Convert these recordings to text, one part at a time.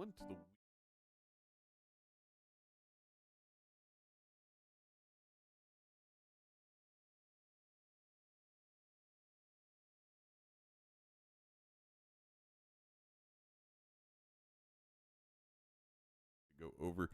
everyone, to the go over.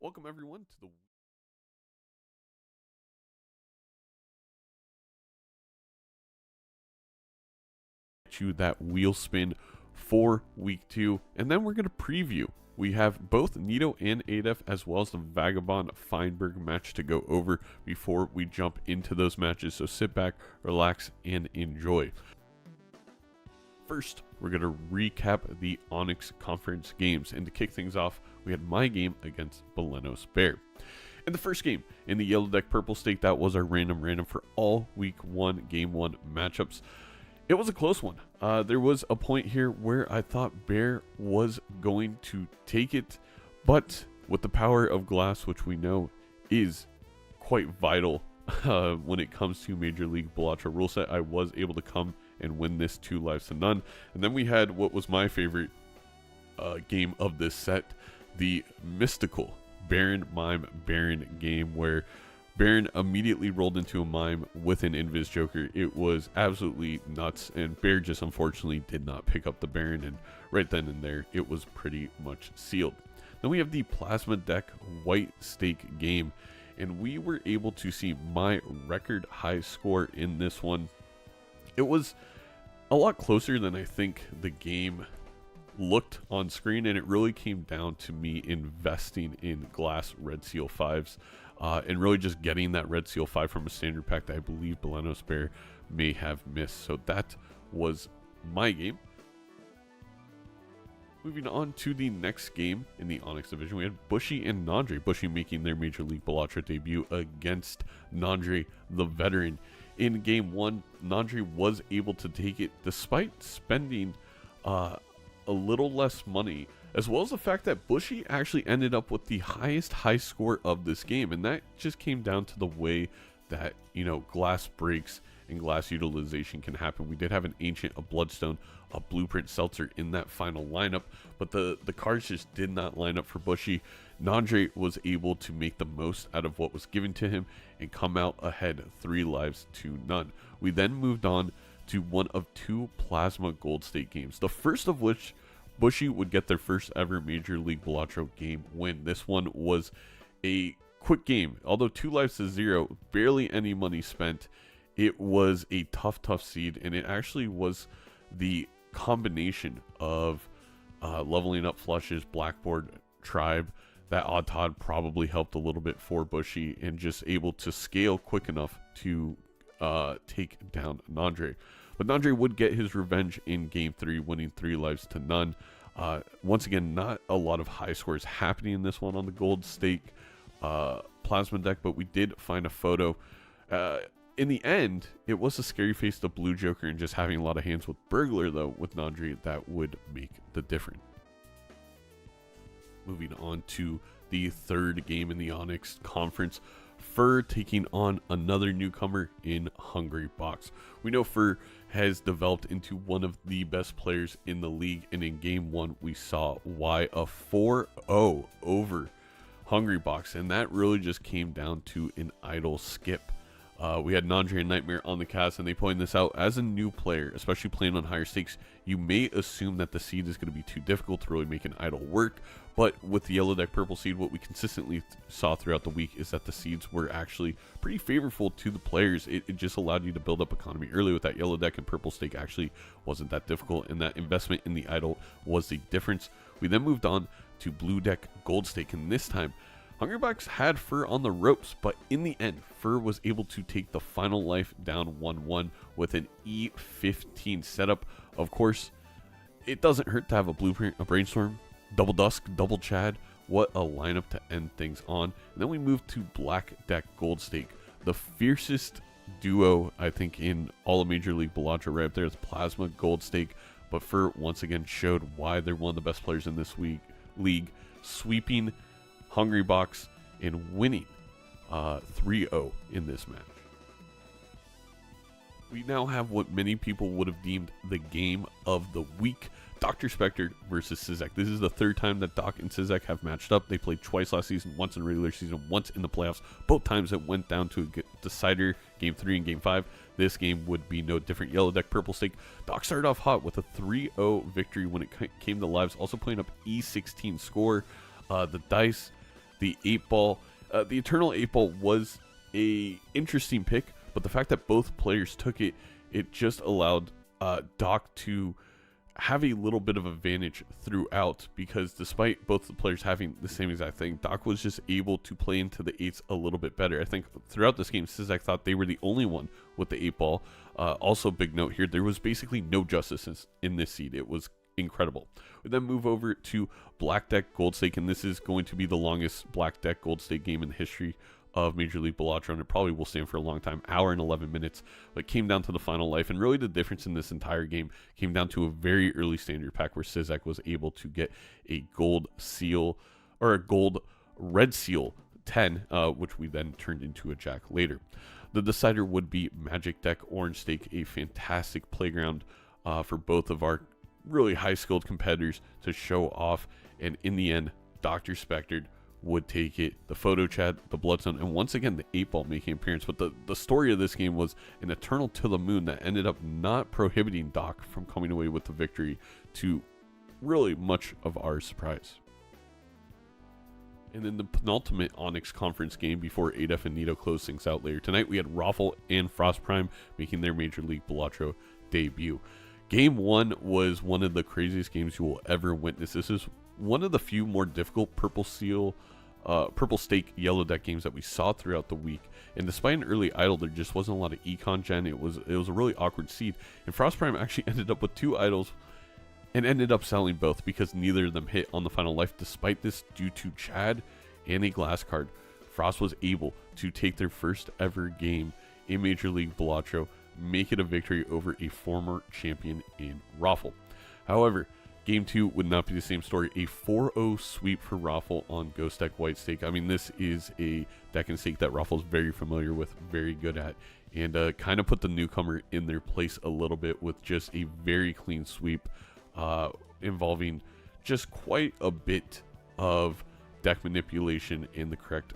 Welcome everyone to the that wheel spin for week 2, and then we're going to preview. We have both Nito and Adef as well as the Vagabaond Feinberg match to go over before we jump into those matches. So sit back, relax, and enjoy. First, we're going to recap the Onyx Conference games, and to kick things off, we had my game against Balatro Bear. In the first game, in the Yellow Deck Purple Stake, that was our random for all week 1, game 1 matchups. It was a close one. There was a point here where I thought Bear was going to take it, but with the power of glass, which we know is quite vital when it comes to Major League Balatro rule set, I was able to come and win this 2 lives to none. And then we had what was my favorite game of this set, the mystical Baron Mime Baron game, where Baron immediately rolled into a Mime with an Invis Joker. It was absolutely nuts, and Bear just unfortunately did not pick up the Baron, and right then and there, it was pretty much sealed. Then we have the Plasma Deck White Stake game, and we were able to see my record high score in this one. It was a lot closer than I think the game looked on screen, and it really came down to me investing in glass Red Seal 5s. And really just getting that Red Seal 5 from a standard pack that I believe Balatro Bear may have missed. So that was my game. Moving on to the next game in the Onyx division, we had Bushy and Nandre. Bushy making their Major League Balatro debut against Nandre, the veteran. In game 1, Nandre was able to take it despite spending a little less money, as well as the fact that Bushy actually ended up with the highest high score of this game. And that just came down to the way that, glass breaks and glass utilization can happen. We did have an Ancient, a Bloodstone, a Blueprint Seltzer in that final lineup, but the cards just did not line up for Bushy. Nandre was able to make the most out of what was given to him and come out ahead 3 lives to none. We then moved on to one of 2 Plasma Gold Stake games, the first of which Bushy would get their first ever Major League Balatro game win. This one was a quick game. Although 2 lives to 0, barely any money spent. It was a tough seed, and it actually was the combination of leveling up flushes, Blackboard, Tribe. That Odd Todd probably helped a little bit for Bushy, and just able to scale quick enough to take down Nandre. But Nandre would get his revenge in game 3, winning 3 lives to none. Once again, not a lot of high scores happening in this one on the Gold Stake Plasma deck, but we did find a photo. In the end, it was a scary face, the Blue Joker, and just having a lot of hands with Burglar, though, with Nandre, that would make the difference. Moving on to the third game in the Onyx Conference, Fur taking on another newcomer in Hungry Box. We know Fur has developed into one of the best players in the league, and in game 1 we saw why. A 4-0 over Hungry Box, and that really just came down to an idle skip. We had Nandre and Nightmare on the cast, and they pointed this out. As a new player, especially playing on higher stakes, you may assume that the seed is going to be too difficult to really make an idle work. But with the Yellow Deck Purple seed, what we consistently saw throughout the week is that the seeds were actually pretty favorable to the players. It just allowed you to build up economy early with that Yellow Deck, and Purple Stake actually wasn't that difficult, and that investment in the idle was the difference. We then moved on to Blue Deck Gold Stake, and this time Hungrybox had Fur on the ropes, but in the end, Fur was able to take the final life down 1-1 with an E15 setup. Of course, it doesn't hurt to have a blueprint, a brainstorm, double dusk, double chad. What a lineup to end things on. And then we move to Black Deck Gold Stake, the fiercest duo I think in all of Major League Balatro, right up there with Plasma Gold Stake. But Fur once again showed why they're one of the best players in this league, sweeping Hungry Box and winning 3-0 in this match. We now have what many people would have deemed the game of the week. Dr. Spectre versus Sizek. This is the third time that Doc and Sizek have matched up. They played twice last season, once in regular season, once in the playoffs. Both times it went down to a decider, Game 3 and Game 5. This game would be no different. Yellow Deck, Purple Stake. Doc started off hot with a 3-0 victory when it came to lives, also playing up E16 score. The dice, the 8-ball. The Eternal 8-ball was a interesting pick, but the fact that both players took it, it just allowed Doc to have a little bit of advantage throughout, because despite both the players having the same exact thing, Doc was just able to play into the 8s a little bit better. I think throughout this game, Sizek thought they were the only one with the 8-ball. Also, big note here, there was basically no justice in this seed. It was incredible. We then move over to Black Deck Gold Stake, and this is going to be the longest Black Deck Gold Stake game in the history of Major League Balatro, and it probably will stand for a long time, hour and 11 minutes, but it came down to the final life. And really the difference in this entire game came down to a very early standard pack where Sizek was able to get a gold seal, or a gold red seal 10, which we then turned into a jack later. The decider would be Magic Deck Orange Stake, a fantastic playground for both of our really high skilled competitors to show off, and in the end Dr. Spectre would take it. The Photo Chat, the Bloodstone, and once again the 8-ball making an appearance. But the story of this game was an Eternal to the Moon that ended up not prohibiting Doc from coming away with the victory, to really much of our surprise. And then the penultimate Onyx Conference game before ADF and Nito closed things out later tonight, we had Raffle and Frost Prime making their Major League Balatro debut. Game 1 was one of the craziest games you will ever witness. This is one of the few more difficult Purple Stake Yellow Deck games that we saw throughout the week. And despite an early idle, there just wasn't a lot of econ gen. It was a really awkward seed. And Frost Prime actually ended up with 2 idols and ended up selling both because neither of them hit on the final life. Despite this, due to Chad and a glass card, Frost was able to take their first ever game in Major League Balatro, make it a victory over a former champion in Raffle. However, Game 2 would not be the same story. A 4-0 sweep for Raffle on Ghost Deck White Stake. I mean, this is a deck and stake that Raffle's very familiar with, very good at, and kind of put the newcomer in their place a little bit with just a very clean sweep involving just quite a bit of deck manipulation and the correct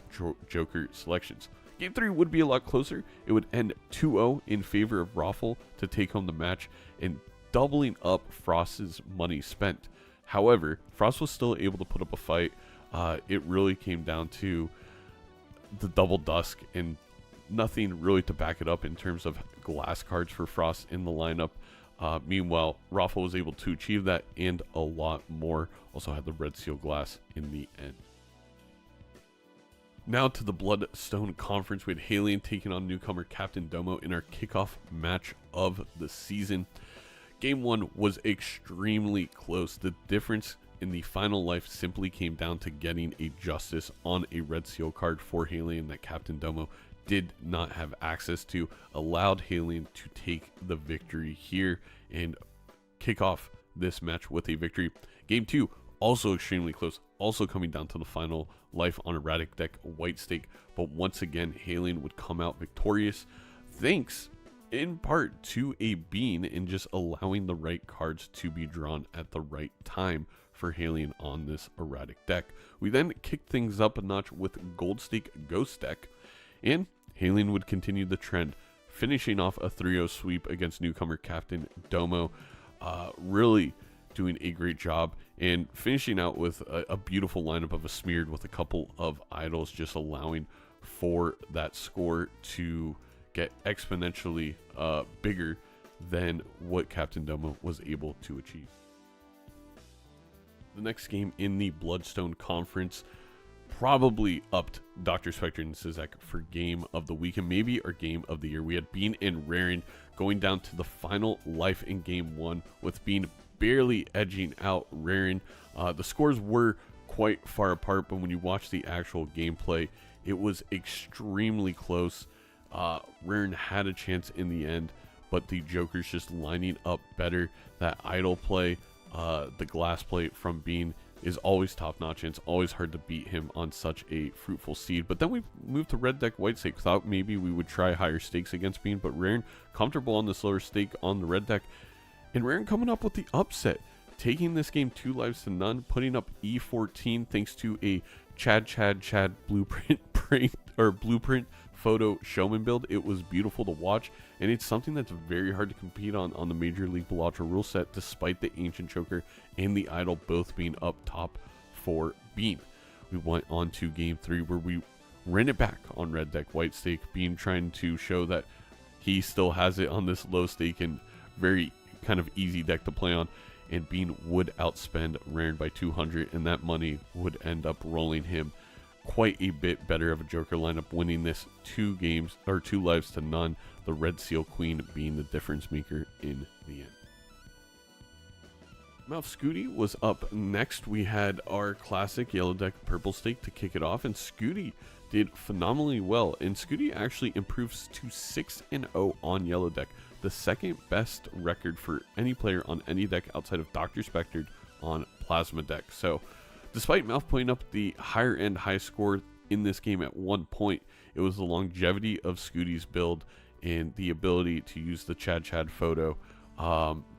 Joker selections. Game 3 would be a lot closer. It would end 2-0 in favor of Raffle to take home the match and doubling up Frost's money spent. However, Frost was still able to put up a fight. It really came down to the double dusk and nothing really to back it up in terms of glass cards for Frost in the lineup. Meanwhile, Raffle was able to achieve that and a lot more. Also had the red seal glass in the end. Now to the Bloodstone Conference. We had Halion taking on newcomer Captain Domo in our kickoff match of the season. Game 1 was extremely close. The difference in the final life simply came down to getting a justice on a red seal card for Halion that Captain Domo did not have access to, allowed Halion to take the victory here and kick off this match with a victory. Game 2, also extremely close, also coming down to the final life on Erratic Deck White Stake, but once again Halion would come out victorious, thanks in part to a bean and just allowing the right cards to be drawn at the right time for Halion on this Erratic deck. We then kicked things up a notch with Gold Stake Ghost Deck, and Halion would continue the trend, finishing off a 3-0 sweep against newcomer Captain Domo. Really doing a great job and finishing out with a beautiful lineup of a smeared with a couple of idols, just allowing for that score to get exponentially bigger than what Captain Domo was able to achieve. The next game in the Bloodstone Conference probably upped Dr. Spectre and Sizek for game of the week and maybe our game of the year. We had Bean and Rarin going down to the final life in game 1, with Bean barely edging out Raren. The scores were quite far apart, but when you watch the actual gameplay, it was extremely close. Raren had a chance in the end, but the Joker's just lining up better. That idle play, the glass play from Bean is always top notch, and it's always hard to beat him on such a fruitful seed. But then we moved to red deck white stake. Thought maybe we would try higher stakes against Bean, but Raren comfortable on this lower stake on the red deck, and Raren coming up with the upset, taking this game 2 lives to none, putting up E14 thanks to a Chad blueprint photo showman build. It was beautiful to watch, and it's something that's very hard to compete on the Major League Balatro rule set, despite the Ancient Joker and the Idol both being up top for Bean. We went on to game 3 where we ran it back on red deck white stake. Bean trying to show that he still has it on this low stake and very kind of easy deck to play on, and Bean would outspend Raren by 200, and that money would end up rolling him quite a bit better of a Joker lineup, winning this 2 lives to none, the Red Seal Queen being the difference maker in the end. Mouth Scooty was up next. We had our classic yellow deck purple stake to kick it off, and Scooty did phenomenally well, and Scooty actually improves to 6-0 on yellow deck, the second best record for any player on any deck outside of Dr. Spectred on Plasma deck. So despite Mouth putting up the higher end high score in this game at one point, it was the longevity of Scooty's build and the ability to use the Chad photo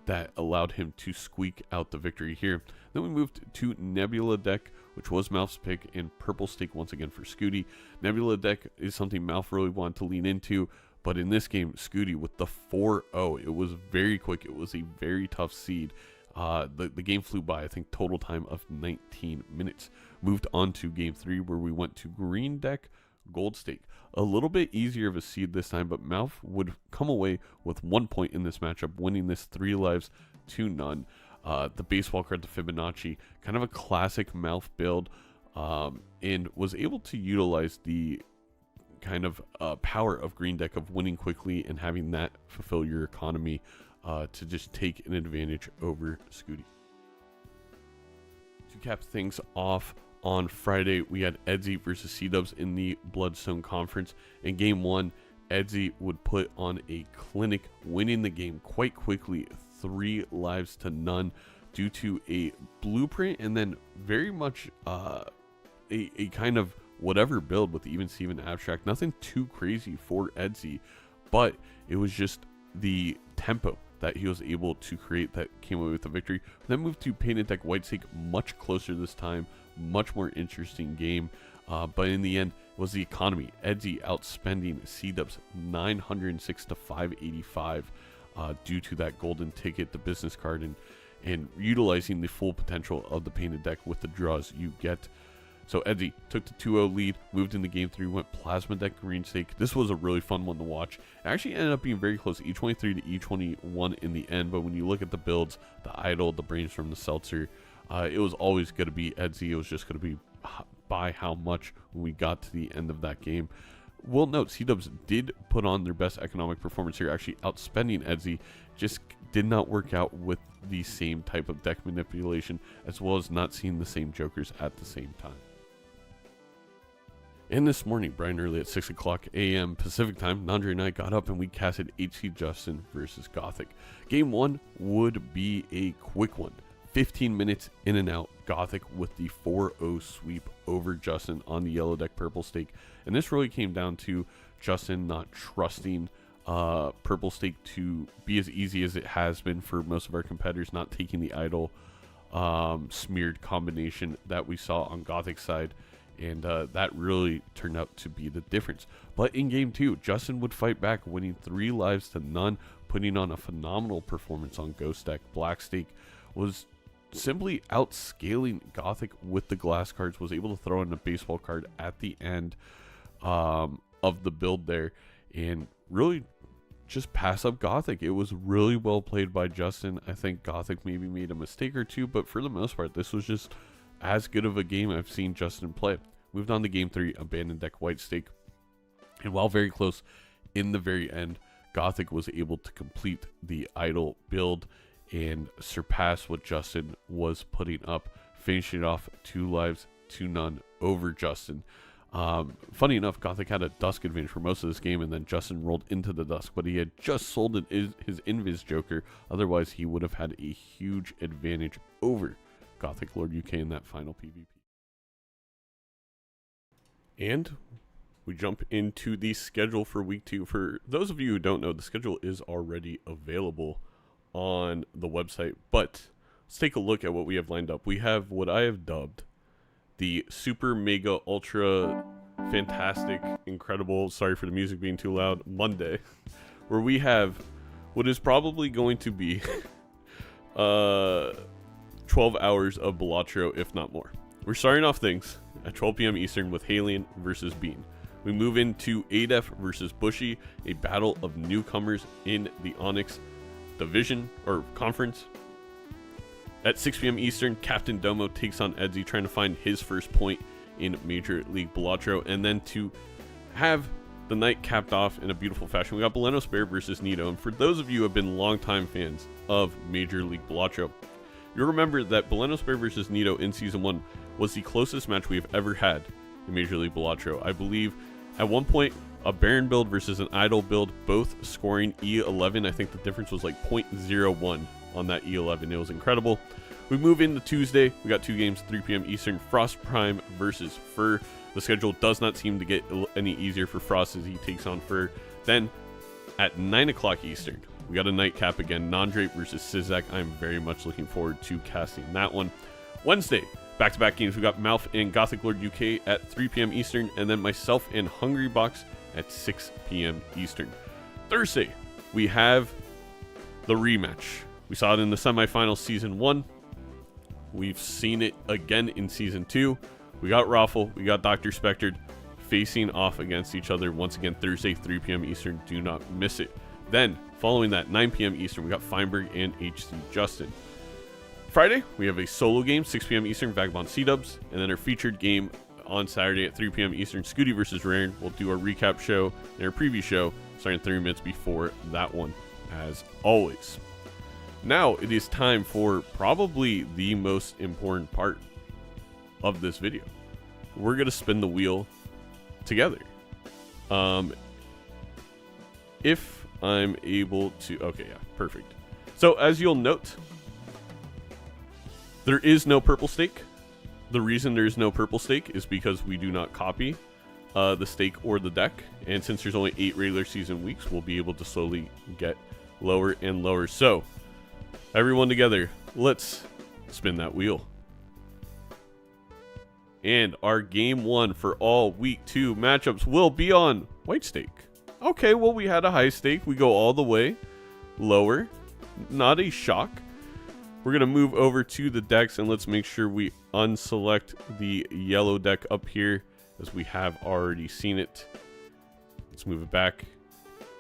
that allowed him to squeak out the victory here. Then we moved to Nebula deck, which was Mouth's pick, and purple stake once again for Scooty. Nebula deck is something Mouth really wanted to lean into, but in this game, Scooty with the 4-0, it was very quick. It was a very tough seed. The game flew by, I think total time of 19 minutes. Moved on to game 3 where we went to green deck gold stake. A little bit easier of a seed this time, but Mouth would come away with 1 point in this matchup, winning this 3 lives to none. The baseball card, the Fibonacci, kind of a classic Mouth build, and was able to utilize the kind of power of green deck of winning quickly and having that fulfill your economy to just take an advantage over Scooty. To cap things off, on Friday we had Edsy versus C-Dubs in the Bloodstone Conference. In game 1, Edsy would put on a clinic, winning the game quite quickly, 3 lives to none, due to a blueprint and then very much a kind of whatever build with even Steven Abstract. Nothing too crazy for Edsy, but it was just the tempo that he was able to create that came away with the victory. Then moved to painted deck white stake, much closer this time, much more interesting game, but in the end it was the economy. Edsy outspending C-Dubs 906 to 585 due to that golden ticket, the business card, and utilizing the full potential of the painted deck with the draws you get. So Edsy took the 2-0 lead, moved into game 3, went plasma deck green stake. This was a really fun one to watch. It actually ended up being very close, E23 to E21 in the end, but when you look at the builds, the Idol, the Brainstorm, the Seltzer, it was always going to be Edsy. It was just going to be by how much when we got to the end of that game. We'll note C-Dubs did put on their best economic performance here, actually outspending Edsy. Just did not work out with the same type of deck manipulation, as well as not seeing the same Jokers at the same time. And this morning, bright and early at 6 o'clock a.m. Pacific time, Nandre and I got up and we casted HC Justin versus Gothic. Game 1 would be a quick one. 15 minutes in and out. Gothic with the 4-0 sweep over Justin on the yellow deck purple stake. And this really came down to Justin not trusting purple stake to be as easy as it has been for most of our competitors, not taking the idle smeared combination that we saw on Gothic's side. And that really turned out to be the difference. But in game 2, Justin would fight back, winning 3 lives to none, putting on a phenomenal performance on Ghost deck. Black stake was simply outscaling Gothic with the glass cards, was able to throw in a baseball card at the end of the build there, and really just pass up Gothic. It was really well played by Justin. I think Gothic maybe made a mistake or two, but for the most part, this was just as good of a game I've seen Justin play. Moved on to game 3, abandoned deck white stake. And while very close in the very end, Gothic was able to complete the idle build and surpass what Justin was putting up, finishing it off 2 lives to none over Justin. Funny enough, Gothic had a Dusk advantage for most of this game, and then Justin rolled into the Dusk, but he had just sold his Invis Joker. Otherwise, he would have had a huge advantage over Gothic Lord UK in that final PvP. And we jump into the schedule for week 2. For those of you who don't know, the schedule is already available on the website, but let's take a look at what we have lined up. We have what I have dubbed the super mega ultra fantastic incredible, sorry for the music being too loud, Monday, where we have what is probably going to be 12 hours of Balatro, if not more. We're starting off things at 12 p.m. Eastern with Halion versus Bean. We move into ADEF versus Bushy, a battle of newcomers in the Onyx division or conference. At 6 p.m. Eastern, Captain Domo takes on Edzy, trying to find his first point in Major League Balatro. And then to have the night capped off in a beautiful fashion, we got Balatro Multiplayer versus Nito. And for those of you who have been longtime fans of Major League Balatro, you'll remember that Balatro Multiplayer versus Nito in Season 1 was the closest match we have ever had in Major League Balatro. I believe at one point, a Baron build versus an Idol build, both scoring E11. I think the difference was like 0.01 on that E11. It was incredible. We move into Tuesday. We got 2 games, 3 p.m. Eastern. Frost Prime versus Fur. The schedule does not seem to get any easier for Frost as he takes on Fur. Then at 9 o'clock Eastern, we got a nightcap again. Nondrape versus Sizak. I'm very much looking forward to casting that one. Wednesday, back-to-back games. We got Mouth and Gothic Lord UK at 3 p.m. Eastern. And then myself and Hungry Box at 6 p.m. Eastern. Thursday, we have the rematch. We saw it in the semifinals Season 1. We've seen it again in Season 2. We got Raffle, we got Dr. Spectred facing off against each other once again Thursday, 3 p.m. Eastern. Do not miss it. Then, following that, 9 p.m. Eastern, we got Feinberg and HC Justin. Friday, we have a solo game, 6 p.m. Eastern, Vagabond C-Dubs. And then our featured game on Saturday at 3 p.m. Eastern, Scooty versus Raren. We'll do our recap show and our preview show starting 30 minutes before that one, as always. Now it is time for probably the most important part of this video. We're going to spin the wheel together. If I'm able to... Okay, yeah, perfect. So as you'll note, there is no purple stake. The reason there's no purple stake is because we do not copy the stake or the deck. And since there's only 8 regular season weeks, we'll be able to slowly get lower and lower. So everyone together, let's spin that wheel. And our game 1 for all week 2 matchups will be on white stake. Okay, well, we had a high stake. We go all the way lower. Not a shock. We're going to move over to the decks, and let's make sure we unselect the yellow deck up here, as we have already seen it. Let's move it back.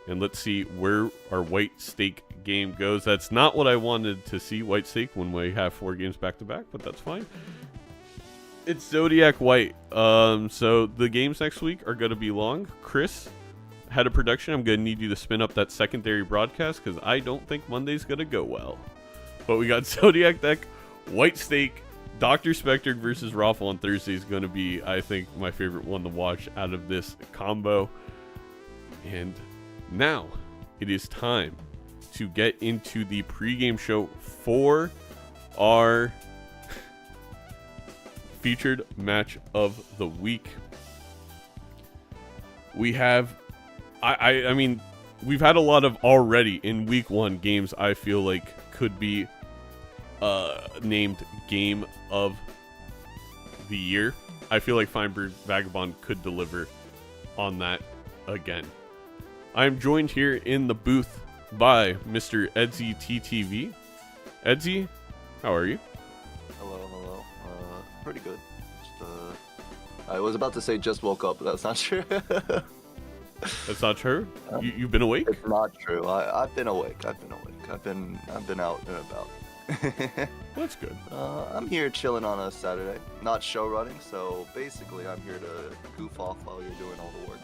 And let's see where our white stake game goes. That's not what I wanted to see, white stake, when we have 4 games back to back, but that's fine. It's Zodiac White. So the games next week are going to be long. Chris, head of production, I'm going to need you to spin up that secondary broadcast because I don't think Monday's going to go well. But we got Zodiac deck, white stake, Dr. Spectred versus Raffle on Thursday is going to be, I think, my favorite one to watch out of this combo. And now it is time to get into the pregame show for our featured match of the week. We have, I mean, we've had a lot of already in week 1 games I feel like could be named game of the year. I feel like Feinberg Vagabond could deliver on that again. I'm joined here in the booth by Mr. Edzy TTV. Edzy, how are you? Hello. Pretty good. I was about to say just woke up, but that's not true. That's not true? You've been awake? It's not true. I've been awake. I've been out and about. That's good. I'm here chilling on a Saturday, not show running, so basically I'm here to goof off while you're doing all the work.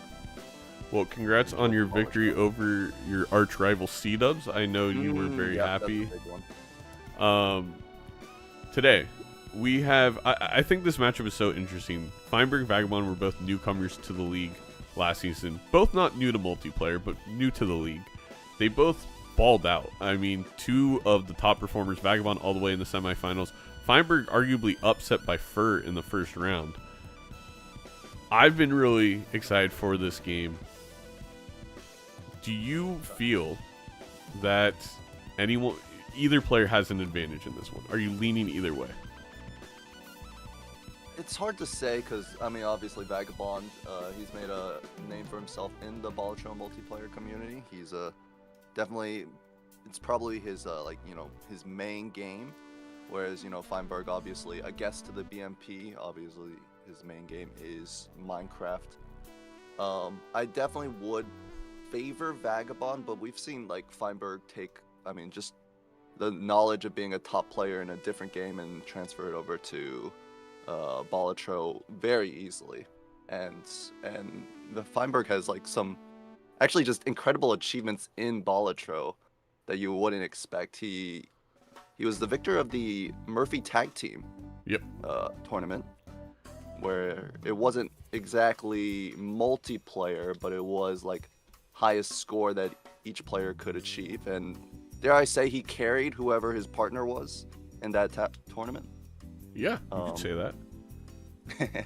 Well, congrats on your victory over your arch rival C-Dubs. I know you were very happy. That's a big one. Today, we have... I think this matchup is so interesting. Feinberg, Vagabaond were both newcomers to the league last season. Both not new to multiplayer, but new to the league. They both balled out. I mean, two of the top performers, Vagabaond all the way in the semifinals. Feinberg arguably upset by Fur in the first round. I've been really excited for this game. Do you feel that either player has an advantage in this one? Are you leaning either way? It's hard to say because, I mean, obviously Vagabond, he's made a name for himself in the Balatro Multiplayer community. He's definitely, it's probably his, his main game. Whereas, Feinberg, obviously, a guest to the BMP, obviously his main game is Minecraft. I definitely would favor Vagabond, but we've seen, Feinberg take, just the knowledge of being a top player in a different game and transfer it over to Balatro very easily. And the Feinberg has, some actually just incredible achievements in Balatro that you wouldn't expect. He was the victor of the Murphy Tag Team tournament, where it wasn't exactly multiplayer, but it was highest score that each player could achieve. And dare I say, he carried whoever his partner was in that tournament. Yeah, you could say that.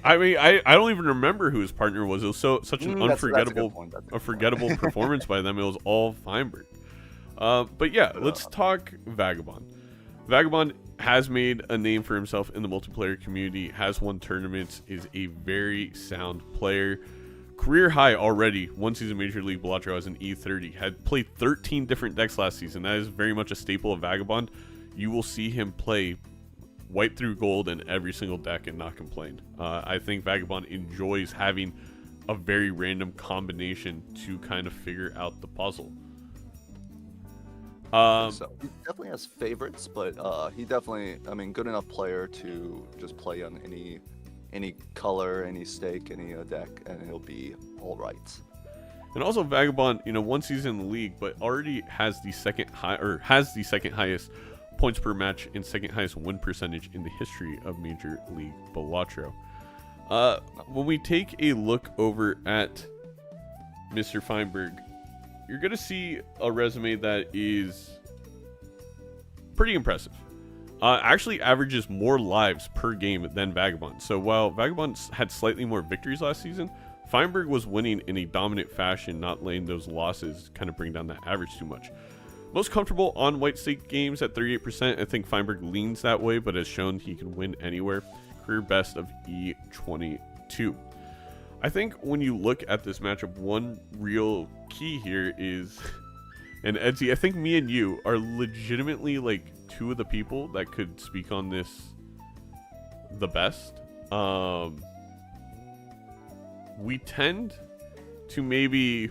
I mean, I don't even remember who his partner was. It was such an unforgettable, forgettable performance by them. It was all Feinberg. But yeah, let's talk Vagabond. Vagabond has made a name for himself in the multiplayer community, has won tournaments, is a very sound player. Career high already, one season Major League Balatro as an E30. Had played 13 different decks last season. That is very much a staple of Vagabond. You will see him play white through gold in every single deck and not complain. I think Vagabond enjoys having a very random combination to kind of figure out the puzzle. So he definitely has favorites, but he definitely, good enough player to just play on any color, any stake, any deck, and he'll be all right. And also Vagabond, one season in the league, but already has the second highest points per match and second highest win percentage in the history of Major League Balatro. When we take a look over at Mr. Feinberg, you're going to see a resume that is pretty impressive. Actually averages more lives per game than Vagabond. So while Vagabond had slightly more victories last season, Feinberg was winning in a dominant fashion, not letting those losses kind of bring down that average too much. Most comfortable on white stake games at 38%. I think Feinberg leans that way, but has shown he can win anywhere. Career best of E22. I think when you look at this matchup, one real key here is, and Edsy, I think me and you are legitimately two of the people that could speak on this the best. We tend to maybe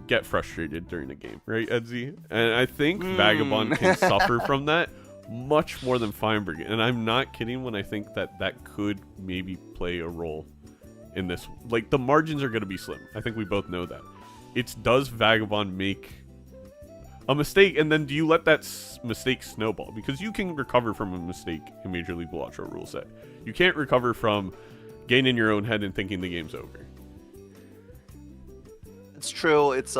get frustrated during a game, right, Edsy? And I think Vagabond can suffer from that much more than Feinberg. And I'm not kidding when I think that could maybe play a role in this. The margins are going to be slim. I think we both know that. Does Vagabond make a mistake, and then do you let that mistake snowball? Because you can recover from a mistake in Major League Balatro rule set. You can't recover from getting in your own head and thinking the game's over. It's true. It's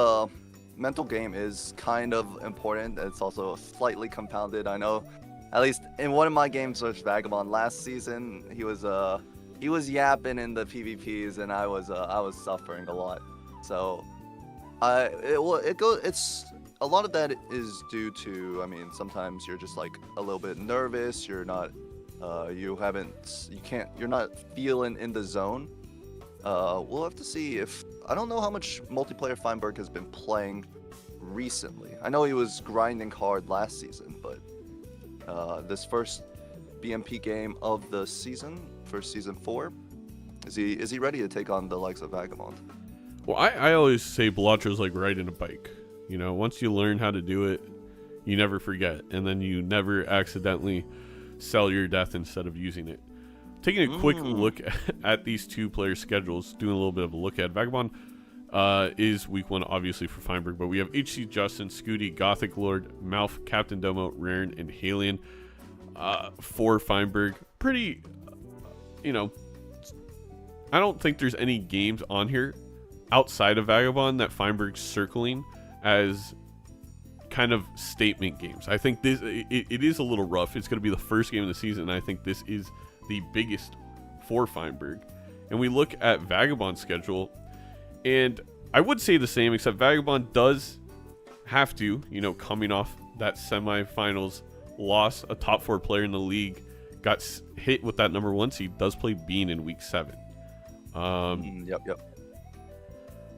mental game is kind of important. It's also slightly compounded. I know, at least in one of my games with Vagabond last season, he was yapping in the PvPs, and I was suffering a lot. So, it's a lot of that is due to, sometimes you're just a little bit nervous. You're not, you're not feeling in the zone. We'll have to see if, I don't know how much multiplayer Feinberg has been playing recently. I know he was grinding hard last season, but this first BMP game of the season, for season 4, is he ready to take on the likes of Vagabond? Well, I always say Balatro's like riding a bike. Once you learn how to do it, you never forget, and then you never accidentally sell your death instead of using it. Taking a quick look at these two players' schedules, doing a little bit of a look at Vagabond is week 1, obviously, for Feinberg, but we have HC Justin, Scooty, Gothic Lord, Malf, Captain Domo, Raren, and Halion. for Feinberg. Pretty, I don't think there's any games on here outside of Vagabond that Feinberg's circling as kind of statement games. I think it is a little rough. It's going to be the first game of the season, and I think this is the biggest for Feinberg. And we look at Vagabond's schedule, and I would say the same, except Vagabond does have to, coming off that semifinals loss, a top 4 player in the league got hit with that number 1 seed, does play Bean in week 7. Yep.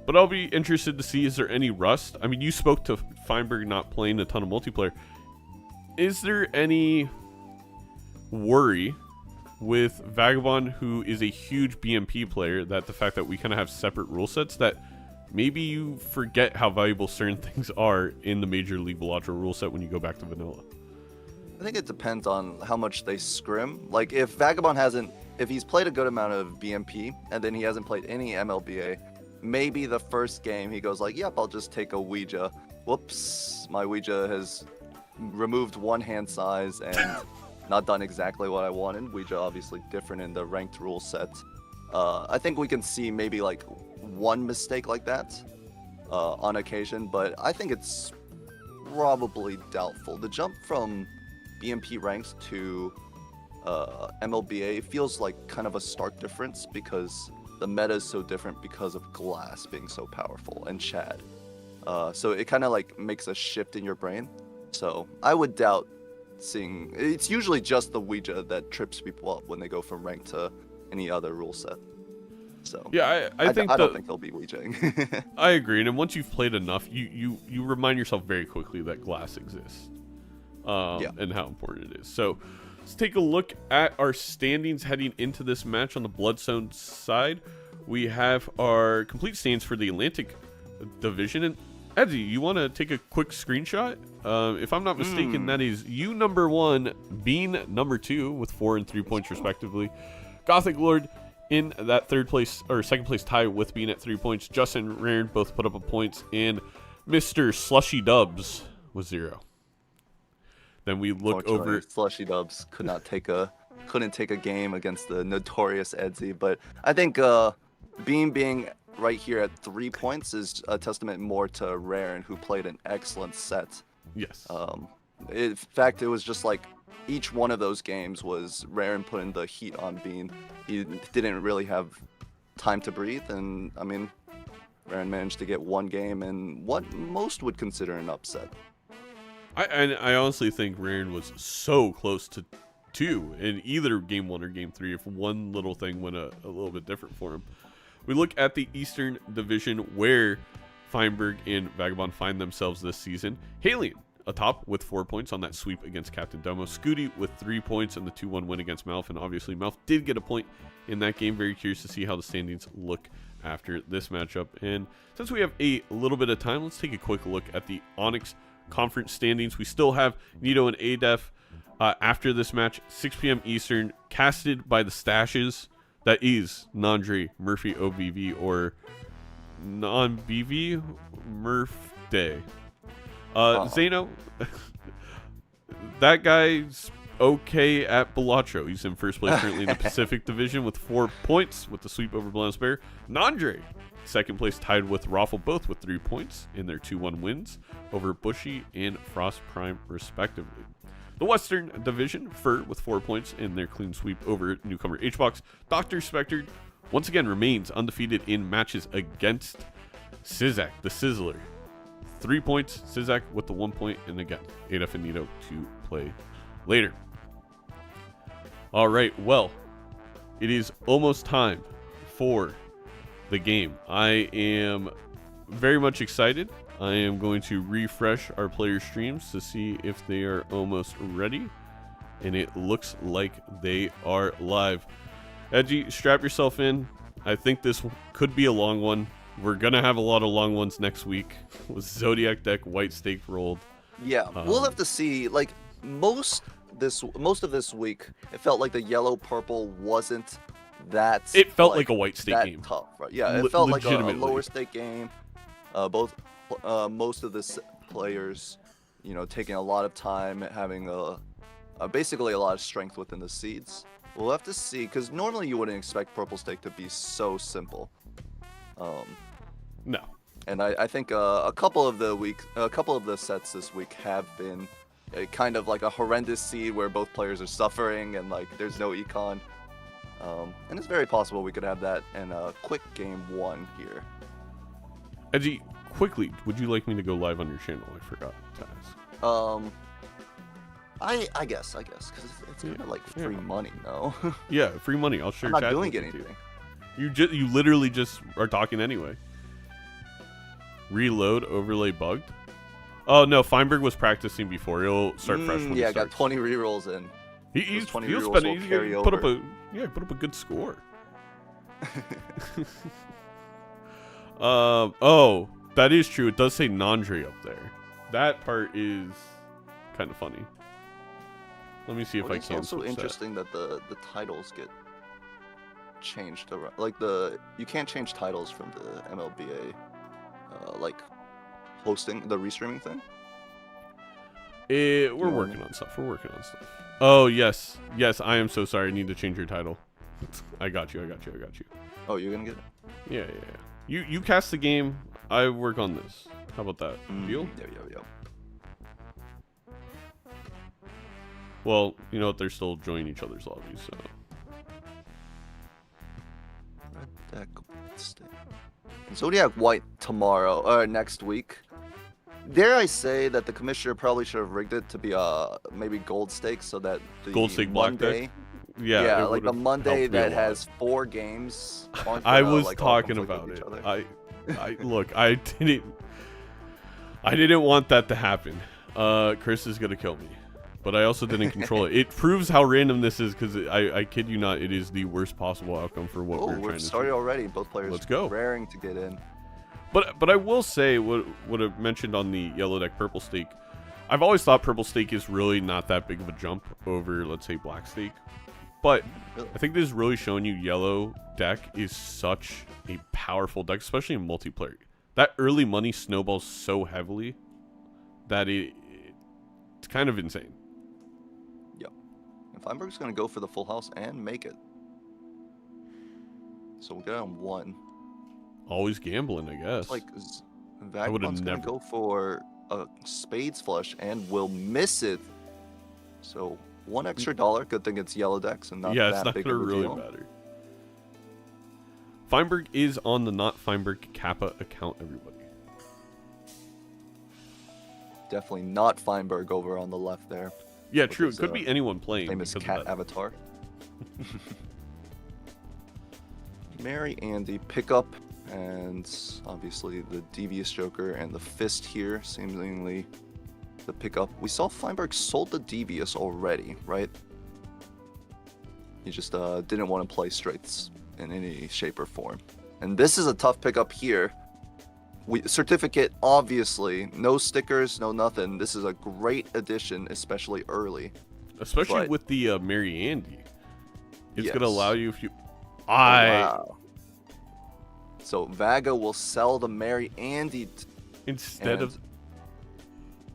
But I'll be interested to see, is there any rust? I mean, you spoke to Feinberg not playing a ton of multiplayer. Is there any worry with Vagabond, who is a huge BMP player, that the fact that we kind of have separate rule sets, that maybe you forget how valuable certain things are in the Major League Balatro rule set when you go back to vanilla? I think it depends on how much they scrim. Like, if Vagabond if he's played a good amount of BMP and then he hasn't played any MLBA, maybe the first game he goes like, yep, I'll just take a Ouija. Whoops, my Ouija has removed 1 hand size and not done exactly what I wanted. Ouija obviously different in the ranked rule set. I think we can see maybe like 1 mistake like that on occasion, but I think it's probably doubtful. The jump from BMP ranks to MLBA feels like kind of a stark difference because the meta is so different because of Glass being so powerful and Chad. So it kind of like makes a shift in your brain. So I would doubt seeing. It's usually just the Ouija that trips people up when they go from rank to any other rule set. So yeah, I think I don't think they'll be Ouijaing. I agree, and once you've played enough, you remind yourself very quickly that Glass exists, and how important it is. So let's take a look at our standings heading into this match on the Bloodstone side. We have our complete standings for the Atlantic Division. And Eddie, you want to take a quick screenshot? If I'm not mistaken, that is you number 1, Bean number 2 with 4 and 3 points respectively. Gothic Lord in that second place tie with Bean at 3 points. Justin and Raren both put up a points, and Mr. Slushy Dubs was 0. Then we look over. Slushy Dubs couldn't take a game against the notorious Edsy, but I think Bean being right here at 3 points is a testament more to Raren, who played an excellent set. Yes. In fact, it was just like each one of those games was Raren putting the heat on Bean. He didn't really have time to breathe, and I mean, Raren managed to get 1 game and what most would consider an upset. I honestly think Raren was so close to 2 in either game 1 or game 3 if one little thing went a little bit different for him. We look at the Eastern Division where Feinberg and Vagabond find themselves this season. Halion atop with 4 points on that sweep against Captain Domo. Scooty with 3 points and the 2-1 win against Malf, and obviously Malf did get a point in that game. Very curious to see how the standings look after this matchup. And since we have a little bit of time, let's take a quick look at the Onyx Conference standings. We still have Nito and ADEF after this match, 6 p.m. Eastern, casted by the Stashes. That is Nandre, Murphy, OBV, or non-BV, Murph Day. Zeno, that guy's okay at Balatro. He's in first place currently in the Pacific Division with 4 points with the sweep over Blind's Bear. Nandre, second place, tied with Raffle, both with 3 points in their 2-1 wins over Bushy and Frost Prime, respectively. The Western Division, Fur with 4 points in their clean sweep over newcomer HBox. Dr. Spectre once again remains undefeated in matches against Sizak, the Sizzler. 3 points, Sizak with the 1 point, and again, ADEF and Nito to play later. All right, well, it is almost time for the game. I am very much excited. I am going to refresh our player streams to see if they are almost ready, and it looks like they are live. Edgy, strap yourself in. I think this could be a long one. We're gonna have a lot of long ones next week with Zodiac deck, White Stake rolled. Yeah, we'll have to see. Like most of this week, it felt like the yellow purple wasn't that. It felt like a White Stake game. Tough, right? Yeah, it felt like a lower stake game. Most of the players, taking a lot of time, having basically a lot of strength within the seeds. We'll have to see, because normally you wouldn't expect Purple Stake to be so simple. No. And I think a couple of the sets this week have been a kind of like a horrendous seed where both players are suffering and like there's no econ. And it's very possible we could have that in a quick game 1 here. Edgy, quickly, would you like me to go live on your channel? I forgot to ask. I guess, because it's kind of like free money, no? Yeah, free money. I'll share. I'm not chat doing with anything. You literally just are talking anyway. Reload overlay bugged. Oh no, Feinberg was practicing before. He'll start fresh. When yeah, he got 20 rerolls in. He's 20 he'll rerolls spend. will carry Put up over. put up a good score. Oh, that is true. It does say Nandre up there. That part is kind of funny. Let me see if I It's can. also switch interesting that the titles get changed around. Like you can't change titles from the MLBA, like hosting the restreaming thing. We're working on stuff. We're working on stuff. Oh yes, yes. I am so sorry. I need to change your title. I got you. Oh, you're gonna get it? Yeah. You cast the game. I work on this. How about that? Deal? Yeah. Well, you know what? They're still joining each other's lobbies, so. Red deck, white stake. Zodiac White tomorrow, or next week. Dare I say that the commissioner probably should have rigged it to be maybe gold stake so that the Gold stake black Monday, deck? Yeah, like the would've Monday helped me a that lot. has 4 games. aren't I gonna, was like, all talking conflict about with it. each other. Look, I didn't want that to happen. Chris is gonna kill me, but I also didn't control it. It proves how random this is, because I kid you not, it is the worst possible outcome for what we're trying we're to started do. already. Both players Let's go. raring to get in. But I will say what I mentioned on the yellow deck purple stake. I've always thought purple stake is really not that big of a jump over, let's say, black stake. But Really? I think this is really showing you yellow deck is such a powerful deck, especially in multiplayer. That early money snowballs so heavily that it's kind of insane. Yep. And Feinberg's gonna go for the full house and make it. So we'll get on 1. Always gambling, I guess. Like would've Vagabond's gonna never- go for a spades flush and will miss it. So $1 extra. Good thing it's yellow decks and not yeah, that it's not big gonna of a really deal. matter. Feinberg is on the not Feinberg Kappa account, everybody. Definitely not Feinberg over on the left there. Yeah, With true. his, It could be anyone playing. Famous because of cat that. avatar. Mary Andy pick up, and obviously the Devious Joker and the Fist here, seemingly the pickup. We saw Feinberg sold the Devious already, right? He just didn't want to play straights in any shape or form. And this is a tough pickup here. Certificate, obviously, no stickers, no nothing. This is a great addition, especially early. Especially But- with the Mary Andy. It's Yes. gonna allow you if you. Wow. So Vaga will sell the Mary Andy Instead of.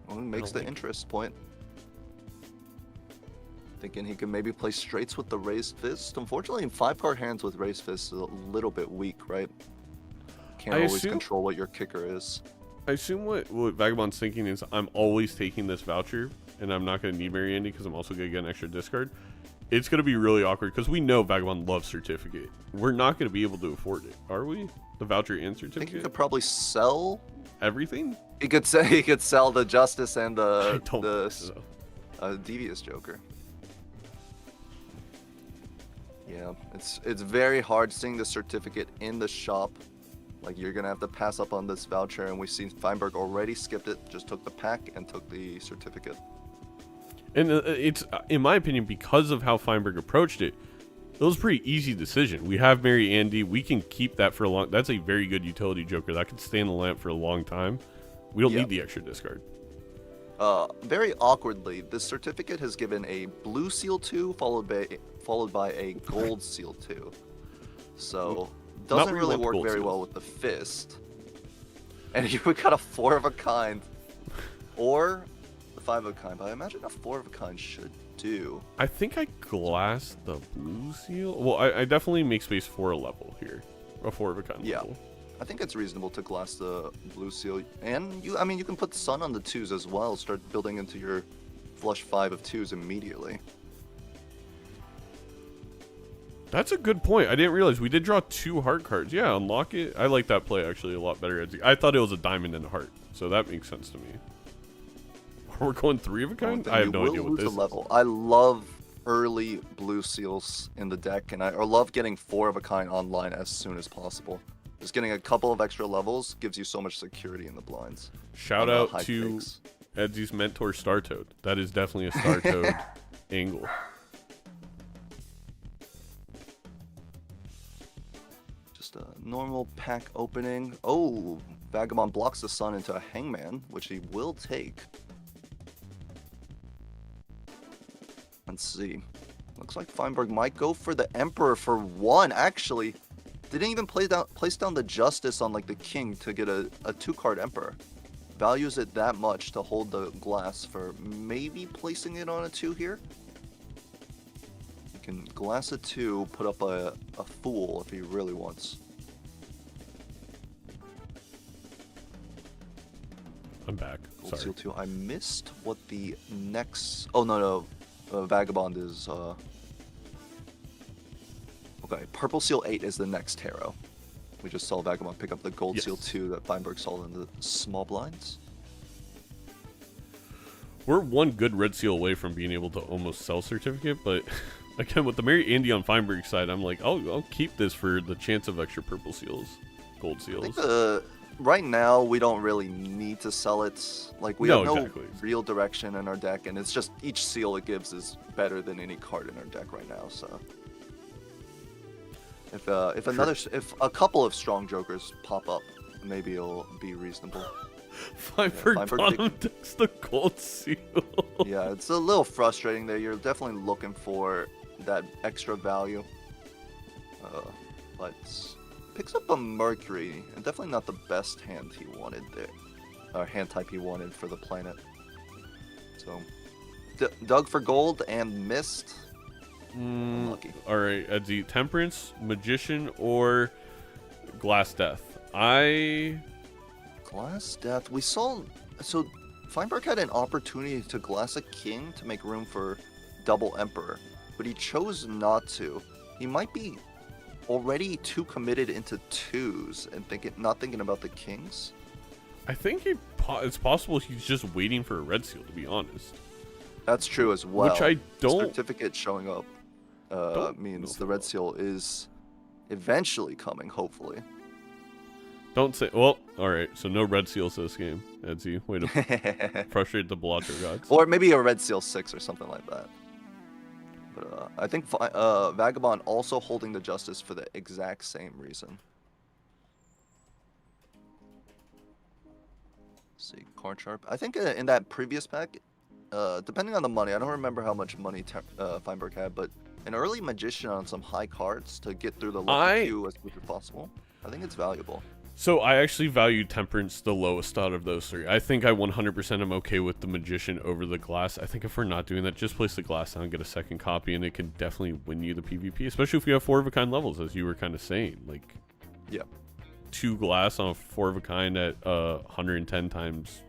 well, he makes don't the like it. interest point. Thinking he can maybe play straights with the raised fist. Unfortunately, in 5-card hands with raised fist is a little bit weak, right? Can't I always assume- control what your kicker is. I assume what Vagabond's thinking is I'm always taking this voucher and I'm not gonna need Mary Andy because I'm also gonna get an extra discard. It's gonna be really awkward because we know Vagabond loves certificate. We're not gonna be able to afford it, are we? The voucher and I think he certificate, could probably sell. everything. He could say he could sell the Justice and I the don't think so. Devious Joker. Yeah, it's very hard seeing the certificate in the shop. Like, you're gonna have to pass up on this voucher, and we've seen Feinberg already skipped it, just took the pack and took the certificate. And it's, in my opinion, because of how Feinberg approached it, it was a pretty easy decision. We have Mary Andy. We can keep that for a long. That's a very good utility joker. That could stay in the lamp for a long time. We don't Yeah. need the extra discard. Very awkwardly, this certificate has given a blue seal 2 followed by a gold seal 2. So doesn't where you really want the work gold very seals. well with the fist. And here we got a 4 of a kind. Or the 5 of a kind, but I imagine a 4 of a kind should do. I think I glassed the blue seal. Well, I definitely make space for a level here. A 4 of a kind level. I think it's reasonable to glass the blue seal. And, I mean, you can put sun on the 2s as well. Start building into your flush 5 of 2s immediately. That's a good point. I didn't realize we did draw 2 heart cards. Yeah, unlock it. I like that play actually a lot better. I thought it was a diamond and a heart, so that makes sense to me. We're going 3 of a kind? I have no idea what this is. Level. I love early blue seals in the deck, and I love getting 4 of a kind online as soon as possible. Just getting a couple of extra levels gives you so much security in the blinds. Shout out to Edsy's mentor, Star Toad. That is definitely a Star Toad angle. Just a normal pack opening. Oh, Vagabaond blocks the sun into a hangman, which he will take. Let's see. Looks like Feinberg might go for the Emperor for 1. Actually, didn't even place down the Justice on like the King to get a 2-card Emperor. Values it that much to hold the glass for maybe placing it on a 2 here. You can glass a 2, put up a Fool if he really wants. I'm back. Gold Sorry. Seal 2. I missed what the next... Oh, no. Vagabond is... Okay, Purple Seal 8 is the next tarot. We just saw Vagabond pick up the Gold Seal 2 that Feinberg saw in the small blinds. We're 1 good red seal away from being able to almost sell certificate, but again, with the Mary Andy on Feinberg's side, I'm like, I'll keep this for the chance of extra purple seals, gold seals. I think right now, we don't really need to sell it. Like, we have no real direction in our deck, and it's just each seal it gives is better than any card in our deck right now, so... If a couple of strong jokers pop up, maybe it'll be reasonable. Feinberg bottom decks the gold seal. Yeah, it's a little frustrating there. You're definitely looking for that extra value. But picks up a Mercury, and definitely not the best hand he wanted there. Or hand type he wanted for the planet. So, dug for gold and missed. Unlucky. Alright, Edsy, Temperance, Magician, or Glass Death? Glass Death. We saw... So, Feinberg had an opportunity to glass a king to make room for double Emperor, but he chose not to. He might be already too committed into 2s and not thinking about the kings. I think it's possible he's just waiting for a red seal, to be honest. That's true as well. Which I don't... Certificate showing up means the red seal is eventually coming, hopefully. Don't say... Well, alright, so no red seals this game, Edsy. Way to frustrate the Balatro gods. Or maybe a red seal 6 or something like that. But I think Vagabond also holding the Justice for the exact same reason. Let's see, card sharp. I think in that previous pack, depending on the money, I don't remember how much money Feinberg had, but an early Magician on some high cards to get through the lucky queue as quick as possible, I think it's valuable. So I actually value Temperance the lowest out of those 3. I think I 100% am okay with the Magician over the Glass. I think if we're not doing that, just place the Glass down, get a second copy, and it can definitely win you the PvP, especially if you have 4 of a kind levels, as you were kind of saying. Like, yeah, 2 Glass on a 4 of a kind at 110 times,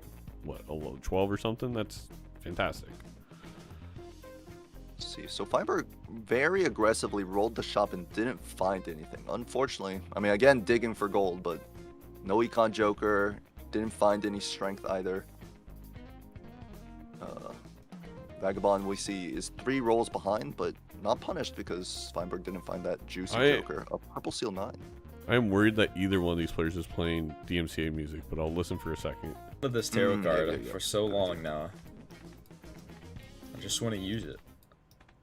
what, a low 12 or something? That's fantastic. Let's see, so Feinberg very aggressively rolled the shop and didn't find anything. Unfortunately, I mean, again, digging for gold, but no Econ Joker, didn't find any strength either. Vagabond, we see, is 3 rolls behind, but not punished because Feinberg didn't find that juicy Joker. A Purple Seal 9. I am worried that either one of these players is playing DMCA music, but I'll listen for a second. With this tarot card for so long now. I just want to use it,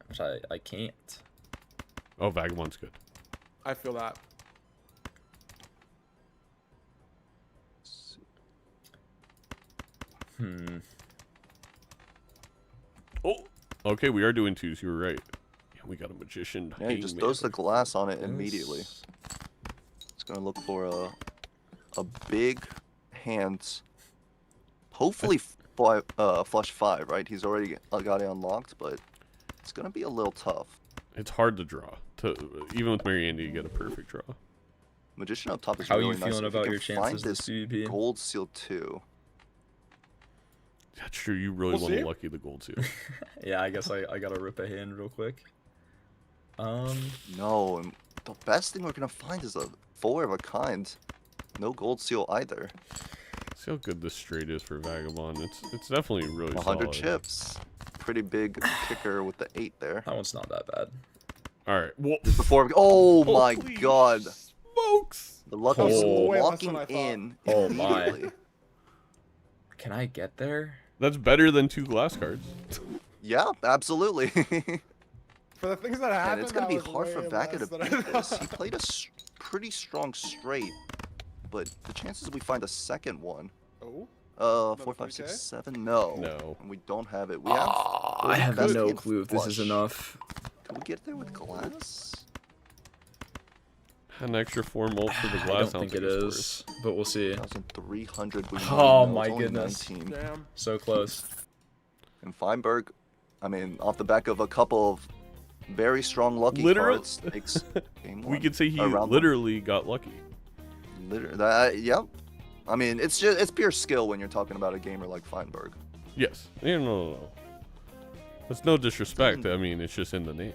which I can't. Oh, Vagabond's good. I feel that. Oh, okay, we are doing 2s. You were right. Yeah, we got a Magician. Yeah, he just throws the glass on it immediately. It's gonna look for a big hand. Hopefully flush 5, right? He's already got it unlocked, but it's gonna be a little tough. It's hard to draw. Even with Marianne, you get a perfect draw. Magician up top is How really are you nice. feeling If you about can your chances find this this PvP? gold seal 2. That's true. You really want to lucky the gold seal. Yeah, I guess I gotta rip a hand real quick. No, and the best thing we're gonna find is a 4 of a kind. No gold seal either. See how good this straight is for Vagabond. It's definitely really 100 solid. chips. Pretty big kicker with the 8 there. That one's not that bad. All right. Well, Before oh my holy god. smokes! The lucky Oh. Way less walking than I thought. in Oh my. immediately. Can I get there? That's better than 2 glass cards. Yeah, absolutely. For the things that happened, And it's gonna that be was hard for way Vaca to less than I beat this. thought. He played a pretty strong straight, but the chances we find a second one. Oh, 4, 5, 6, 3K? 7. No. No. And we don't have it. We have. I have best no in clue if this is flush. enough. Could we get there with glass? An extra 4 molt for the I glass. don't think it it's is, but we'll see. 1,300. We Oh know my it's only goodness. 19. damn. So close. And Feinberg, I mean, off the back of a couple of very strong lucky Literal- cards, takes game We 1. could say he Around literally got lucky. Yep. I mean, it's pure skill when you're talking about a gamer like Feinberg. Yes. Yeah, no. That's no disrespect. I mean, it's just in the name.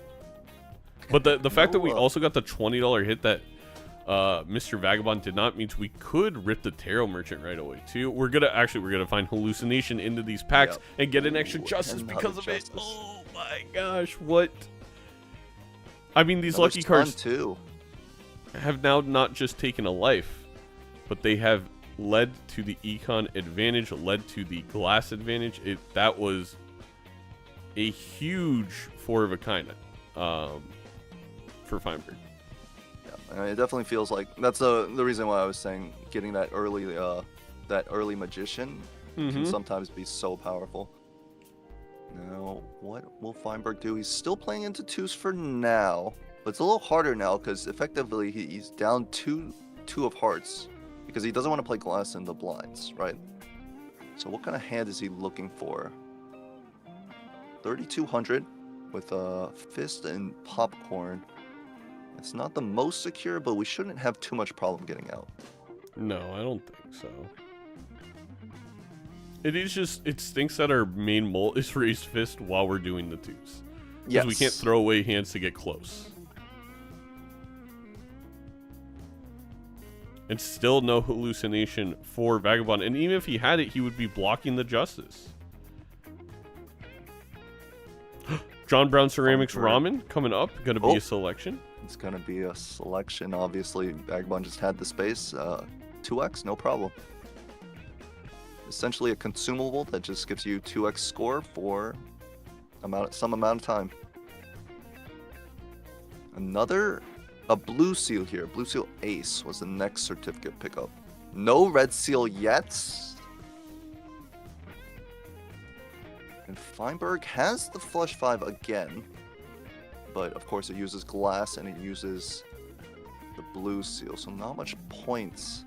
But the fact that we also got the $20 hit that Mr. Vagabond did not means we could rip the Tarot Merchant right away too. We're gonna find hallucination into these packs and get an extra Ooh, justice another because of it. justice. Oh my gosh, what? I mean, these Another lucky stun, cards too. have now not just taken a life, but they have led to the econ advantage, led to the glass advantage. That was a huge 4 of a kind for Feinberg. Yeah, it definitely feels like that's the reason why I was saying getting that early magician can sometimes be so powerful. Now, what will Feinberg do? He's still playing into 2s for now, but it's a little harder now because effectively he's down 2 of hearts because he doesn't want to play glass in the blinds, right? So what kind of hand is he looking for? 3,200 with a fist and popcorn. It's not the most secure, but we shouldn't have too much problem getting out. No, I don't think so. It stinks that our main molt is raised fist while we're doing the 2s. Because we can't throw away hands to get close. And still no hallucination for Vagabond. And even if he had it, he would be blocking the justice. John Brown Ceramics Ramen coming up. Gonna be a selection. It's gonna be a selection. Obviously, Vagabond just had the space. 2x, no problem. Essentially a consumable that just gives you 2x score for some amount of time. A blue seal here. Blue seal ace was the next certificate pickup. No red seal yet. And Feinberg has the flush 5 again. But of course it uses glass and it uses the blue seal, so not much points.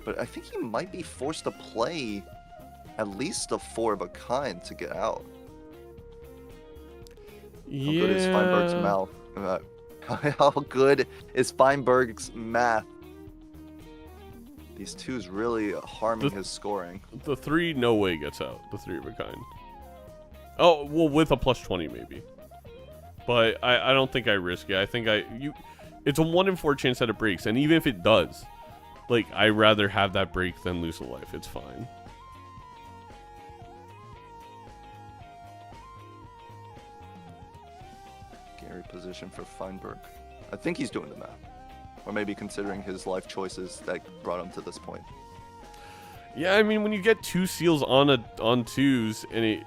But I think he might be forced to play at least a 4 of a kind to get out. Yeah. How good is Feinberg's mouth? How good is Feinberg's math? These 2s really harming his scoring. The 3 no way gets out. The 3 of a kind. Oh, well, with a plus 20 maybe. But I don't think I risk it. I think it's a 1 in 4 chance that it breaks. And even if it does, like, I'd rather have that break than lose a life. It's fine. Scary position for Feinberg. I think he's doing the math. Or maybe considering his life choices that brought him to this point. Yeah, I mean, when you get 2 seals on 2s, and it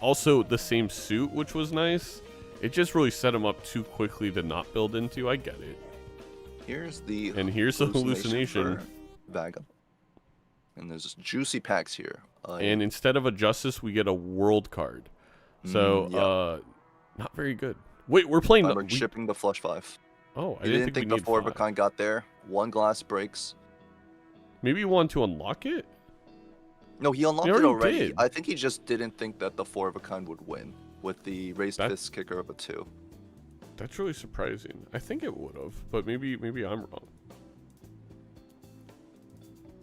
also the same suit, which was nice, it just really set him up too quickly to not build into. I get it. Here's the hallucination. for Vaga. And there's juicy packs here. And instead of a justice, we get a world card. So, not very good. Wait, we're playing Feinberg shipping the flush 5. Oh, I He didn't think the 4 of a 5. kind got there. 1 glass breaks. Maybe you want to unlock it? No, he unlocked He it already already. did. I think he just didn't think that the 4 of a kind would win with the raised That- fist kicker of a 2. That's really surprising. I think it would have, but maybe I'm wrong.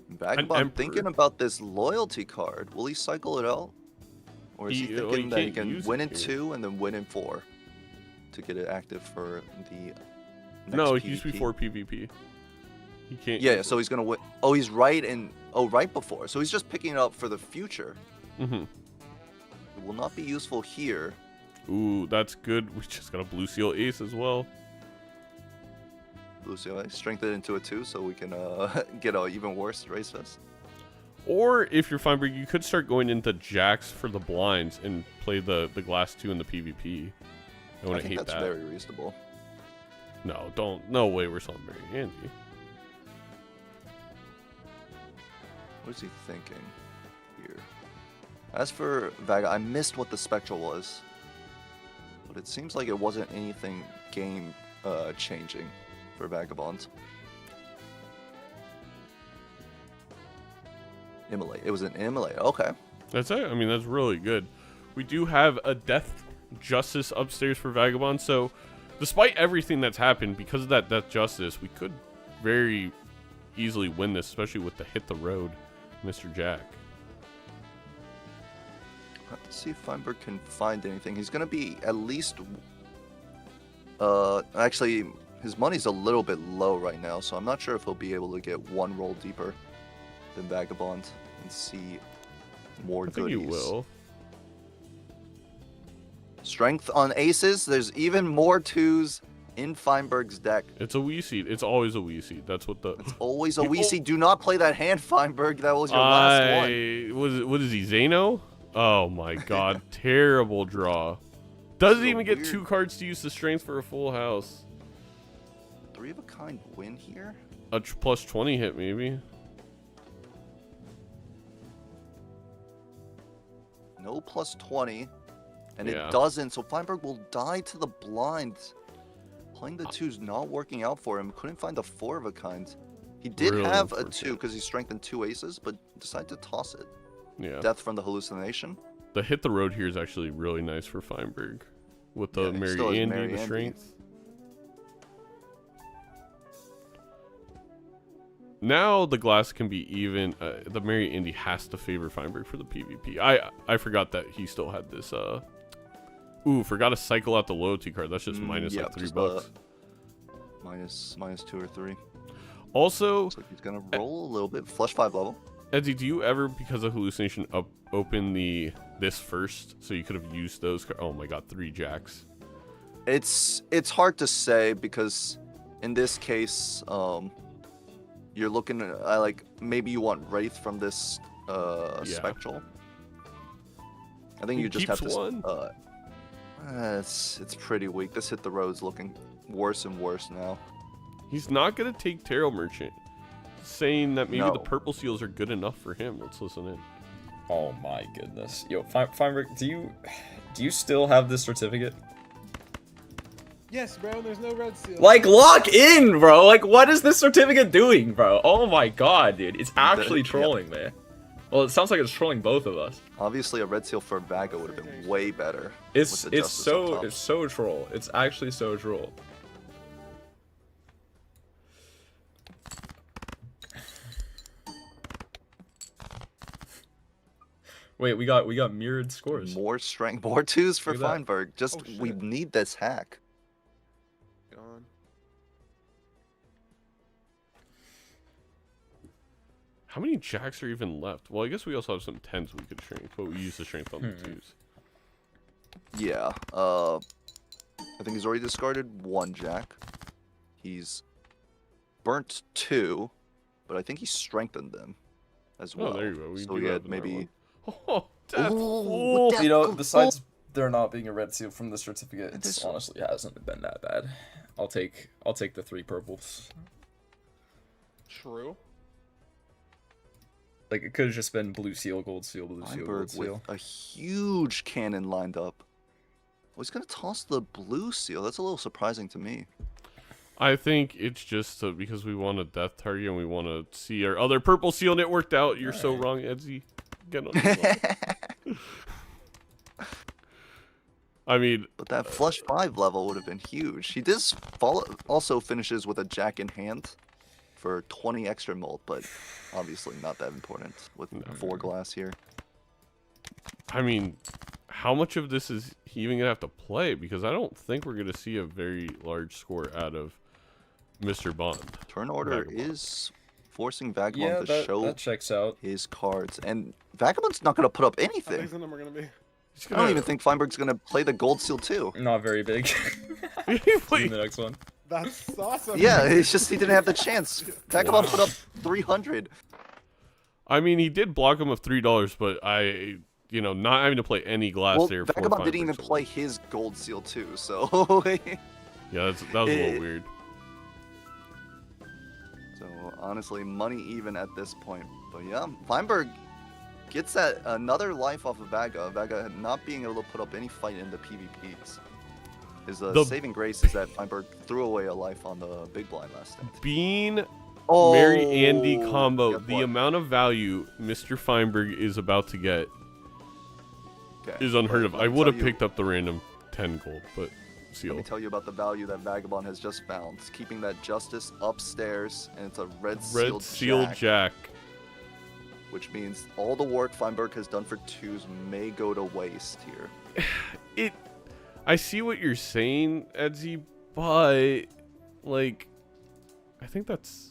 Vagabond Emperor. thinking about this loyalty card. Will he cycle it out? Or is he Well, thinking that he can't can use win it in here. 2 and then win in 4 to get it active for the next No, it PvP? used before PvP. He can't. Yeah, use so he's gonna win. Oh, he's right in. Oh, right before. So he's just picking it up for the future. Mm-hmm. It will not be useful here. Ooh, that's good. We just got a blue seal ace as well. Lucio, strengthen it into a 2 so we can get a even worse race fest. Or if you're Feinberg, you could start going into jacks for the blinds and play the glass 2 in the PvP. I I wouldn't think hate that's that. very reasonable. No, don't. No way we're selling Mary Andy. What is he thinking here? As for Vaga, I missed what the spectral was, but it seems like it wasn't anything game changing for Vagabond. Immolate. It was an immolate. Okay. That's it. I mean, that's really good. We do have a death justice upstairs for Vagabond, so despite everything that's happened, because of that death justice, we could very easily win this, especially with the hit the road, Mr. Jack. Let's see if Feinberg can find anything. He's gonna be at least. Actually, his money's a little bit low right now, so I'm not sure if he'll be able to get one roll deeper than Vagabond and see more I think goodies. you will. Strength on aces. There's even more 2s in Feinberg's deck. It's a wee seed. It's always a wee seed. That's what the. It's always a You- Weesey. Do not play that hand, Feinberg. That was your last one. What is he, Zeno? Oh my god, terrible draw. Doesn't So even get weird. 2 cards to use the strength for a full house. 3 of a kind win here. A plus 20 hit, maybe. No plus 20. And Yeah. it doesn't. So Feinberg will die to the blind. Playing the 2's not working out for him. Couldn't find a 4 of a kind. He did Really have a unfortunate. 2 because he strengthened 2 aces, but decided to toss it. Yeah. Death from the hallucination. The hit the road here is actually really nice for Feinberg. With the Yeah, he Mary still has Andy, Mary the Andy. strength. Now the glass can be even. The Mary Andy has to favor Feinberg for the PvP. I forgot that he still had this. Ooh, forgot to cycle out the loyalty card. That's just minus yeah, like $3 just, bucks. Minus 2 or 3. Also, Looks like he's gonna roll a little bit. Flush 5 level. Eddie, do you ever, because of hallucination, open this first so you could have used those? Oh my god, 3 jacks. It's hard to say because in this case, you're looking at like maybe you want Wraith from this spectral. I think He you just have keeps to. one. It's pretty weak. This hit the road's looking worse and worse now. He's not gonna take Tarot Merchant, saying that maybe No. the purple seals are good enough for him. Let's listen in. Oh my goodness. Yo, Feinberg, do you still have this certificate? Yes, bro. There's no red seal. Like, lock in, bro. Like, what is this certificate doing, bro? Oh my god, dude. It's actually trolling me. Well, it sounds like it's trolling both of us. Obviously, a red seal for Vaga would have been way better. It's with the Justice up top. so troll. It's actually so troll. Wait, we got mirrored scores. More strength, more 2s for Look at that. Feinberg. Just Oh, we shit. need this hack. Gone. How many jacks are even left? Well, I guess we also have some 10s we could strength, but we use the strength on the 2s. Yeah. I think he's already discarded 1 jack. He's burnt 2, but I think he strengthened them as well. Oh, there you go. We so do he have had another maybe. one. Oh, death. Ooh, Ooh. death. You know, Go- besides there not being a red seal from the certificate, it This- honestly hasn't been that bad. I'll take the 3 purples. True. Like, it could have just been blue seal, gold seal, blue seal, gold Feinberg with seal. a huge cannon lined up. Oh, he's gonna toss the blue seal. That's a little surprising to me. I think it's just because we want a death target and we want to see our other purple seal, and it worked out. You're so wrong, Edsy. Get on the boat. I mean, But that flush 5 level would have been huge. He does also finishes with a jack in hand for 20 extra mult, but obviously not that important with 4 glass here. I mean, how much of this is he even gonna have to play? Because I don't think we're gonna see a very large score out of Mr. Bond. Turn order Vagabond. is forcing Vagabond to that show checks out. his cards, and Vagabond's not going to put up How anything. big's the number gonna be? He's I don't even think Feinberg's going to play the gold seal too. Not very big. See Wait, in the next one. That's awesome. Yeah, it's just he didn't have the chance. Vagabond put up 300. I mean, he did block him of $3, but not having to play any glass Well, there. for Vagabond didn't even Feinberg's play his gold seal too, so. Yeah, that was a little weird. So honestly, money even at this point. But yeah, Feinberg gets that another life off of Vaga. Vaga not being able to put up any fight in the PvPs. His saving grace is that Feinberg threw away a life on the big blind last stint. Bean Oh, Mary Andy combo. guess The what? amount of value Mr. Feinberg is about to get Okay, is unheard but of. let I me would tell have you- picked up the random 10 gold, but Let seal. me tell you about the value that Vagabond has just found. It's keeping that Justice upstairs, and it's a red Red sealed seal jack, jack. which means all the work Feinberg has done for 2s may go to waste here. I see what you're saying, Edsy, but like, I think that's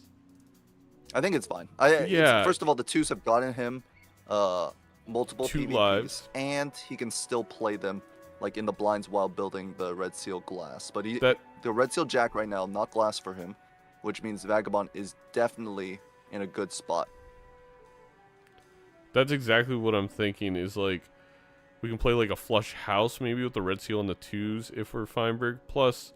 I think it's fine. Yeah. First of all, the 2s have gotten him multiple 2 PvPs, lives. and he can still play them like in the blinds while building the red seal glass. But that. the red seal jack right now, not glass for him, which means Vagabond is definitely in a good spot. That's exactly what I'm thinking. Is like, we can play like a flush house maybe with the red seal and the 2s if we're Feinberg. Plus,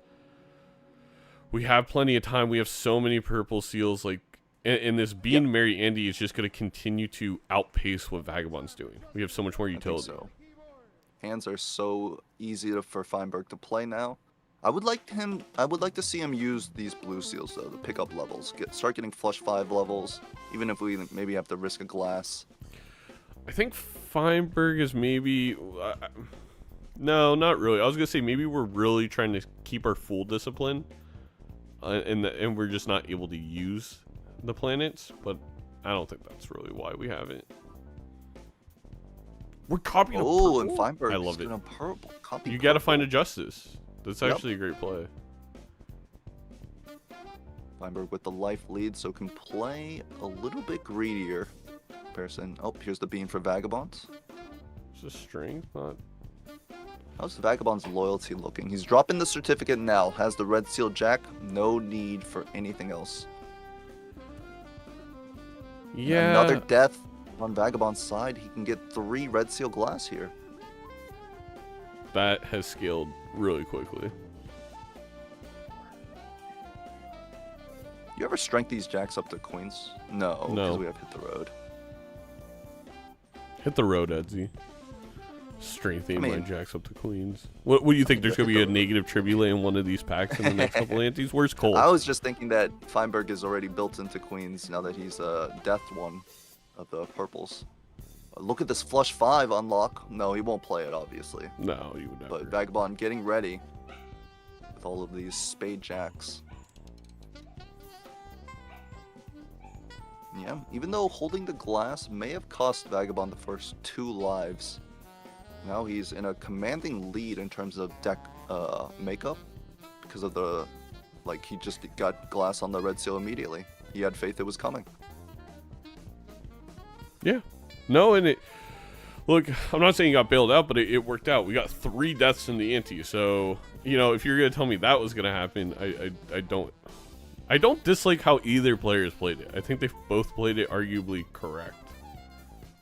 we have plenty of time. We have so many purple seals. Like, and this Bean Mary Andy is just going to continue to outpace what Vagabond's doing. We have so much more I think utility. so. Hands are so easy for Feinberg to play now. I would like to see him use these blue seals though to pick up levels. Start getting flush 5 levels, even if we maybe have to risk a glass. I think Feinberg is maybe. No, not really. I was gonna say maybe we're really trying to keep our full discipline, and we're just not able to use the planets. But I don't think that's really why we have it. We're copying. Oh, a and purple? Feinberg I love it. gonna purple. Copy You got to purple. find a justice. That's Yep. actually a great play. Feinberg with the life lead, so can play a little bit greedier. Comparison. Oh, here's the beam for Vagabond. It's a strength, not. How's Vagabond's loyalty looking? He's dropping the certificate now. Has the red seal jack. No need for anything else. Yeah. Another death on Vagabond's side. He can get 3 red seal glass here. That has scaled really quickly. You ever strength these jacks up to queens? No, No. because we have hit the road. Hit the road, Edsy. Strengthening I mean- my jacks up to queens. What do you think? There's gonna be a negative tribulate in one of these packs in the next couple antes? Where's Cole? I was just thinking that Feinberg is already built into queens now that he's death one of the purples. Look at this flush 5 unlock. No, he won't play it, obviously. No, you would never. But Vagabond getting ready with all of these spade jacks. Yeah, even though holding the glass may have cost Vagabond the first 2 lives, now he's in a commanding lead in terms of deck makeup because of the, like, he just got glass on the red seal immediately. He had faith it was coming. Yeah. No, and it. Look, I'm not saying he got bailed out, but it worked out. We got 3 deaths in the ante. So, if you're gonna tell me that was gonna happen, I don't. I don't dislike how either player has played it. I think they've both played it arguably correct.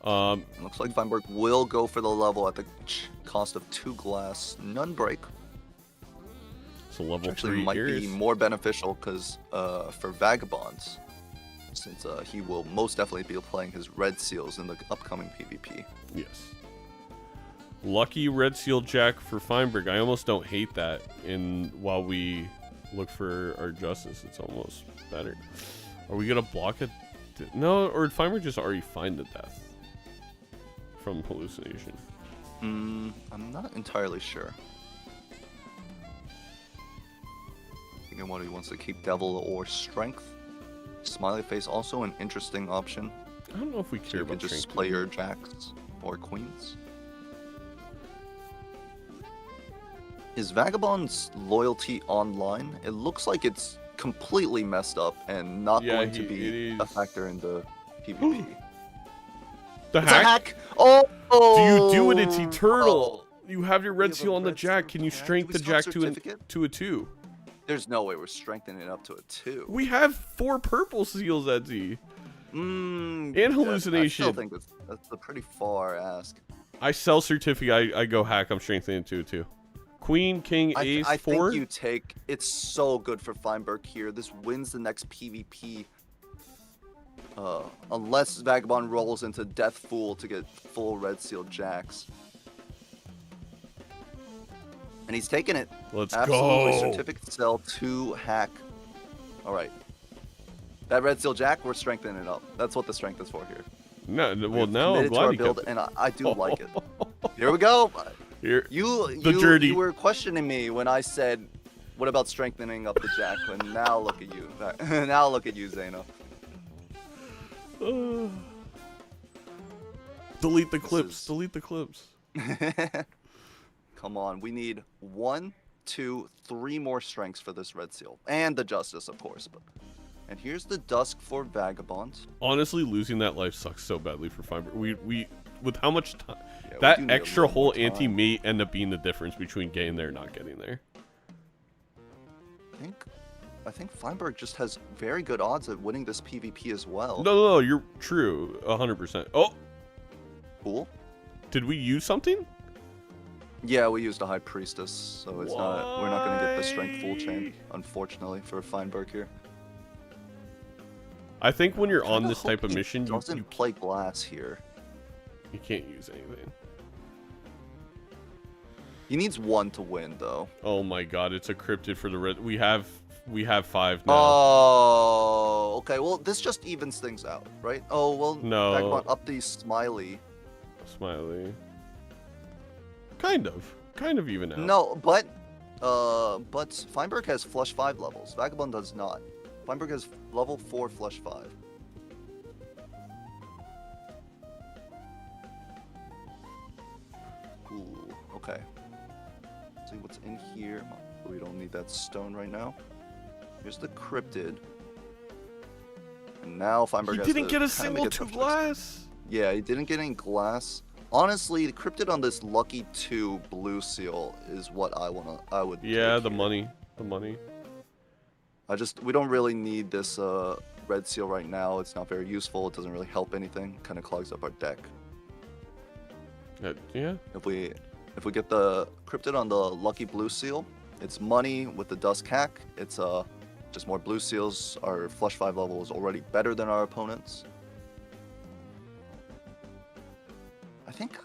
It looks like Feinberg will go for the level at the cost of 2 glass, none break. So Which level actually 3 might ears. be more beneficial because for Vagabonds, since he will most definitely be playing his red seals in the upcoming PvP. Yes. Lucky red seal jack for Feinberg. I almost don't hate that. And while we look for our justice, it's almost better. Are we gonna block it? No, or did Feinberg just already find the death? from Hallucination. I'm not entirely sure. Thinking what he wants to keep Devil or Strength. Smiley Face also an interesting option. I don't know if we So care you can about just Strength. play your Jacks or Queens. Is Vagabond's loyalty online? It looks like it's completely messed up and not Yeah, going to it be a is. factor in the PvP. The It's a hack? hack! Oh! Do you do it? It's eternal. You have your We red have a seal on the red jack. seal Can you jack. strength Do the we still have jack certificate? to a 2? There's no way we're strengthening it up to a 2. We have 4 purple seals, Etsy. And Hallucination. I still think that's a pretty far ask. I sell certificate. I go hack. I'm strengthening to a 2. Queen, king, ace, I 4. think you take. It's so good for Feinberg here. This wins the next PvP. Unless Vagabond rolls into Death Fool to get full red seal jacks. And he's taking it. Let's Absolutely. go. Certificate sell to hack. All right. That red seal jack, we're strengthening it up. That's what the strength is for here. No, well, We've now I'm committed to glad our he build, kept it. and I do like it. Here we go. Here. You were questioning me when I said, "What about strengthening up the jack?" And now look at you. Now look at you, Zeno. Delete the clips. is- Delete the clips. Come on, we need 1, 2, 3 more strengths for this red seal, and the justice, of course. And here's the dusk for Vagabond. Honestly, losing that life sucks so badly for Feinberg. We with how much time Yeah, we do that need a extra little whole more time. ante may end up being the difference between getting there and not getting there. I think Feinberg just has very good odds at winning this PvP as well. No, you're true, 100%. Oh, Cool. did we use something? Yeah, we used a High Priestess, so it's not. We're not going to get the Strength Full Chain, Why? unfortunately, for Feinberg here. I think when you're on Kinda this type hope of he mission, doesn't play glass here. you can't use anything. He needs 1 to win, though. Oh my god, it's a cryptid for the red. We have 5 now. Oh, okay. Well, this just evens things out, right? Oh, well, No. Vagabond up the Smiley. Smiley. Kind of even out. No, but Feinberg has flush 5 levels. Vagabond does not. Feinberg has level 4 flush 5. Ooh, okay. See what's in here. We don't need that stone right now. Here's the cryptid. And now Feinberg He has didn't to get a kinda single make 2 tough choice. glass. Yeah, he didn't get any glass. Honestly, the cryptid on this lucky 2 blue seal is what I would Yeah, take the here. money. The money. We don't really need this red seal right now. It's not very useful. It doesn't really help anything. Kind of clogs up our deck. Yeah. If we get the cryptid on the lucky blue seal, it's money with the dusk hack. It's just more blue seals. Our flush 5 level is already better than our opponents.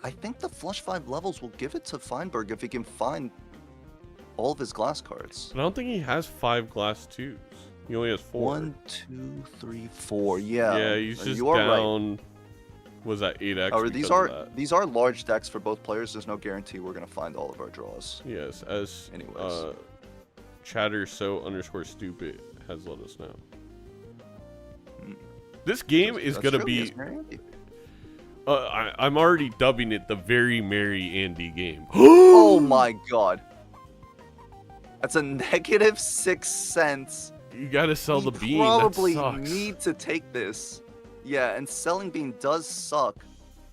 I think the flush 5 levels will give it to Feinberg if he can find all of his glass cards. But I don't think he has 5 glass 2s. He only has 4. 1, 2, 3, 4. Yeah. Yeah, he's just you are right. down. Was that 8x? However, because of that. these are large decks for both players. There's no guarantee we're gonna find all of our draws. Yes, as Anyways. chatter so _stupid has let us know. Hmm. This game is That's gonna true, be. yes, Mary Andy. I'm already dubbing it the very Merry Andy game. Oh my god. That's a negative 6 cents. You gotta sell the We bean. probably That sucks. need to take this. Yeah, and selling bean does suck,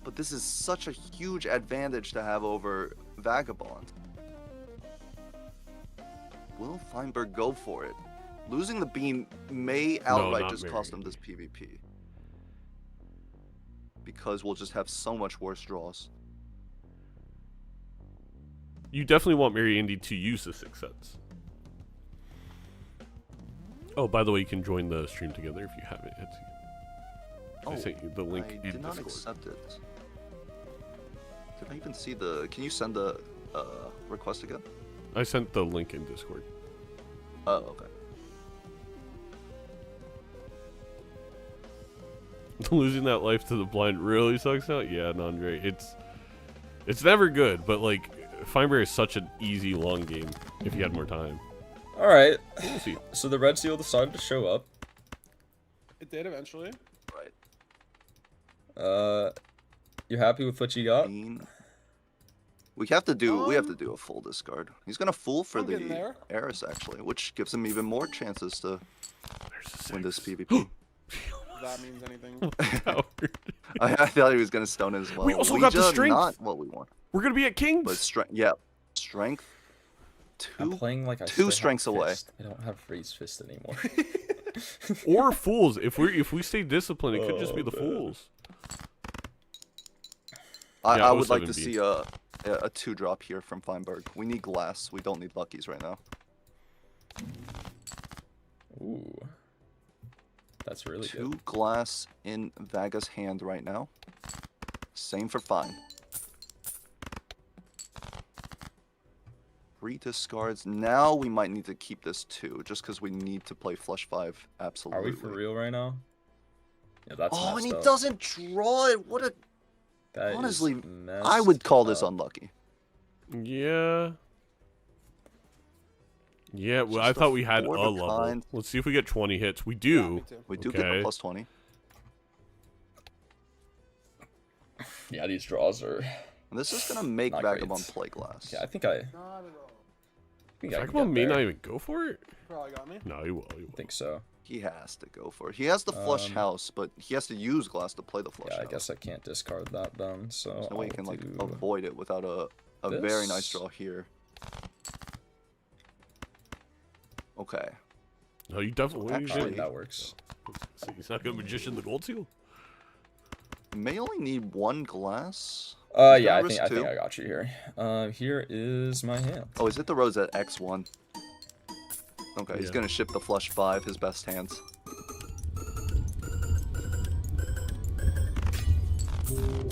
but this is such a huge advantage to have over Vagabond. Will Feinberg go for it? Losing the bean may outright not just Merry cost him Andy. this PvP. Because we'll just have so much worse draws. You definitely want Merry Andy to use the 6 cents. Oh, by the way, you can join the stream together if you haven't. I sent you the link I in did not Discord. accept it. Did I even see the... Can you send the request again? I sent the link in Discord. Oh, okay. Losing that life to the blind really sucks now. Yeah, Nandre, it's never good, but like Feinberg is such an easy long game if you had more time. All right. We'll see. So the red seal decided to show up. It did eventually. Right. You happy with what you got? Bean. We have to do a full discard. He's gonna fool for I'm getting the there. Eris actually, which gives him even more chances to There's win this six. PvP. If that means anything. I thought he was gonna stone as well. We also got the just strength. Not what we want. We're gonna be at Kings. But strength, yeah, strength. I'm playing like I two still have strengths away. Fist. I don't have Freeze Fist anymore. Or fools. If we stay disciplined, it could just be the man. fools. I would like to 07B. see a 2-drop here from Feinberg. We need glass. We don't need luckies right now. Ooh. That's really 2 good. glass in Vaga's hand right now. Same for Fine. 3 discards. Now we might need to keep this 2, just because we need to play flush 5. Absolutely. Are we for real right now? Yeah, that's Oh, and messed he up. doesn't draw it. What a... That is Honestly, messed I would call this up. unlucky. Yeah. Yeah, well, I Just a thought we had a four of a level. kind. Let's see if we get 20 hits. We Yeah, do. me too. We do get Okay. the plus 20. Yeah, these draws are. And this is going to make Not Vagabond great. play glass. Yeah, I think I. Not at all. think I can Vagabond get may there. not even go for it. Probably got me. No, he will. He I will. think so. He has to go for it. He has the flush Um, house, but he has to use glass to play the flush Yeah, I house. guess I can't discard that then. So There's no way you I'll can like do avoid it without a very nice this. draw here. Okay. No, you definitely. Actually- Alright, that works. So he's not gonna magician the gold seal. May only need 1 glass. He's Yeah, gonna I risk think 2. I got you here. Here is my hand. Oh, is it the rose at X1? Okay, he's Yeah. gonna ship the flush 5, his best hands.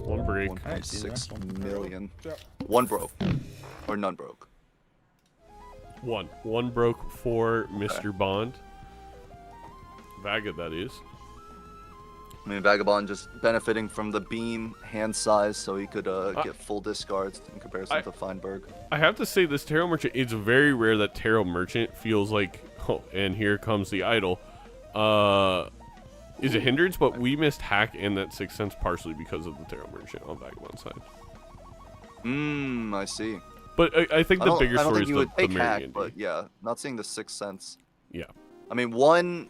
One break. Alright, see you 1.6 million. Yep. 1 broke. Or none broke. One broke for Mr. Bond. Vaga, that is. I mean, Vagabond just benefiting from the beam hand size, so he could get full discards in comparison to Feinberg. I have to say, this Tarot Merchant, it's very rare that Tarot Merchant feels like, oh, and here comes the idol, is a hindrance, but we missed Hack and that Sixth Sense partially because of the Tarot Merchant on Vagabond's side. I see. But I think the bigger I don't story think is you the would take hack, Marion. but yeah, not seeing the Sixth Sense. Yeah. I mean, one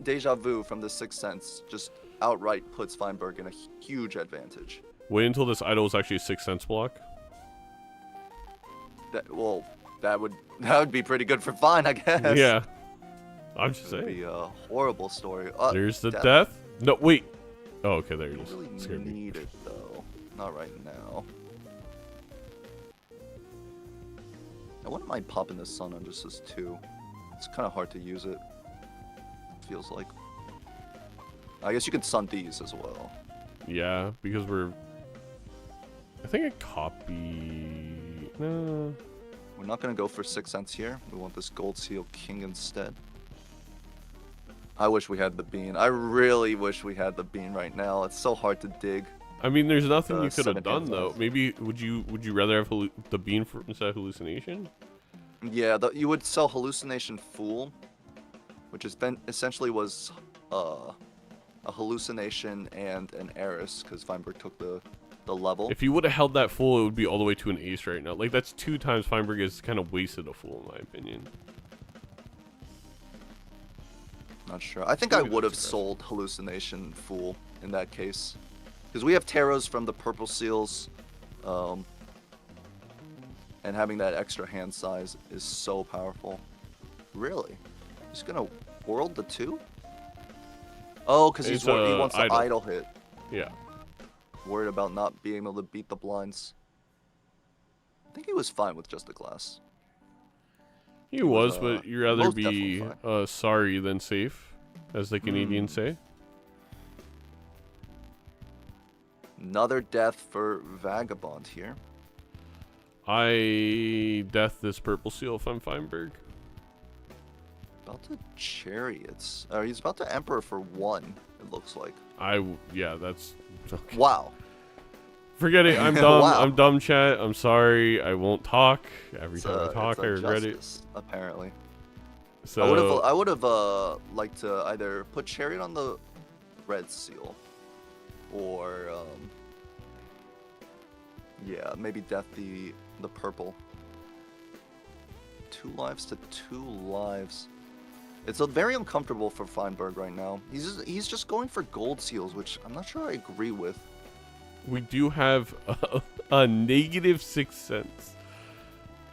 deja vu from the Sixth Sense just outright puts Feinberg in a huge advantage. Wait until this idol is actually a Sixth Sense block. That would be pretty good for Fine, I guess. Yeah. I'm just It would saying. be a horrible story. There's the death. No, wait. Oh, okay, there it I is. really Scared me. need it though. Not right now. I wouldn't mind popping the sun on just as 2. It's kind of hard to use it. Feels like. I guess you can sun these as well. Yeah, because we're... I think I copy... No. We're not gonna go for Sixth Sense here. We want this Gold Seal King instead. I wish we had the bean. I really wish we had the bean right now. It's so hard to dig. I mean, there's nothing you could 7 have done, hands though. left. Maybe, would you rather have the bean for, instead of hallucination? Yeah, you would sell Hallucination Fool, which is essentially was a hallucination and an Eris, because Feinberg took the level. If you would have held that full, it would be all the way to an ace right now. Like, that's 2 times Feinberg has kind of wasted a full, in my opinion. Not sure. I think I Maybe would have that's sold Hallucination Fool in that case. Because we have Taros from the purple seals. And having that extra hand size is so powerful. Really? He's gonna world the 2? Oh, because he It's, wants the idle. idle hit. Yeah. Worried about not being able to beat the blinds. I think he was fine with just the glass. He was, was, but you'd rather most be definitely sorry than safe, as the Canadians say. Another death for Vagabond here. I death this purple seal if I'm Feinberg. About to Chariots. He's about to Emperor for 1. It It looks like. Yeah, that's okay. Wow. Forget it. I'm dumb. Wow. I'm dumb, chat. I'm sorry. I won't talk. Every time I talk, I regret justice, apparently. So I would have liked to either put Chariot on the red seal, or yeah, maybe Death the purple. 2 lives to 2 lives. It's very uncomfortable for Feinberg right now. He's just going for gold seals, which I'm not sure I agree with. we do have a negative 6 cents.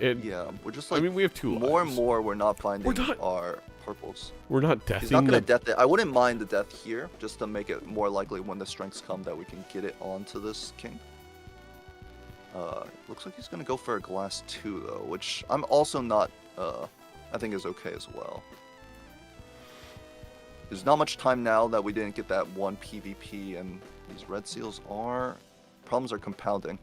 And Yeah, we're just like, I mean, we have 2 more lives. and more we're not finding not- our purples. We're not deathing He's not gonna the- death it. I wouldn't mind the death here, just to make it more likely when the strengths come that we can get it onto this king. Looks like he's gonna go for a glass 2 though, which I'm also not. I think is okay as well. There's not much time now that we didn't get that 1 PvP, and these red seals problems are compounding.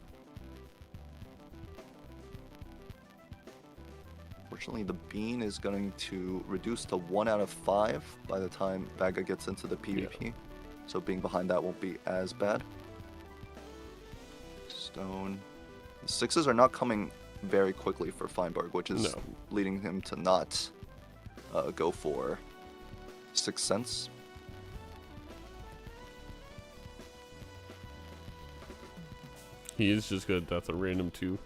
Fortunately, the bean is going to reduce to 1 out of 5 by the time Vaga gets into the PvP. So being behind that won't be as bad. Stone. The 6s are not coming very quickly for Feinberg, which is leading him to not go for 6 cents. He is just gonna death a random 2.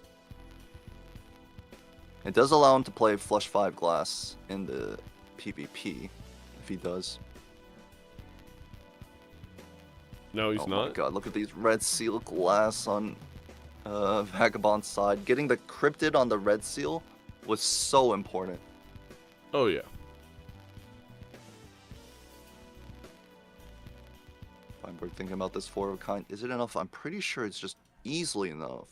It does allow him to play flush 5 glass in the PvP, if he does. No, he's Oh not. my god, look at these red seal glass on Vagabond's side. Getting the cryptid on the red seal was so important. Oh yeah. Feinberg thinking about this 4 of a kind. Is it enough? I'm pretty sure it's just easily enough.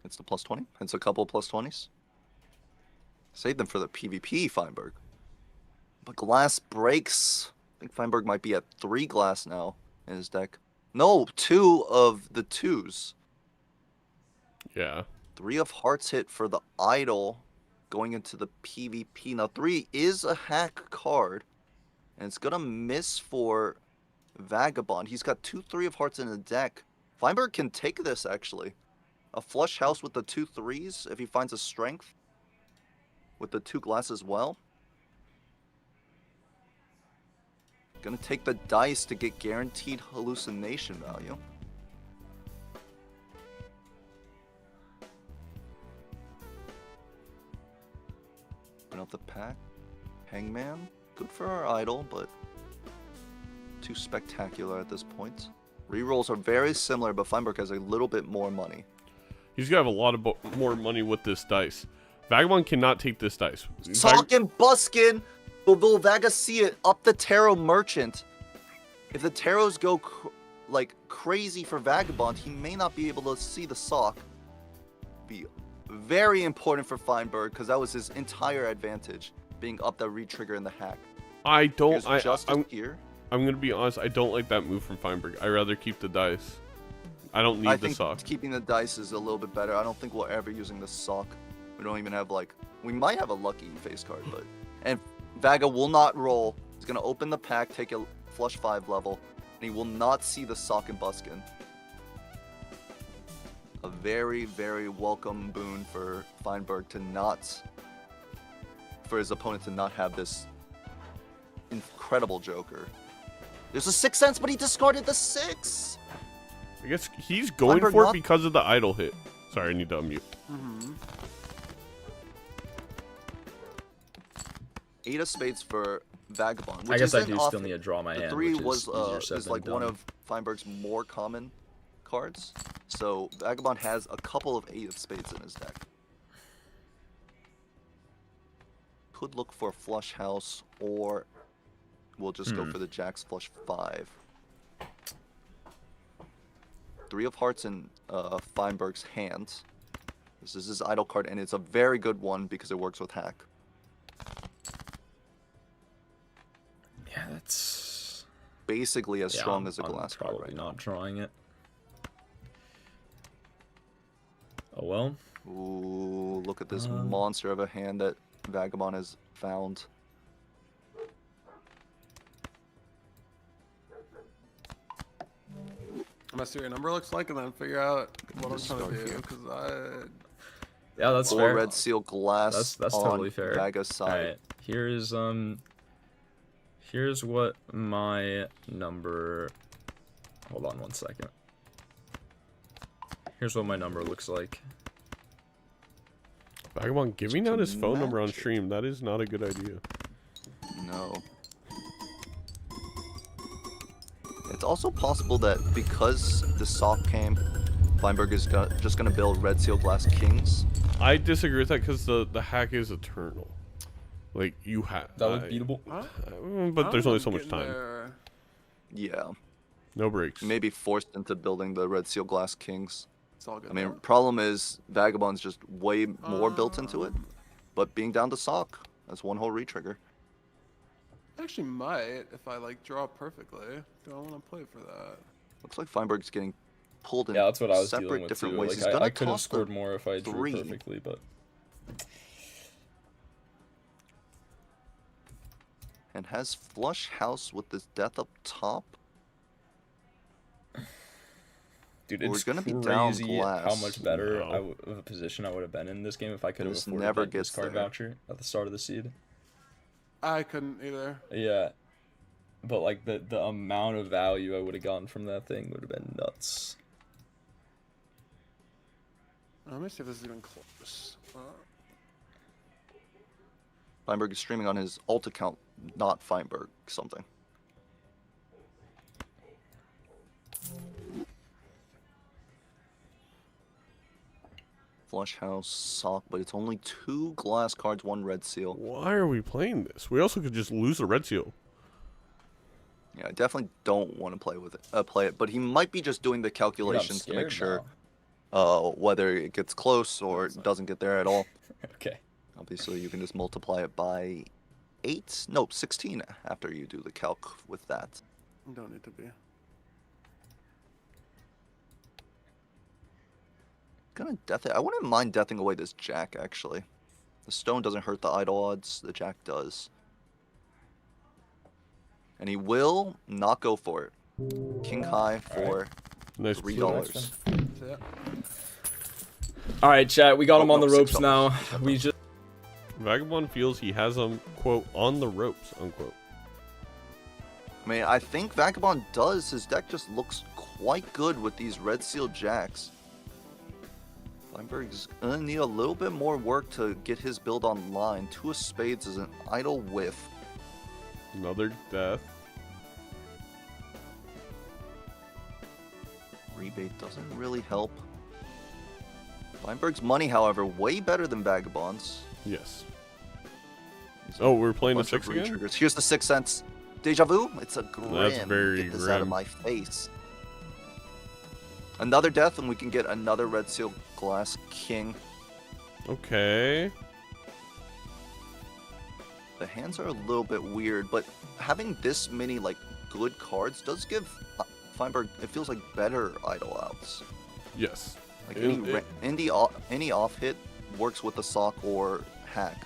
It's the plus 20. It's a couple plus 20s. Save them for the PvP, Feinberg. But glass breaks. I think Feinberg might be at 3 glass now in his deck. No, 2 of the 2s. Yeah. 3 of hearts hit for the idol going into the PvP. Now 3 is a hack card, and it's gonna miss for Vagabond. He's got 2 3 of hearts in the deck. Feinberg can take this actually. A flush house with the 2 3s if he finds a strength with the 2 glass as well. Gonna take the dice to get guaranteed hallucination value. Open up the pack. Hangman. Good for our idol, but too spectacular at this point. Rerolls are very similar, but Feinberg has a little bit more money. He's gonna have a lot of more money with this dice. Vagabond cannot take this dice. Sock and Buskin! Will Vaga see it up the Tarot Merchant? If the Tarots go like crazy for Vagabond, he may not be able to see the sock. Be very important for Feinberg because that was his entire advantage, being up that re-trigger in the hack. I don't. I'm here. I'm gonna be honest. I don't like that move from Feinberg. I rather keep the dice. I don't need the sock. I think keeping the dice is a little bit better. I don't think we're ever using the sock. We don't even have like. We might have a lucky face card, but and Vaga will not roll. He's gonna open the pack, take a flush 5 level, and he will not see the sock and buskin. A very, very welcome boon for Feinberg to not, for his opponent to not have this incredible joker. There's a 6 cents, but he discarded the 6. I guess he's going Feinberg for it not- because of the idol hit. Sorry, I need to unmute. 8 of spades for Vagabond. I which guess I isn't do often. still need to draw my The hand. 3 which was easier said is than like one done. of Feinberg's more common cards. So Vagabond has a couple of 8 of spades in his deck. Could look for a flush house, or we'll just go for the Jack's flush 5. 3 of hearts in Feinberg's hand. This is his idol card, and it's a very good one because it works with hack. Yeah, that's Basically as strong as a I'm glass card probably right not now. drawing it. Oh well. Ooh, look at this monster of a hand that Vagabond has found. I'm gonna see what your number looks like and then figure out what I'm trying to do. Because Yeah, that's Four fair. red seal glass That's on totally fair. Vaga's side. Alright, here's what my number. Hold on 1 second. Here's what my number looks like. Vagabond giving out his phone number on match it. stream, that is not a good idea. No. It's also possible that because the sock came, Feinberg is just gonna build red seal glass kings. I disagree with that because the hack is eternal. Like, you have... That was beatable. But there's only so much time. Yeah. No breaks. Maybe forced into building the red seal glass kings. It's all good. I mean, problem is Vagabond's just way more built into it. But being down to sock, that's one whole retrigger. I actually might if I like draw perfectly. Do I want to play for that? Looks like Feinberg's getting pulled in Yeah, that's what I was separate dealing with different too. ways. Like, He's gonna I could have toss the scored more if I drew three. perfectly, but And has flush house with this death up top. dude, We're it's gonna be down crazy how glass. much better No. of a position I would have been in this game if I could have This afforded never that gets discard there. voucher at the start of the seed. I couldn't either. Yeah, but like the amount of value I would have gotten from that thing would have been nuts. Let me see if this is even close. Feinberg is streaming on his alt account, not Feinberg something. Flush house, sock, but it's only 2 glass cards, 1 red seal. Why are we playing this? We also could just lose the red seal. Yeah, I definitely don't want to play it, but he might be just doing the Dude, I'm calculations to make scared sure now. whether it gets close or doesn't get there at all. Okay. Obviously, you can just multiply it by 8, no, 16 after you do the calc with that. You don't need to be. Gonna death it. I wouldn't mind deathing away this jack, actually. The stone doesn't hurt the idle odds, the jack does. And he will not go for it. King high for Nice $3. That's it. All right, chat. We got Oh, him on no, the ropes $6. now. We just. Vagabond feels he has him, quote, on the ropes, unquote. I mean, I think Vagabond does. His deck just looks quite good with these red seal jacks. Feinberg's gonna need a little bit more work to get his build online. 2 of spades is an idle whiff. Another death. Rebate doesn't really help. Feinberg's money, however, way better than Vagabond's. Yes. He's Oh, we're playing a bunch of 6 again? re-triggers. Here's the 6 cents. Deja vu? It's a grim. That's very Get this out of grim. my face. Another death, and we can get another red seal glass king. Okay. The hands are a little bit weird, but having this many like good cards does give Feinberg, it feels like, better idle outs. Yes. Like It- any off hit works with the sock or hack,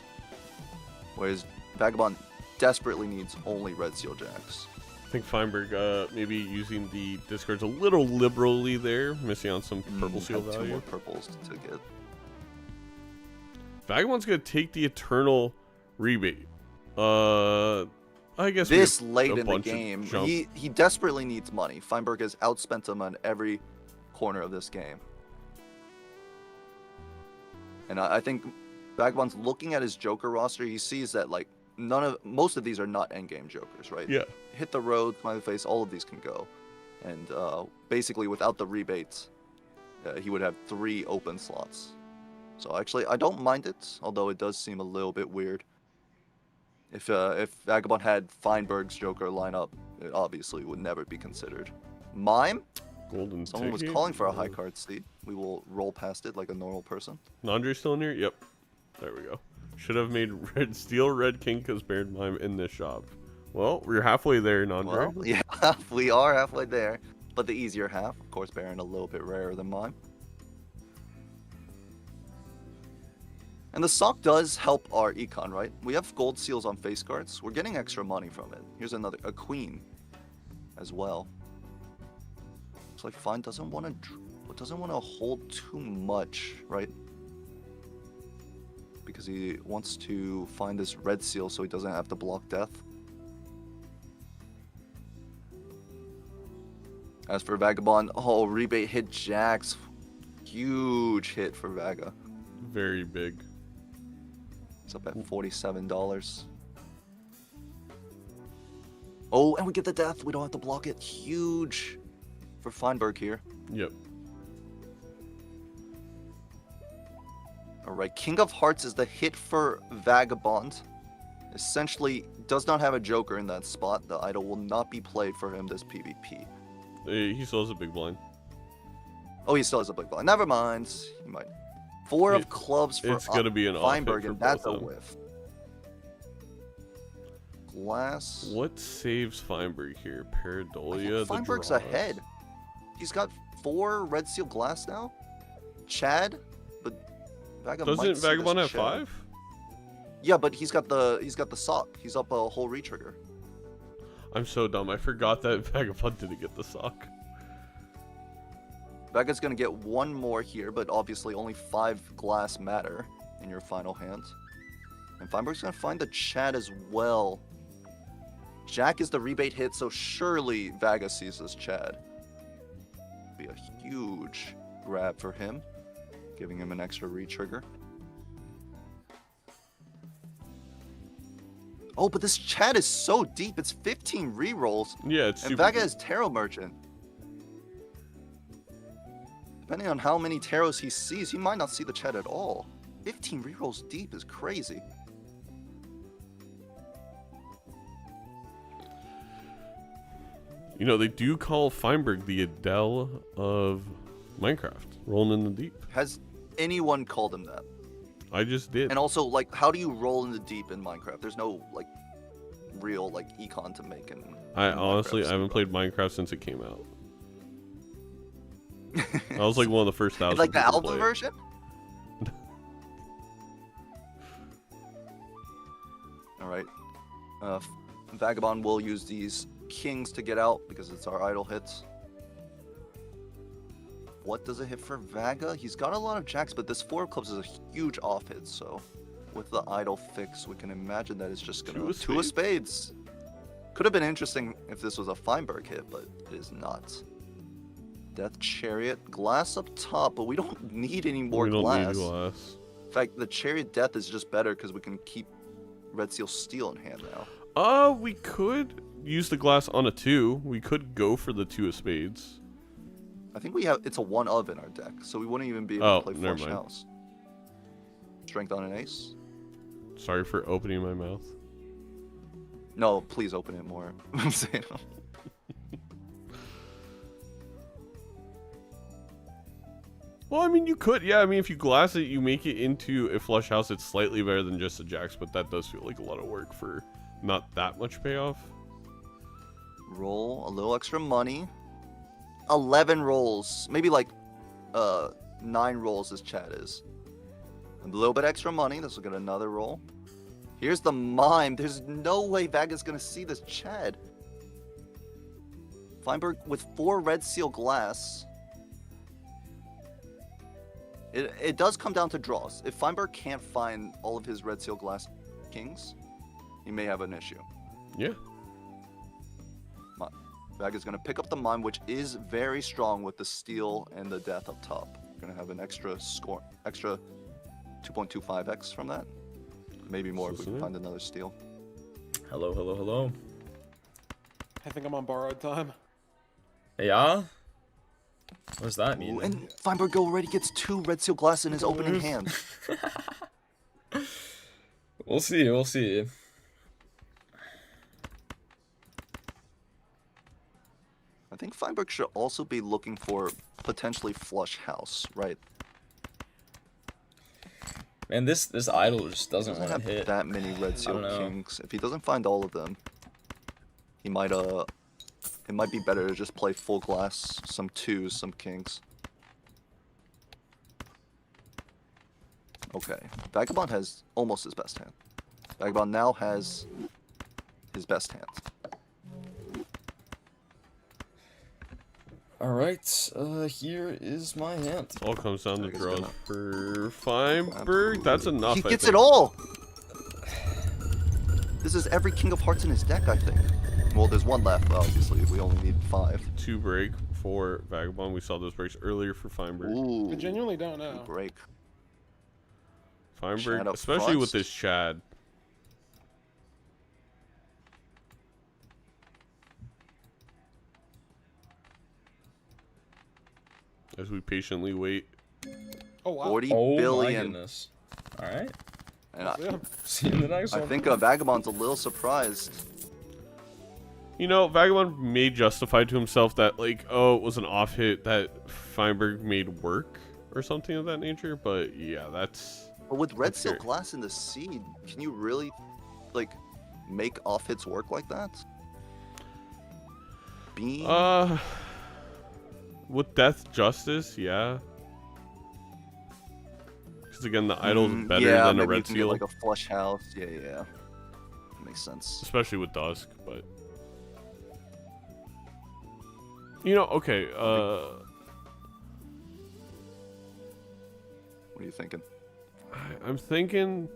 whereas Vagabond desperately needs only red seal jacks. I think Feinberg maybe using the discards a little liberally there, missing on some purple seal Have 2 value. more purples to get. Vagabond's gonna take the eternal rebate. I guess we This have late a in the bunch of game, jump. he desperately needs money. Feinberg has outspent him on every corner of this game. And I think Vagabond's looking at his Joker roster. He sees that like most of these are not endgame Jokers, right? Yeah. Hit the road, smiley face, all of these can go. And basically, without the rebates, he would have 3 open slots. So actually, I don't mind it, although it does seem a little bit weird. If Vagabond had Feinberg's Joker lineup, it obviously would never be considered. Mime? Golden Someone was ticket. calling for a high card seed. We will roll past it like a normal person. Nandre's still in here? Yep. There we go. Should have made red steel red king because Baron Mime in this shop. Well, we're halfway there, Nandre. Well, yeah, we are halfway there. But the easier half, of course, Baron a little bit rarer than mine. And the sock does help our econ, right? We have gold seals on face cards. We're getting extra money from it. Here's a queen as well. Looks like Fine doesn't want to hold too much, right? Because he wants to find this red seal so he doesn't have to block death. As for Vagabond, oh, rebate hit jacks. Huge hit for Vaga. Very big. It's up at $47. Oh, and we get the death. We don't have to block it. Huge for Feinberg here. Yep. Alright, King of Hearts is the hit for Vagabond. Essentially, does not have a Joker in that spot. The idol will not be played for him this PvP. He still has a big blind. Oh, he still has a big blind. Never mind. He might. Four of clubs for It's gonna be an Feinberg, off hit for and that's a both of them. whiff. Glass. What saves Feinberg here? I Paradolia. think Feinberg's the ahead. He's got 4 red seal glass now. Chad, but Vagabond Doesn't Vagabond have 5? Yeah, but he's got the sock. He's up a whole retrigger. I'm so dumb. I forgot that Vagabond didn't get the sock. Vaga's gonna get 1 more here, but obviously only 5 glass matter in your final hand. And Feinberg's gonna find the Chad as well. Jack is the rebate hit, so surely Vaga sees this Chad. Be a huge grab for him, giving him an extra retrigger. Oh, but this Chad is so deep. It's 15 rerolls. Yeah, it's And super Vaga deep. is Tarot Merchant. Depending on how many tarots he sees, he might not see the Chad at all. 15 rerolls deep is crazy. You know, they do call Feinberg the Adele of Minecraft, rolling in the deep. Has anyone called him that? I just did. And also, like, how do you roll in the deep in Minecraft? There's no, like, real, like, econ to make in I in honestly, Minecraft, I haven't so- played Minecraft since it came out. I was like one of the first thousand. Like the people to alpha play it. version? Alright. Vagabond will use these kings to get out because it's our idle hits. What does it hit for Vaga? He's got a lot of jacks, but this 4 of clubs is a huge off hit, so with the idle fix, we can imagine that it's just gonna... 2 of spades! Could have been interesting if this was a Feinberg hit, but it is not. Death Chariot, glass up top, but we don't need any more We don't glass. need glass. In fact, the Chariot Death is just better because we can keep Red Seal Steel in hand now. We could use the glass on a 2. We could go for the 2 of spades. I think we have it's a 1 of in our deck, so we wouldn't even be able Oh, to play never Flush mind. House. Strength on an ace? Sorry for opening my mouth. No, please open it more. I'm saying. Well, I mean, you could. Yeah, I mean, if you glass it, you make it into a flush house. It's slightly better than just a jacks, but that does feel like a lot of work for not that much payoff. Roll a little extra money. 11 rolls. Maybe like 9 rolls this chat is. A little bit extra money. This will get another roll. Here's the mime. There's no way Vaga's gonna see this Chad. Feinberg with 4 red seal glass. It does come down to draws. If Feinberg can't find all of his red seal glass kings, he may have an issue. Yeah. Vaga's gonna pick up the mime, which is very strong with the steel and the death up top. Gonna have an extra score, extra 2.25x from that. Maybe more if we can find another steel. Hello, hello, hello. I think I'm on borrowed time. Yeah? What does that mean? Ooh, and Feinberg already gets 2 red seal glass in his opening hand. We'll see, we'll see. I think Feinberg should also be looking for potentially flush house, right? Man, this idol just doesn't Doesn't want have to hit. that many red seal don't know. kings. If he doesn't find all of them, he might it might be better to just play full glass, some 2s, some kings. Okay. Vagabond has almost his best hand. Vagabond now has his best hand. Alright, here is my hand. All comes down to Vaga's draws gonna- for Feinberg. That's enough. He I gets think. it all! This is every King of Hearts in his deck, I think. Well, there's one left, obviously. We only need 5. 2 break for Vagabond. We saw those breaks earlier for Feinberg. Ooh. I genuinely don't know. Break. Feinberg, Chad up especially front. with this Chad. As we patiently wait. Oh wow. 40 Oh billion. my goodness. Alright. And Yeah. See you in the next I one. think Vagabond's a little surprised. You know, Vagabond may justify to himself that, like, oh, it was an off hit that Feinberg made work or something of that nature. But yeah, that's. But with Red That's Seal scary. Glass in the seed, can you really, like, make off hits work like that? Beam? With Death Justice, yeah. Because again, the idol's better yeah, than a maybe you Red can Seal, get, like a flush house. Yeah. Makes sense. especially with Dusk. But you know, okay. What are you thinking? I'm thinking.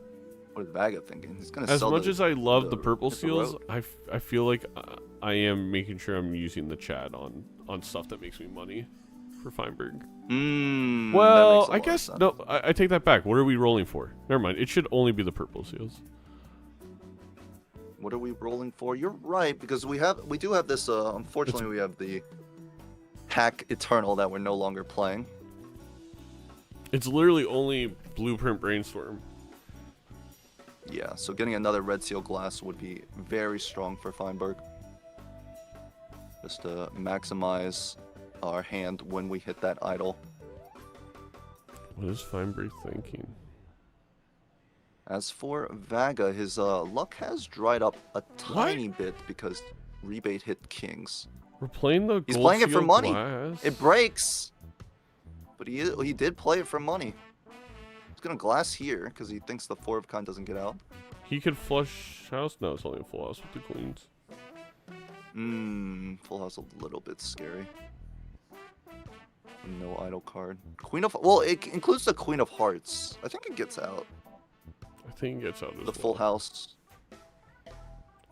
What is Vaga thinking? He's gonna As sell much the- as I love the purple hit the seals, road. I feel like I am making sure I'm using the Chad on stuff that makes me money for Feinberg. that makes Well, a I lot of guess sense. no. I take that back. What are we rolling for? Never mind. It should only be the purple seals. What are we rolling for? You're right, because we do have this. Unfortunately, we have the Hack Eternal that we're no longer playing. It's literally only Blueprint Brainstorm. Yeah, so getting another Red Seal Glass would be very strong for Feinberg. Just to maximize our hand when we hit that idol. What is Feinberg thinking? As for Vaga, his luck has dried up a tiny bit because Rebate hit Kings. We're playing the He's gold playing it for seal money. glass? It breaks, but he did play it for money. He's gonna glass here because he thinks the 4 of kind doesn't get out. He could flush house. No, it's only a full house with the queens. Full house a little bit scary. No idol card. Queen of, well, it includes the Queen of Hearts. I think it gets out. I think it gets out as The full well. house.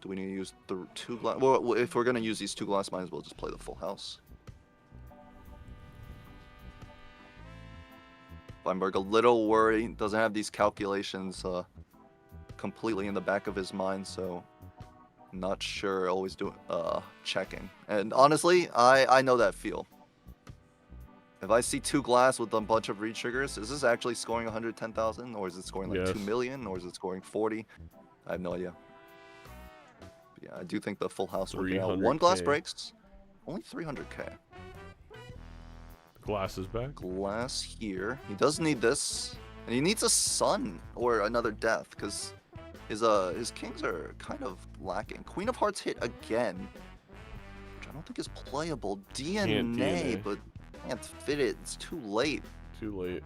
Do we need to use the 2 glass? Well, if we're gonna use these 2 glass, might as well just play the full house. Feinberg a little worried. Doesn't have these calculations completely in the back of his mind, so not sure. Always doing checking. And honestly, I know that feel. If I see 2 glass with a bunch of read triggers, is this actually scoring 110,000, or is it scoring like 2 Yes. million, or is it scoring 40? I have no idea. But yeah, I do think the full house will get out. 1 glass 300K. breaks, only 300k. Glass is back. Glass here. He does need this, and he needs a sun or another death because his kings are kind of lacking. Queen of Hearts hit again, which I don't think is playable. DNA, DNA. but can't fit it. It's too late. Too late.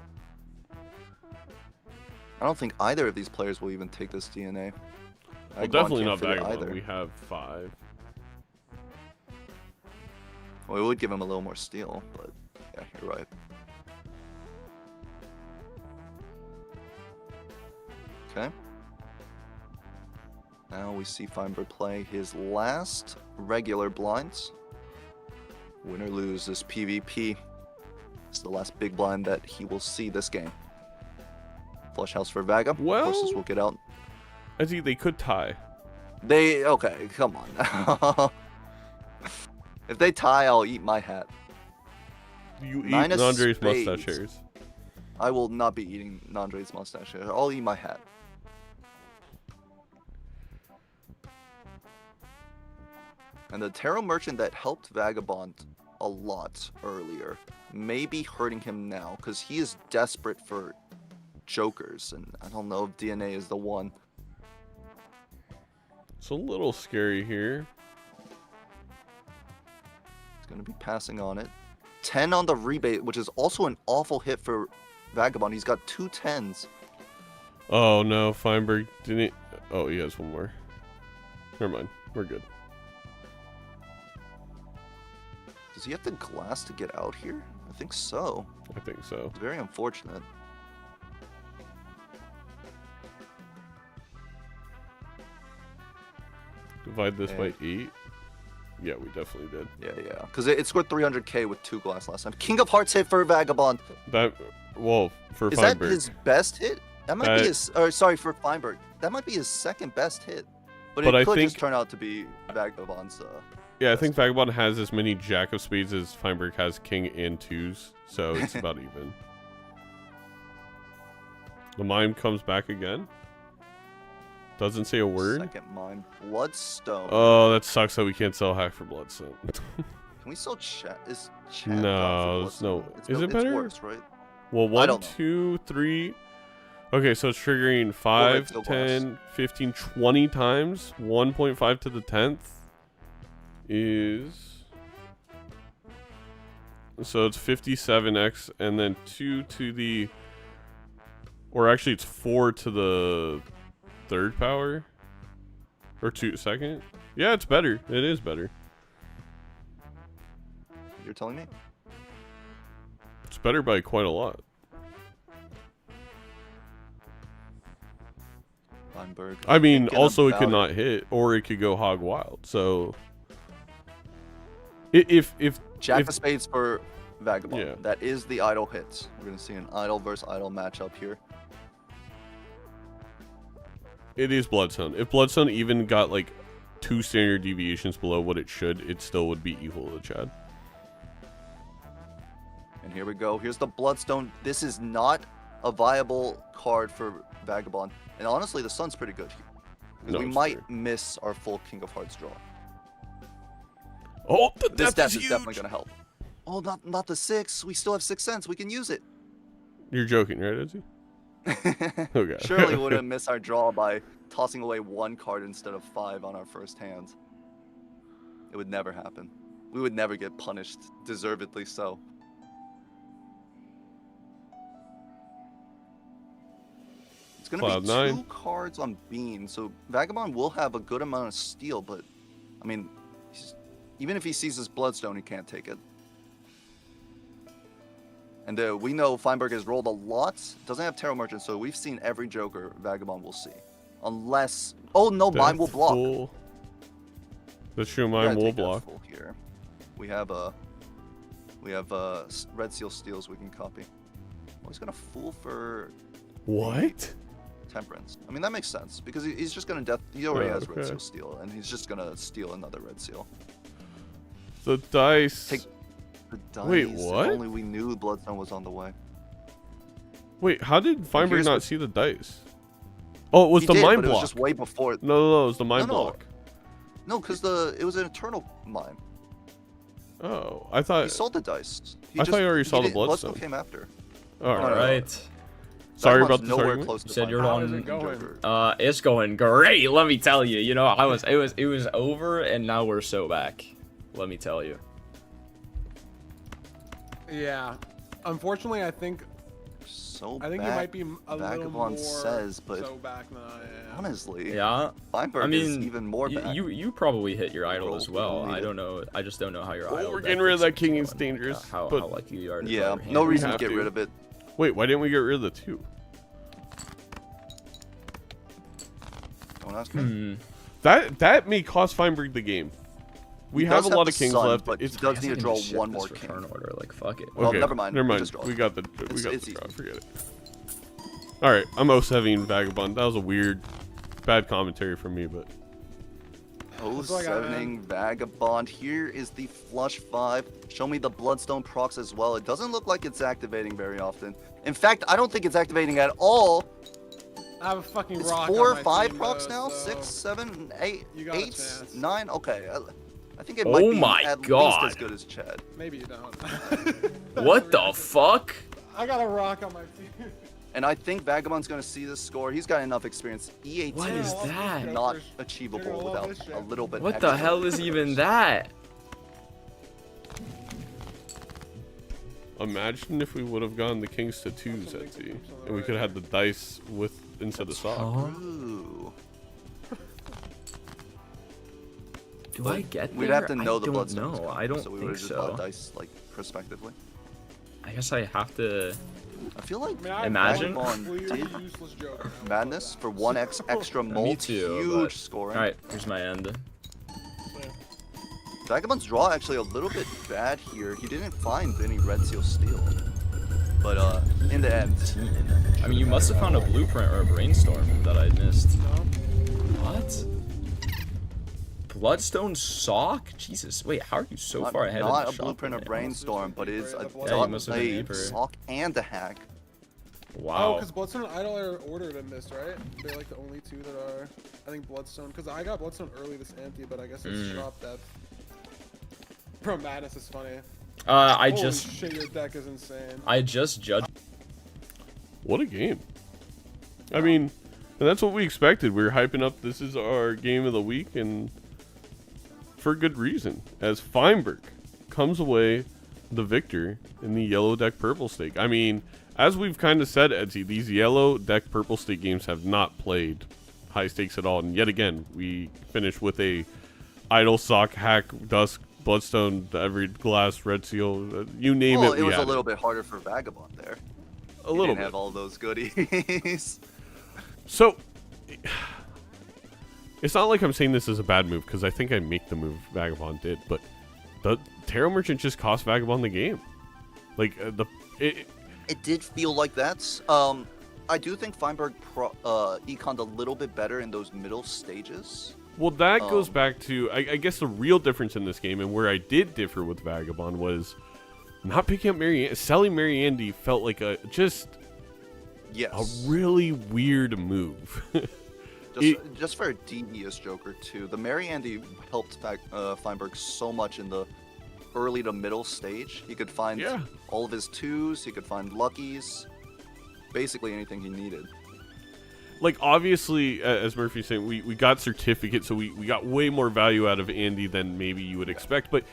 I don't think either of these players will even take this DNA. Well, Vagabond definitely can't not fit it Vagabond. either. We have 5. Well, it would give him a little more steel, but yeah, you're right. Okay. Now we see Feinberg play his last regular blinds. Win or lose this PvP. It's the last big blind that he will see this game. Flush house for Vaga. Well- Horses will get out. I think they could tie. Okay, come on. If they tie, I'll eat my hat. You eat Nine of Andre's spades. mustache hairs. I will not be eating Nandre's mustache. I'll eat my hat. And the Tarot Merchant that helped Vagabond a lot earlier may be hurting him now because he is desperate for jokers, and I don't know if DNA is the one. It's a little scary here. He's going to be passing on it. 10 on the rebate, which is also an awful hit for Vagabond. He's got 2 10s. Oh no, Feinberg didn't. Oh, he has one more. Never mind. We're good. Does he have the glass to get out here? I think so. I think so. It's very unfortunate. Divide this by Okay. 8. Yeah, we definitely did. Yeah. Because it scored 300k with 2 glass last time. King of Hearts hit for Vagabond. That, well, for Is that Feinberg. his best hit? That might be his. Or sorry, for Feinberg. That might be his second best hit. But it I could think, just turn out to be Vagabond's. yeah, I think Vagabond has as many Jack of Spades as Feinberg has King and 2s, so it's about even. The mime comes back again. Doesn't say a word. Second mine. Bloodstone. Oh, that sucks that we can't sell hack for Bloodstone. Can we sell chat? Is chat No, down for no. Bloodstone? Is it it's better? Worse, right? Well, I 1, don't know. 2, 3. Okay, so it's triggering red 5, still 10, 15, 20 times. 1.5 to the 10th is. So it's 57x, and then 2 to the. Or actually, it's 4 to the 3rd power. Or 2 second. Yeah, it's better. It is better. You're telling me? It's better by quite a lot. Feinberg. I mean, Thinking also it could about not hit, or it could go hog wild. So, if Jack of Spades for Vagabond. Yeah. That is the idle hits. We're gonna see an idle versus idle matchup here. it is Bloodstone, if Bloodstone even got like 2 standard deviations below what it should, it still would be equal to Chad. And here we go. Here's the Bloodstone. This is not a viable card for Vagabond. And honestly, the Sun's pretty good here. Because No, we it's might great. miss our full King of Hearts draw. Oh, the This death death is is huge. definitely going to help. Oh, not the 6. We still have 6 cents. We can use it. You're joking, right, Izzy? Okay. Surely we wouldn't miss our draw by tossing away 1 card instead of 5 on our first hands. It would never happen. We would never get punished, deservedly so. It's going to Cloud be 9. 2 cards on Bean, so Vagabond will have a good amount of steal, but, I mean, even if he sees his Bloodstone, he can't take it. And we know Feinberg has rolled a lot. Doesn't have Tarot Merchant, so we've seen every Joker Vagabond will see. Unless... Oh, no, mine will block. Full. The true We gotta mine will take that block. full here. We have Red Seal Steals we can copy. Oh, he's gonna fool for What? Temperance. I mean, that makes sense, because he's just gonna he already Oh, has Red okay. Seal Steal, and he's just gonna steal another Red Seal. The dice. Take the dice. Wait, if what? only we knew Bloodstone was on the way. Wait, how did Feinberg here's not what- see the dice? Oh, it was He the did, mine but it block. was just way before. No, it was the mine No. block. No, because it was an Eternal Mine. Oh, I thought. He sold the dice. I thought you already saw the didn't- Bloodstone. came after. All All right. right. Sorry Vagabond's about this nowhere argument. close to You said you're Feinberg. How is on- it going? Joker. It's going great. Let me tell you. You know, it was over, and now we're so back. Let me tell you. Yeah. Unfortunately, I think So you back, might be a little Vagabond more says, but so back than I am. honestly, Yeah. Feinberg I is mean, even more back. you probably hit your idol Roll, as well. roll I it. don't know. I just don't know how your Oh, idol. we're deck getting rid of is that king. going, It's dangerous, how but- likely you are to Yeah, draw your no hand. reason to have get to. rid of it. Wait, why didn't we get rid of the 2? Don't ask me. Hmm. That may cost Feinberg the game. We He have does a lot the of kings Sun, left. but It's he does Guess need I to can draw just shift one this more king. return order. Like fuck it. Well, okay. never mind. Never We mind. just draw. We got the It's draw. easy. Forget it. All right, I'm 0-7 Vagabond. That was a weird, bad commentary from me, but Oh, all I got, 7ing Vagabond. Here is the flush 5. Show me the Bloodstone procs as well. It doesn't look like it's activating very often. In fact, I don't think it's activating at all. I have a fucking It's rock 4 on or my 5 team, procs though, now. so 6, 7, 8, you got a 8, chance. 9. Okay. I think it Oh might be my at least God. as good as Chad. Maybe you don't. What the fuck? I got a rock on my team. And I think Vagabond's going to see this score. He's got enough experience. E18 What is that? not You're achievable gonna love without this shit. a little bit What the extra. hell is even that? imagine if we would have gone the kings to twos, Etsy, and we could have had the dice with instead of sock. Ooh. Do I get there? We'd have to know the I don't Bloodstones know. combo, I don't so we think would just so. bought dice like prospectively. I guess I have to. I feel like Imagine. Vagabond did useless joke. madness for 1x extra molt. too, Huge but- scoring. All right, here's my end. Vagabond's draw actually a little bit bad here. He didn't find any red seal steel, but in the end, I mean, you must have found a blueprint or a brainstorm that I missed. No. What? Bloodstone sock? Jesus, wait, how are you so far ahead not of a the blueprint of shop? brainstorm, but it is a, Yeah, you must have been a deeper. sock and a hack. Oh, Wow. because Bloodstone and Idol are ordered in this, right? They're like the only two that are. I think Bloodstone, because I got Bloodstone early this ante, but I guess it's shop depth. Bro, Madness is funny. Holy shit, your deck is insane. I just judged. What a game. I mean, and that's what we expected. We were hyping up this is our game of the week, and for good reason, as Feinberg comes away the victor in the yellow deck purple stake. I mean, as we've kind of said, Etsy, these yellow deck purple stake games have not played high stakes at all, and yet again, we finished with a idle sock, hack, dusk, bloodstone, every glass, red seal, you name Well, it. it was a little bit harder for Vagabond there. A He little didn't bit. have all those goodies. So, it's not like I'm saying this is a bad move, because I think I make the move Vagabond did, but the Tarot Merchant just cost Vagabond the game. Like, It did feel like that. I do think Feinberg econned a little bit better in those middle stages. well, that goes back to, I guess the real difference in this game, and where I did differ with Vagabond, was not picking up selling Mary Andy felt like Yes. a really weird move. Just for a devious Joker too. The Mary Andy helped Feinberg so much in the early to middle stage. He could find all of his twos. He could find luckies. Basically anything he needed. Like, obviously, as Murphy's saying, we got certificates, so we got way more value out of Andy than maybe you would expect. But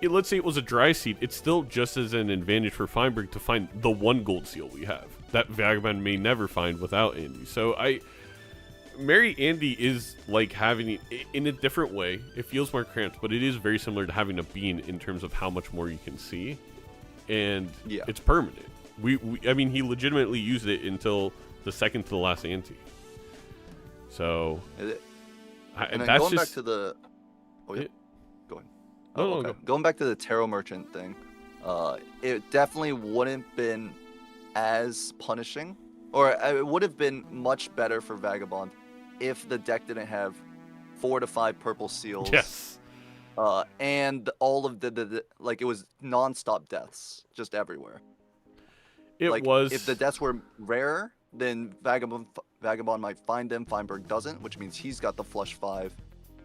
let's say it was a dry seed, it's still just as an advantage for Feinberg to find the one gold seal we have that Vagabond may never find without Andy. So Mary Andy is like having it in a different way. It feels more cramped, but it is very similar to having a bean in terms of how much more you can see, and it's permanent. I mean, he legitimately used it until the second to the last ante. So, And then that's going just back to the go ahead. No, Okay. go. Going back to the Tarot Merchant thing, it definitely wouldn't been as punishing, or it would have been much better for Vagabond if the deck didn't have 4 to 5 purple seals. Yes. And all of the like, it was non-stop deaths just everywhere. It like, was. If the deaths were rare, then Vagabond might find them. Feinberg doesn't, which means he's got the flush 5.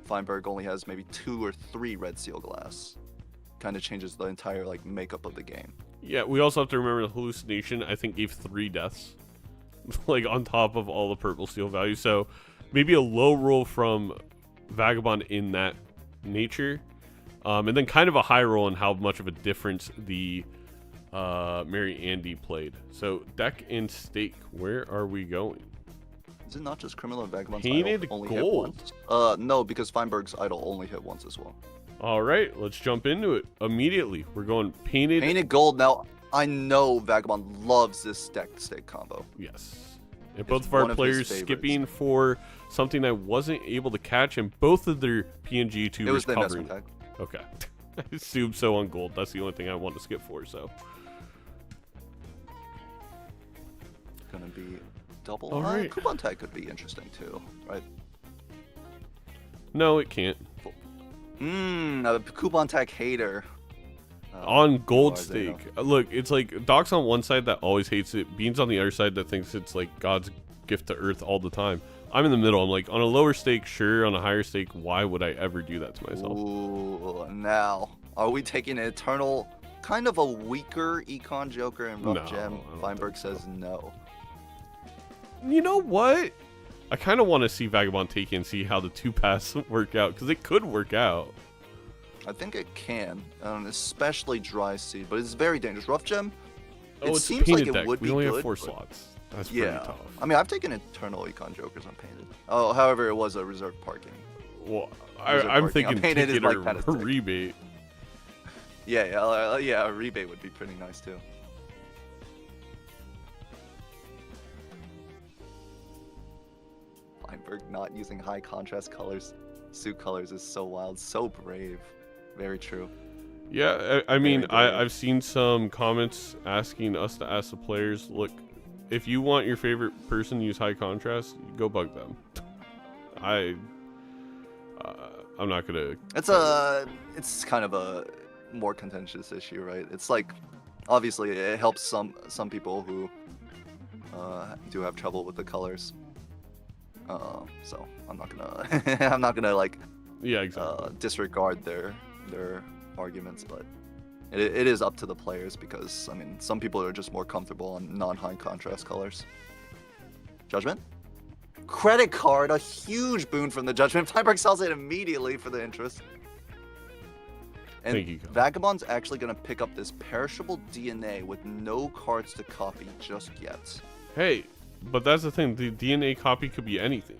Feinberg only has maybe 2 or 3 red seal glass. Kind of changes the entire like makeup of the game. Yeah, we also have to remember the hallucination, I think, gave 3 deaths. Like, on top of all the purple steel value. So, maybe a low roll from Vagabond in that nature. And then kind of a high roll in how much of a difference the Mary Andy played. So, deck and stake, where are we going? Is it not just Criminal and Vagabond's Painted idol only hit gold. once? No, because Feinberg's idol only hit once as well. All right, let's jump into it immediately. We're going Painted gold. Now, I know Vagabond loves this deck stake combo. Yes. And It's both of one our of his players favorites. skipping for something I wasn't able to catch, and both of their PNG It YouTubers was the covering. investment tag. Okay. I assumed so on gold. That's the only thing I want to skip for, so. Gonna be double. All right. Coupon tag could be interesting too, right? No, it can't. A coupon tag hater. On gold Isaiah. stake. Look, it's like Doc's on one side that always hates it. Bean's on the other side that thinks it's like God's gift to Earth all the time. I'm in the middle. I'm like, on a lower stake, sure. On a higher stake, why would I ever do that to myself? Ooh, now are we taking an eternal, kind of a weaker econ Joker and rough No, gem? I don't Feinberg think so. says no. You know what? I kind of want to see Vagabond take it and see how the 2 paths work out, because it could work out. I think it can, especially dry seed, but it's very dangerous. Rough gem. Oh, It it's a seems painted like it deck. would We be only good, have 4 but- slots. That's pretty Yeah. tough. I mean, I've taken Eternal Econ Jokers on painted. Oh, however, it was a reserved parking. Well, Reserve I'm parking. thinking Painted is ticket like or kinda sick. rebate. Yeah, a rebate would be pretty nice too. Feinberg not using high contrast colors, suit colors is so wild, so brave. Very true. Yeah, I mean, Very brave. I've seen some comments asking us to ask the players, look, if you want your favorite person to use high contrast, go bug them. I'm not gonna. It's kind of a more contentious issue, right? It's like, obviously, it helps some people who do have trouble with the colors. So I'm not gonna I'm not gonna like Yeah, exactly. disregard their arguments, but it is up to the players because I mean some people are just more comfortable on non-high contrast colors. Judgment? Credit card, a huge boon from the Judgment. Feinberg sells it immediately for the interest. And Thank you, Kyle. Vagabond's actually gonna pick up this perishable DNA with no cards to copy just yet. Hey, but that's the thing. The DNA copy could be anything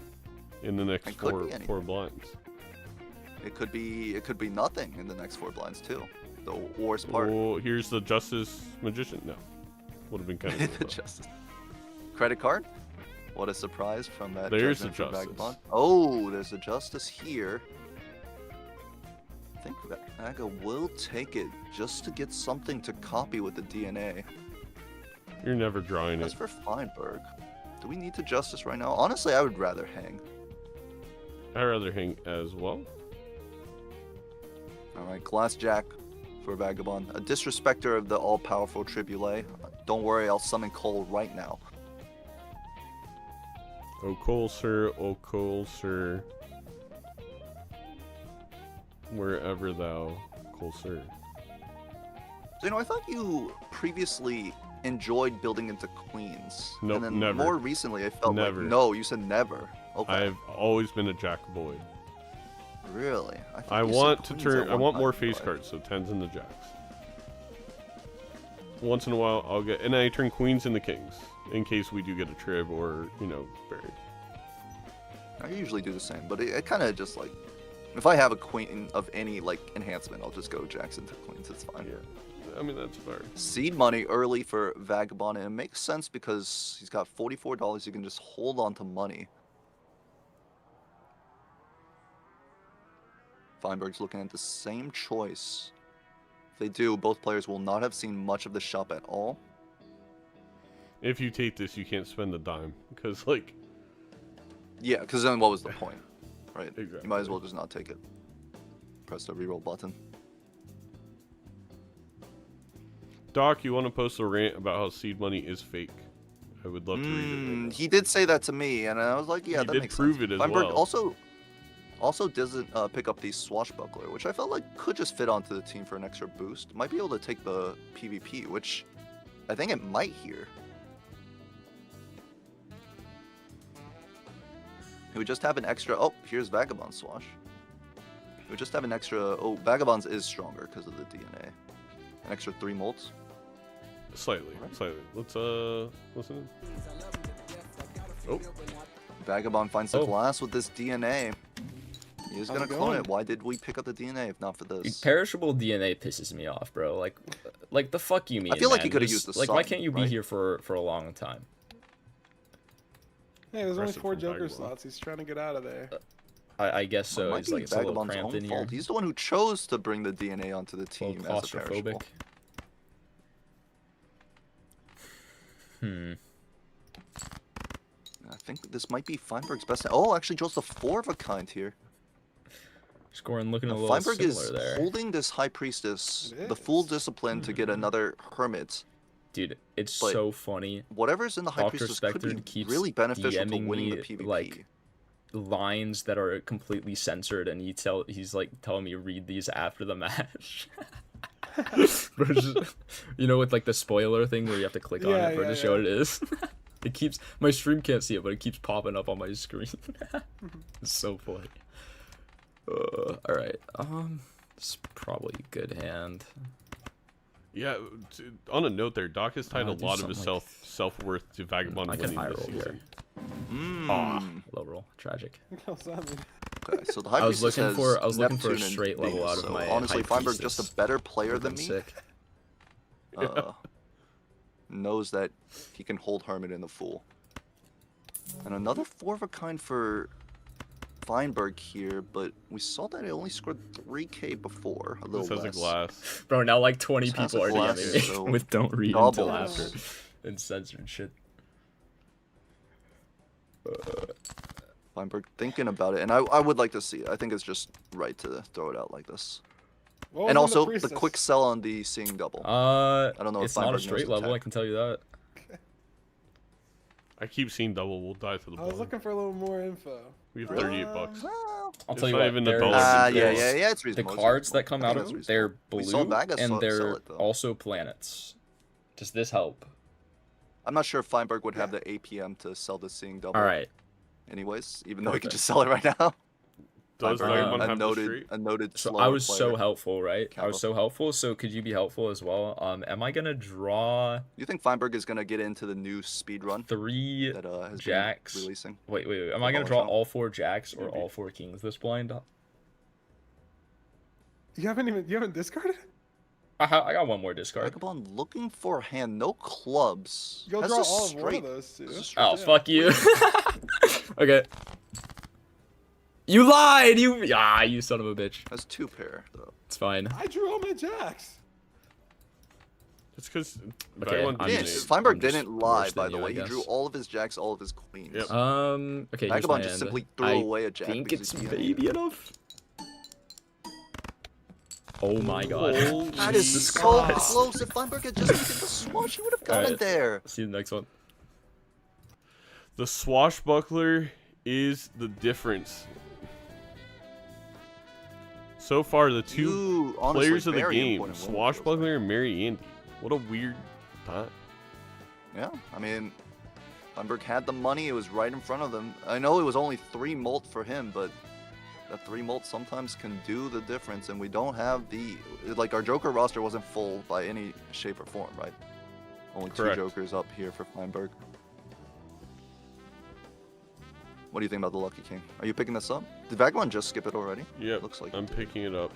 in the next It could be four blinds. It could be nothing in the next 4 blinds too. The worst part. Oh, here's the Justice Magician. No, would have been kind of The Justice. Credit card? What a surprise from that. There's the Judgment from Justice. Vagabond. Oh, there's a Justice here. I think that Vaga will take it just to get something to copy with the DNA. You're never drawing As it. for Feinberg, do we need to Justice right now? Honestly, I would rather hang. I'd rather hang as well. Alright, Glass Jack for Vagabond. A disrespecter of the all-powerful Triboulet. Don't worry, I'll summon Cole right now. Oh, Cole, sir. Oh, Cole, sir. Wherever thou, Cole, sir. So, I thought you previously enjoyed building into queens. Nope, and then never. more recently, I felt Never. like, no, you said never. Okay. I've always been a Jack boy. Really? thought I you said want to queens turn. at I one want time more in your face life. cards, so 10s and the jacks. Once in a while, I'll get, and I turn queens into kings in case we do get a trib or buried. I usually do the same, but it kind of just like, if I have a queen of any like enhancement, I'll just go jacks into queens. It's fine. Yeah, I mean that's fair. Seed money early for Vagabond, and it makes sense because he's got $44. You can just hold on to money. Feinberg's looking at the same choice. If they do, both players will not have seen much of the shop at all. If you take this, you can't spend a dime because like. Yeah, because then what was the point, right? Exactly. You might as well just not take it. Press the reroll button. Doc, you want to post a rant about how seed money is fake? I would love to read it. Right now. He did say that to me, and I was like, yeah, He that did makes prove sense. it as Feinberg well. also doesn't pick up the Swashbuckler, which I felt like could just fit onto the team for an extra boost. Might be able to take the PvP, which I think it might here. It would just have an extra. Oh, here's Vagabond Swash. It would just have an extra. Oh, Vagabond's is stronger because of the DNA. An extra 3 molts. Slightly. Let's listen. Oh, Vagabond finds the Oh. glass with this DNA. He is How's gonna it clone going? it. Why did we pick up the DNA if not for this? Perishable DNA pisses me off, bro. Like the fuck you mean? feel like man? he coulda Just- used the Like, why sun, can't you be right? here for a long time? Hey, there's only Aggressive 4 from Joker Vagabond. slots. He's trying to get out of there. I guess so. Might It's be like it's a little Vagabond's cramped own in fault. here. He's the one who chose to bring the DNA onto the A little team as a perishable. claustrophobic. Hmm. I think this might be Feinberg's best. Oh, actually draws the 4 of a kind here. Scoring looking a Now, little Feinberg similar is there. holding this High Priestess, It the full is. discipline to get another Hermit. Dude, it's But so funny. Whatever's in the High Dr. Priestess could Spectre be keeps really beneficial to DMing winning the me, PvP. like, lines that are completely censored, and he's like telling me read these after the match. Bro, just, with like the spoiler thing where you have to click on Yeah, it for it yeah, to show yeah. what it is. It keeps my stream can't see it, but it keeps popping up on my screen. It's so funny. All right. It's probably a good hand. Yeah, on a note there, Doc has tied a do lot of his something like- self-worth to Vagabond I can winning high this roll season. here. Low roll. Tragic. What's that mean? Okay, so the High I was Priestess looking for has a Neptune and straight level Venus, out of so my honestly, High Feinberg Priestess. just a better player than Would've me. been sick. Knows that he can hold Hermit in the Fool. And another 4 of a kind for Feinberg here, but we saw that it only scored 3k before, a little This has less. a glass. Bro, now like 20 This has people a are glass, DMing me so with don't read double. until after and censored shit. Feinberg thinking about it, and I would like to see it. I think it's just right to throw it out like this. What And was in also, the Priestess? quick sell on the seeing double. I don't know if It's not a Feinberg knows straight level, attack. I can tell you that. I keep seeing double. We'll die to the I was bottom. looking for a little more info. We have 38 bucks. I'll It's tell you not what, even a there's- dollar Yeah, difference. it's the reasonable. it's cards that reasonable. come I out think of that's them, they're reasonable. We saw blue, Vegas and sell they're it, though. also planets. Does this help? I'm not sure if Feinberg would have the APM to sell the seeing double. All right. Anyways, even though he could Perfect. just sell it right now. Does Feinberg, Vagabond a have the noted, straight? a noted So slower I was player. so helpful, right? I Kappa. was so helpful. So could you be helpful as well? Am I gonna draw You think Feinberg is gonna get into the new speed run 3 that has jacks? been releasing? Wait. Am for I gonna draw Balatro? all 4 jacks or Maybe. all 4 kings this blind? You haven't discarded? I got one more discard. Vagabond looking for a hand, no clubs. You'll Has draw a all of one straight. of those two. Has a straight. Oh, Yeah. fuck you. Okay. You lied! You son of a bitch. Has 2 pair though. It's fine. I drew all my jacks. It's because Okay, I'm Yeah, just- Feinberg I'm just didn't lie, worse than by the you, I way. He drew guess. all of his jacks, all of his queens. Yep. Okay, here's my Vagabond just hand. simply threw I away a jack. think because it's he didn't- baby enough. Oh my god. That is Jesus so Christ. close. If Feinberg had just taken the swash, he would have gotten Alright. there. See you in the next one. the swashbuckler is the difference. So far, the two You, honestly, players of the very game, important win. Swashbuckler and Mary Andy. What a weird time. Yeah, I mean, Feinberg had the money. It was right in front of them. I know it was only 3 molt for him, but that 3 molt sometimes can do the difference. And we don't have the our Joker roster wasn't full by any shape or form, right? Only Correct. 2 Jokers up here for Feinberg. What do you think about the Lucky King? Are you picking this up? Did Vagabond just skip it already? Yep, Looks like I'm it did. picking it up.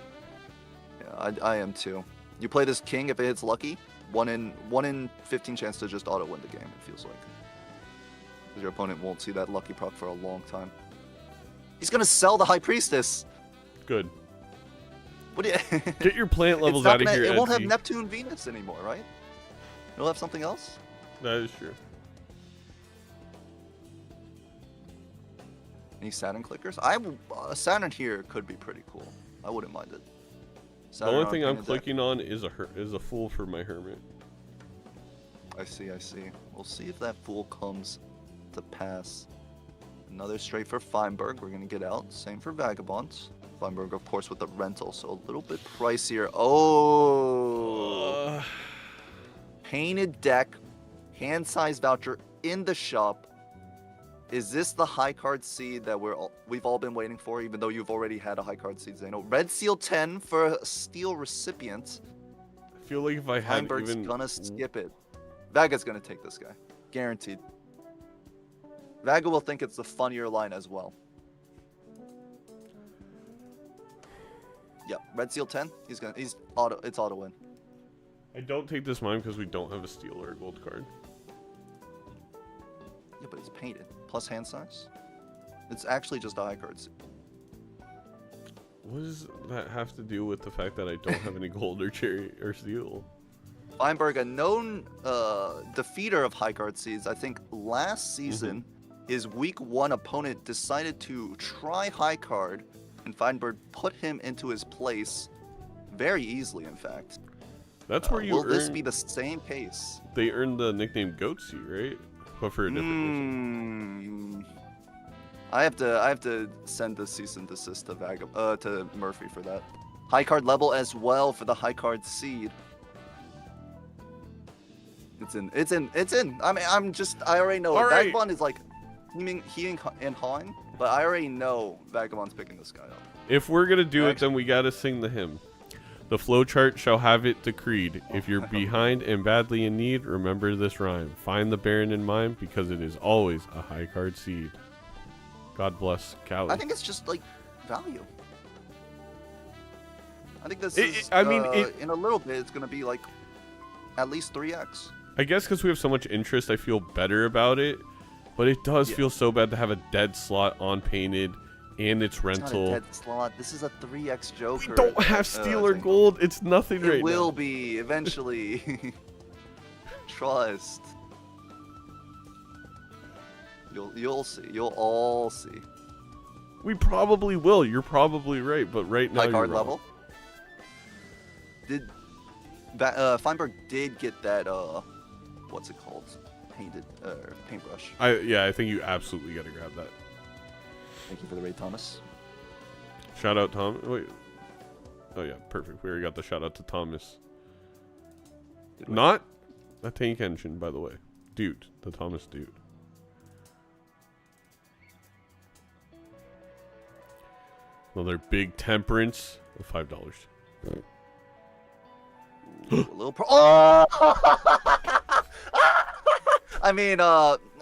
Yeah, I am too. You play this king if it hits lucky, 1 in 15 chance to just auto win the game. It feels like 'cause your opponent won't see that lucky proc for a long time. He's gonna sell the High Priestess. Good. What do you? Get your plant It's levels not out of gonna- here, It won't have Etsy. Neptune Venus anymore, right? It'll have something else. That is true. Any Saturn clickers? Saturn here could be pretty cool. I wouldn't mind it. The Saturn only on thing I'm Painted Deck. clicking on is a fool for my hermit. I see. We'll see if that fool comes to pass. Another straight for Feinberg. We're going to get out. Same for Vagabond. Feinberg, of course, with the rental, so a little bit pricier. Oh! Painted deck. Hand size voucher in the shop. Is this the high card seed that we've all been waiting for, even though you've already had a high card seed, Zeno? Red Seal 10 for a steel recipient. I feel like if I had Feinberg's even gonna skip it. Vaga's gonna take this guy. Guaranteed. Vaga will think it's the funnier line as well. Yep, Red Seal 10. It's auto win. I don't take this mine because we don't have a steel or a gold card. Yeah, but it's painted. Plus hand size. It's actually just a high card seed. What does that have to do with the fact that I don't have any gold or cherry or steel? Feinberg, a known defeater of high card seeds, I think last season, his week 1 opponent decided to try high card, and Feinberg put him into his place very easily, in fact. That's where you Will this earn- be the same case? They earned the nickname Goatsy, right? But for a different reason. I have to send the cease and desist to to Murphy for that. High card level as well for the high card seed. It's in. I mean, I already know. All right. Vagabond is like he and Han, but I already know Vagabond's picking this guy up. If we're gonna do it, Actually- then we gotta sing the hymn. The flowchart shall have it decreed. If you're behind and badly in need, remember this rhyme. Find the Baron in mind because it is always a high card seed. God bless Cali. I think it's just like value. I think this is. In a little bit, it's gonna be like at least 3x. I guess because we have so much interest, I feel better about it. But it does feel so bad to have a dead slot on painted and its rental. It's not a dead slot. This is a 3x Joker. We don't have steel or gold. It's nothing right now. It will be eventually. Trust. You'll see. You'll all see. We probably will. You're probably right, but right now High card you're wrong. level. Feinberg did get that what's it called? Painted paintbrush. I think you absolutely got to grab that. Thank you for the raid, Thomas. Shout out Tom. Wait. Oh yeah, perfect. We already got the shout out to Thomas. Not a tank engine, by the way. Dude, the Thomas dude. Another big temperance of $5. A little I mean,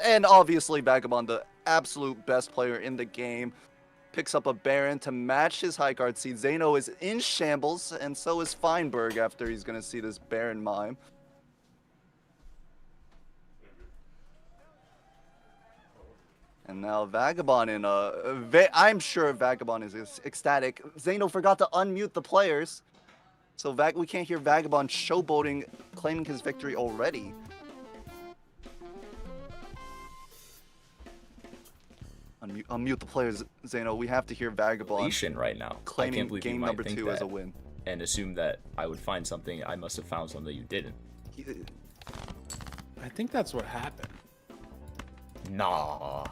and obviously Vagabaond, the absolute best player in the game, picks up a Baron to match his high card seed. Zeno is in shambles, and so is Feinberg after he's going to see this Baron mime. And now Vagabaond in I'm sure Vagabaond is ecstatic. Zeno forgot to unmute the players. So we can't hear Vagabaond showboating, claiming his victory already. Unmute the players, Zeno. We have to hear Vagabaond right now. claiming game number 2 as a win. And assume that I would find something. I must have found something you didn't. I think that's what happened. Nah.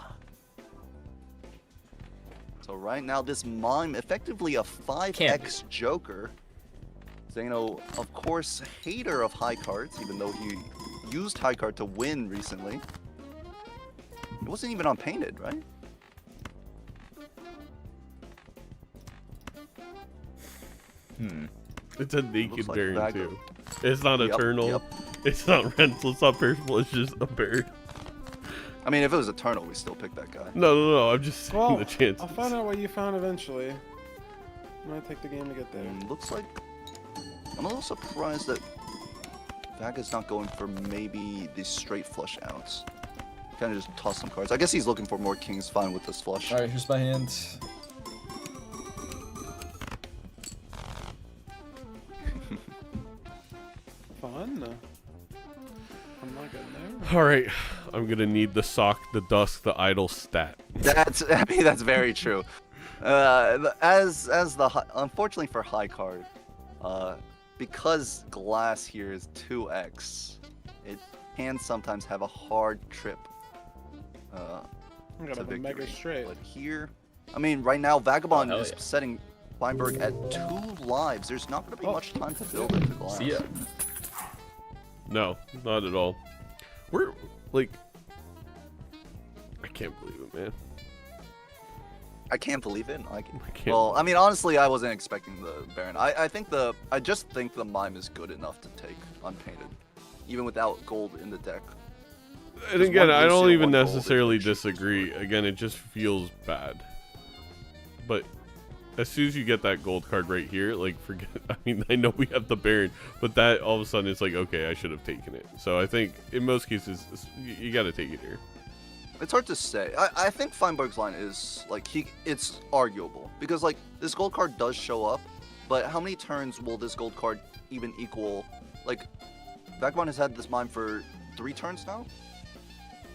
So right now, this mime, effectively a 5x Joker. Zeno, of course, hater of high cards, even though he used high card to win recently. It wasn't even on painted, right? It's a naked like Baron Vago. too. It's not eternal. Yep. It's not rental. It's not perishable. It's just a Baron. I mean, if it was eternal, we still pick that guy. No. I'm just saying Well, the chances. I'll find out what you found eventually. It might take the game to get there. Looks like I'm a little surprised that Vaga's not going for maybe the straight flush outs. Kind of just toss some cards. I guess he's looking for more kings. Fine with this flush. All right, here's my hand. Fun. I'm not getting there. All right, I'm gonna need the sock, the dusk, the idle stat. I mean, that's very true. Unfortunately for high card, because glass here is 2x, it can sometimes have a hard trip. I got a mega straight. But here, I mean, right now Vagabaond Oh, is yeah. setting Feinberg at 2 lives. There's not going to be much time to build into glass. See ya. No, not at all. We're like, I can't believe it, man. I can't believe it. I can't. Well, I mean, honestly, I wasn't expecting the Baron. I just think the mime is good enough to take unpainted, even without gold in the deck. And Just again, one I blue don't seal, even one gold, necessarily it should disagree. Again, it just feels bad. But as soon as you get that gold card right here, like, forget. I mean, I know we have the Baron, but that all of a sudden it's like, okay, I should have taken it. So I think in most cases, you got to take it here. It's hard to say. I think Feinberg's line is like it's arguable because like this gold card does show up, but how many turns will this gold card even equal? Like Vagabaond has had this mime for 3 turns now,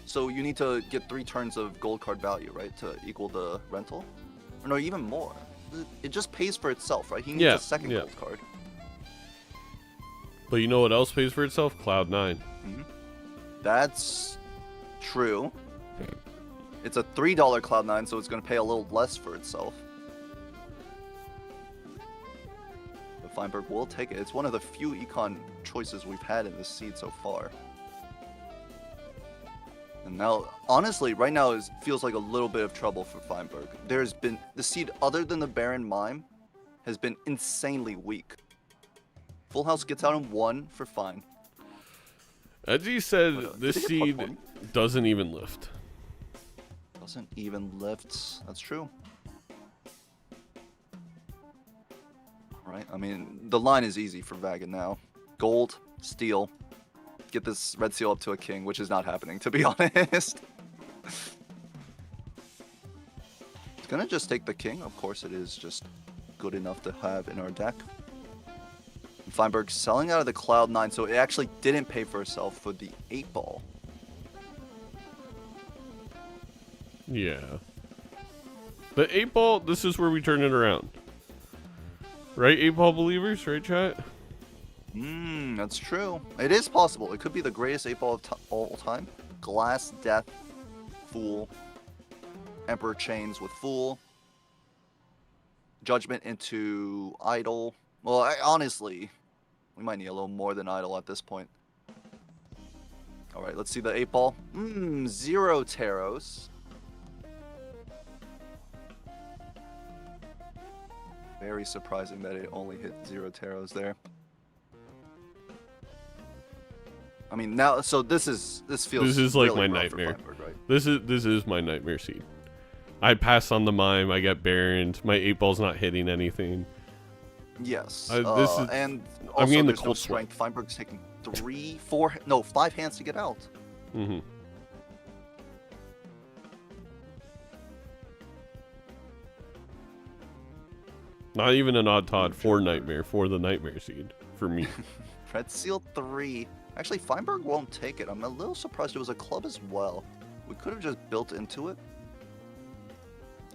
so you need to get 3 turns of gold card value, right, to equal the rental, or no, even more. It just pays for itself, right? He needs a second gold card. But you know what else pays for itself? Cloud9. That's true. It's a $3 Cloud9, so it's going to pay a little less for itself. But Feinberg will take it. It's one of the few econ choices we've had in this seed so far. And now, honestly, right now it feels like a little bit of trouble for Feinberg. There's been the seed other than the Baron Mime has been insanely weak. Full house gets out in 1 for fine. As you said, this did he get seed +1? doesn't even lift. Doesn't even lift. That's true. Right. I mean, the line is easy for Vaga now. Gold, steel. Get this red seal up to a king, which is not happening, to be honest. It's gonna just take the king. Of course, it is just good enough to have in our deck. Feinberg selling out of the Cloud9, so it actually didn't pay for itself for the 8-ball. Yeah. The 8-ball, this is where we turn it around. Right, 8-ball believers? Right, chat? That's true. It is possible. It could be the greatest 8-ball of all time. Glass, Death, Fool. Emperor Chains with Fool. Judgment into Idol. Well, honestly, we might need a little more than Idol at this point. Alright, let's see the 8-ball. 0 Taros. Very surprising that it only hit 0 Taros there. I mean, now, so this feels. This is like really my rough for nightmare. Feinberg, right? This is my nightmare seed. I pass on the mime. I get Barons. My 8-ball's not hitting anything. Yes. And also getting the there's no cold sweat. strength. Feinberg's taking 5 hands to get out. Mm-hmm. Not even an odd Todd for Nightmare, for the Nightmare seed, for me. Red Seal 3. Actually, Feinberg won't take it. I'm a little surprised it was a club as well. We could have just built into it.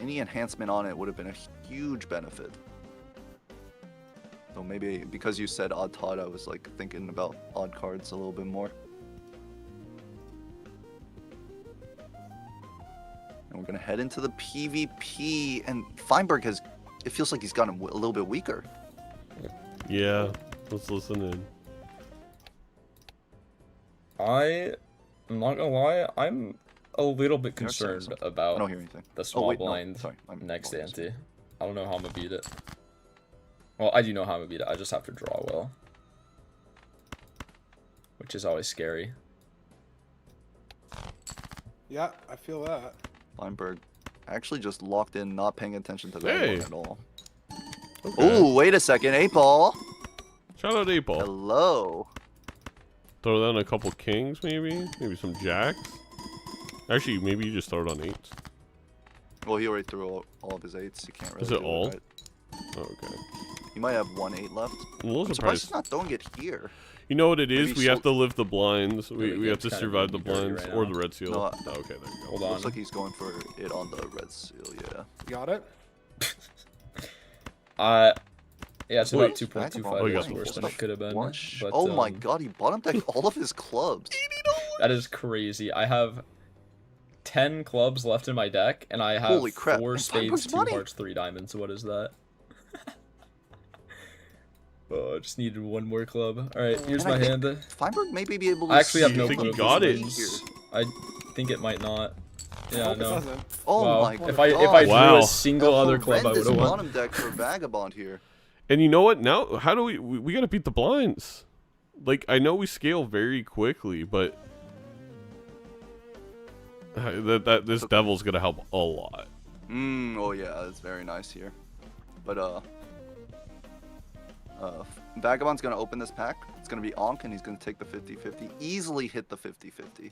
Any enhancement on it would have been a huge benefit. So maybe because you said odd Todd, I was like thinking about odd cards a little bit more. And we're gonna head into the PvP, and Feinberg has. It feels like he's gotten a little bit weaker. Yeah, let's listen in. I'm not gonna lie, I'm a little bit You're saying concerned something. I about don't hear anything. the small wait, no, blind sorry, I'm next apologies. ante. I don't know how I'm gonna beat it. Well, I do know how I'm gonna beat it. I just have to draw well, which is always scary. Yeah, I feel that. Feinberg actually just locked in, not paying attention to that Hey. one at all. Okay. Ooh, wait a second, 8-ball. Shout out 8-ball. Hello. Throw down a couple kings, maybe? Maybe some jacks? Actually, maybe you just throw it on 8s. Well, he already threw all of his 8s. He can't really Is it do all? right? Oh, okay. He might have 1 8 left. I'm a little I'm surprised surprised. he's not throwing it here. You know what it is? Maybe We have sold- to live the blinds. the We have game's to kinda survive the being dirty blinds right or now. the red seal. No, Oh, okay, there you go. Hold on. Looks like he's going for it on the red seal, yeah. You got it? Yeah, it's Wait, about 2.25 Oh, you got is the worse than flush. it could have been. Flush. But, Oh my god, he bottom decked all of his clubs. That is crazy. I have 10 clubs left in my deck, and I have Holy crap, 4 and spades, Feinberg's 2 money. hearts, 3 diamonds. What is that? Oh, I just needed 1 more club. Alright, here's And I my think hand. Feinberg may be able to I actually have You no think clue he if got this it? wins. I think it might not. I Yeah, hope it no. doesn't. Oh Wow. my god. If I drew Wow. a single other club, I would Horrendous have won. bottom deck for Vagabond here. And you know what? Now, how do we gotta beat the blinds? Like, I know we scale very quickly, but this devil's gonna help a lot. Oh yeah, that's very nice here. But Vagabond's gonna open this pack. It's gonna be Onk, and he's gonna take the 50-50. Easily hit the 50-50.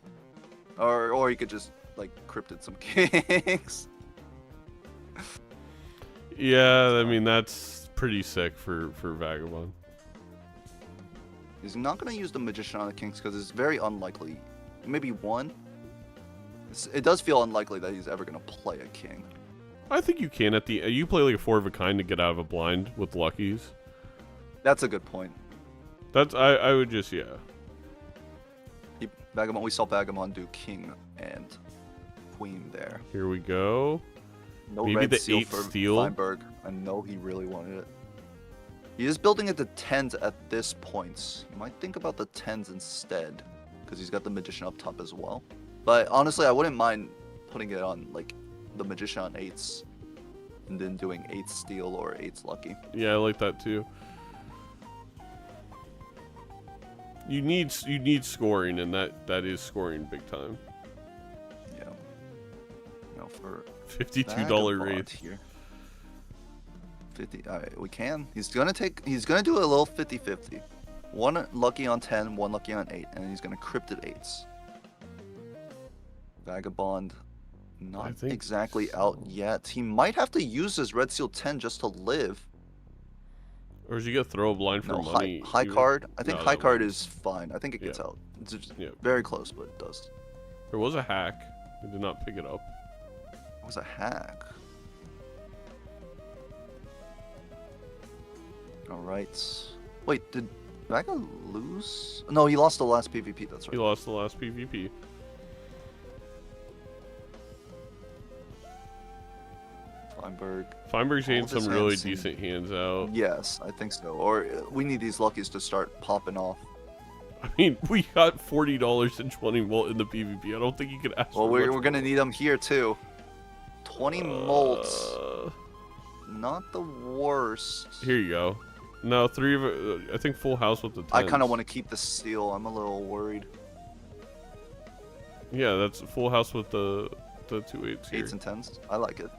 Or he could just like cryptid some kings. Yeah, I mean that's pretty sick for Vagabond. He's not gonna use the Magician on the kings because it's very unlikely. Maybe 1. It does feel unlikely that he's ever gonna play a king. I think you can at the you play like a 4 of a kind to get out of a blind with luckies. That's a good point. That's I would just yeah. Vagabond, we saw Vagabond do king and queen there. Here we go. No Maybe red the seal 8 for steal? Feinberg. I know he really wanted it. He is building it to 10s at this point. You might think about the 10s instead, because he's got the Magician up top as well. But honestly, I wouldn't mind putting it on like the Magician on 8s, and then doing 8 steal or 8s lucky. Yeah, I like that too. You need scoring, and that is scoring big time. Yeah. No, for $52 rate here. 50. All right, we can. He's gonna do a little 50-50. One lucky on 10, one lucky on 8, and he's gonna cryptid 8s. Vagabond, not exactly out yet. He might have to use his red seal 10 just to live. Or is he gonna throw a blind for money? High card. I think high card is fine. I think it gets out. It's just very close, but it does. There was a hack. I did not pick it up. It was a hack. All right. Wait, did Vaga lose? No, he lost the last PvP. That's right. He lost the last PvP. Feinberg's getting some really decent hands out. Yes, I think so. Or we need these luckies to start popping off. I mean, we got $40 and 20 molt in the PvP. I don't think you could ask. Well, we're gonna need them here too. 20 molt. Not the worst. Here you go. No, 3 of I think full house with the 10s. I kind of want to keep the steal. I'm a little worried. Yeah, that's full house with the 2 8s here. 8s and 10s. I like it.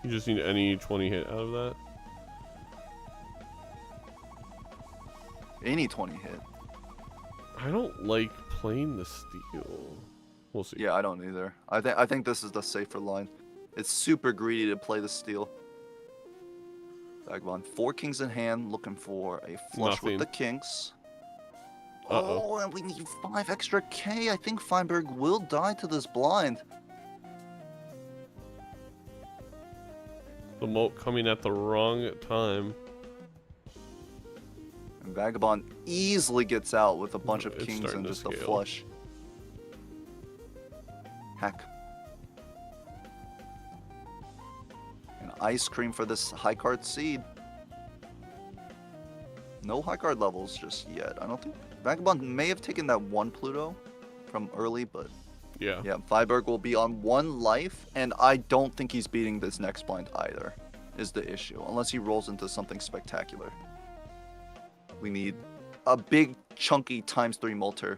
You just need any 20 hit out of that. Any 20 hit. I don't like playing the steal. We'll see. Yeah, I don't either. I think this is the safer line. It's super greedy to play the steal. Vagabond, 4 kings in hand, looking for a flush with the kings. Oh, and we need 5 extra K. I think Feinberg will die to this blind. The molt coming at the wrong time. And Vagabond easily gets out with a bunch of kings and just a flush. Hack. And ice cream for this high card seed. No high card levels just yet. I don't think Vagabond may have taken that 1 Pluto from early, but yeah, Feinberg will be on 1 life, and I don't think he's beating this next blind either, is the issue, unless he rolls into something spectacular. We need a big, chunky ×3 molter.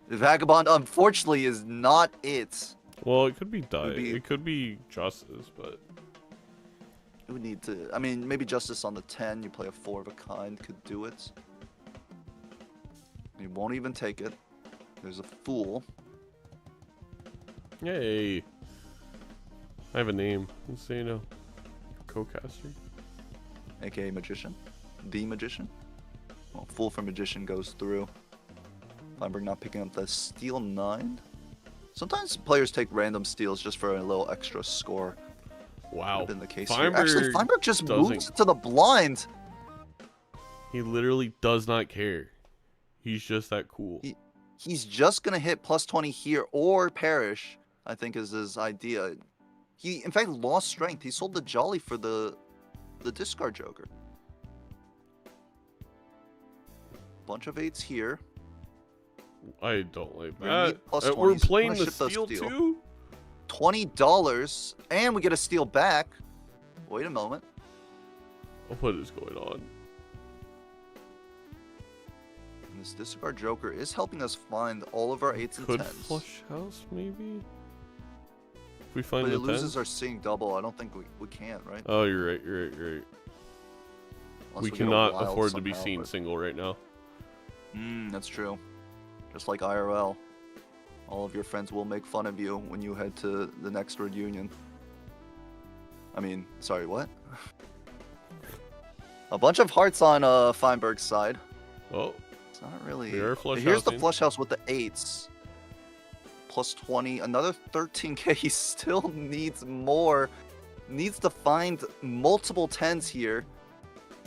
Vagabond, unfortunately, is not it. Well, it could be it could be Justice, but it would need to. I mean, maybe Justice on the 10. You play a 4 of a kind, could do it. He won't even take it. There's a Fool. Yay! I have a name. Let's say Co-caster. AKA Magician. The Magician. Well, Fool for Magician goes through. Feinberg not picking up the Steal 9. Sometimes players take random steals just for a little extra score. Wow. Been the case here. Actually, Feinberg just moves to the blind. He literally does not care. He's just that cool. He's just going to hit +20 here or perish, I think is his idea. He, in fact, lost strength. He sold the Jolly for the discard Joker. Bunch of 8s here. I don't like that. We're playing the steal too? $20, and we get a steal back. Wait a moment. What is going on? And this discard Joker is helping us find all of our 8s and 10s. Could flush house, maybe? If we find but the it loses our seeing double. I don't think we can, right? Oh, you're right. Unless we cannot afford to be seen single right now. That's true. Just like IRL. All of your friends will make fun of you when you head to the next reunion. I mean, sorry, what? A bunch of hearts on Feinberg's side. Oh. It's not really. Here's the flush house with the 8s. +20. Another 13k. He still needs more. Needs to find multiple 10s here.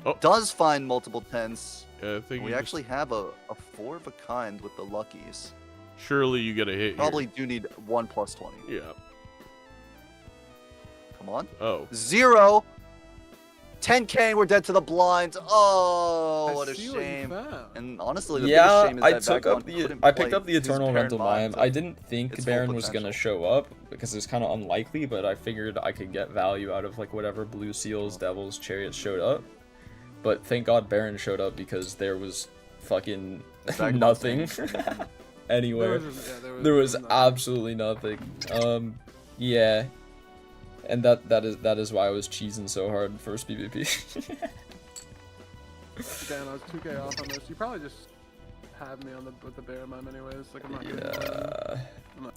Oh. Does find multiple 10s. Yeah, I think we actually have a 4 of a kind with the luckies. Surely you get a hit. Probably do need 1 +20. Yeah. Come on. Oh. 0. 10k. We're dead to the blinds. Oh, what a shame. And honestly, the biggest shame is that I picked up the Eternal Rental Mayhem. I didn't think Baron was gonna show up because it's kind of unlikely, but I figured I could get value out of like whatever Blue Seals, Devils, Chariots showed up. But thank God Baron showed up because there was fucking Vagabond nothing saying- anywhere. There was There was absolutely nothing. Yeah. And that is why I was cheesing so hard in first PvP. Damn, I was 2k off on this. You probably just have me on with the bear mime anyways. Like I'm not getting it. Yeah.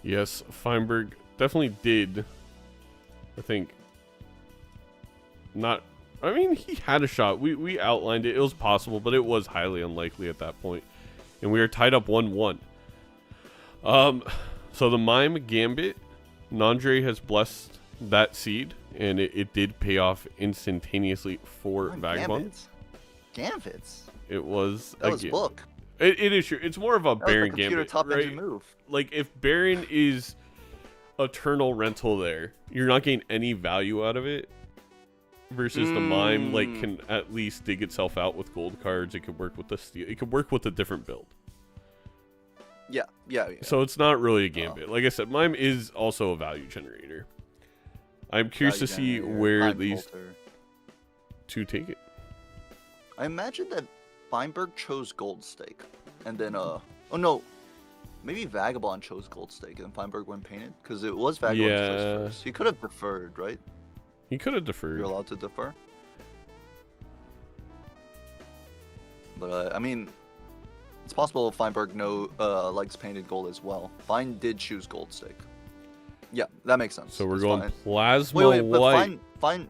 Yes, Feinberg definitely did. I think. Not. I mean, he had a shot. We outlined it. It was possible, but it was highly unlikely at that point. And we are tied up 1-1. So the Mime Gambit, Nandre has blessed that seed, and it did pay off instantaneously for Vagabond. Gambits. It was That was book. It is true. It's more of a That was Baron the computer Gambit, top right? engine move. Like if Baron is eternal rental there, you're not getting any value out of it. Versus the Mime, like, can at least dig itself out with gold cards. It could work with the steel. It could work with a different build. Yeah. So it's not really a Gambit. Like I said, Mime is also a value generator. I'm curious to see where Time these Bolter. two take it. I imagine that Feinberg chose Gold Stake, and then oh no, maybe Vagabond chose Gold Stake and Feinberg went painted because it was Vagabond's choice first. He could have deferred, right? He could have deferred. You're allowed to defer. But I mean, it's possible Feinberg likes painted gold as well. Fein did choose Gold Stake. Yeah, that makes sense. So we're It's going fine. plasma Wait, white. but Fein,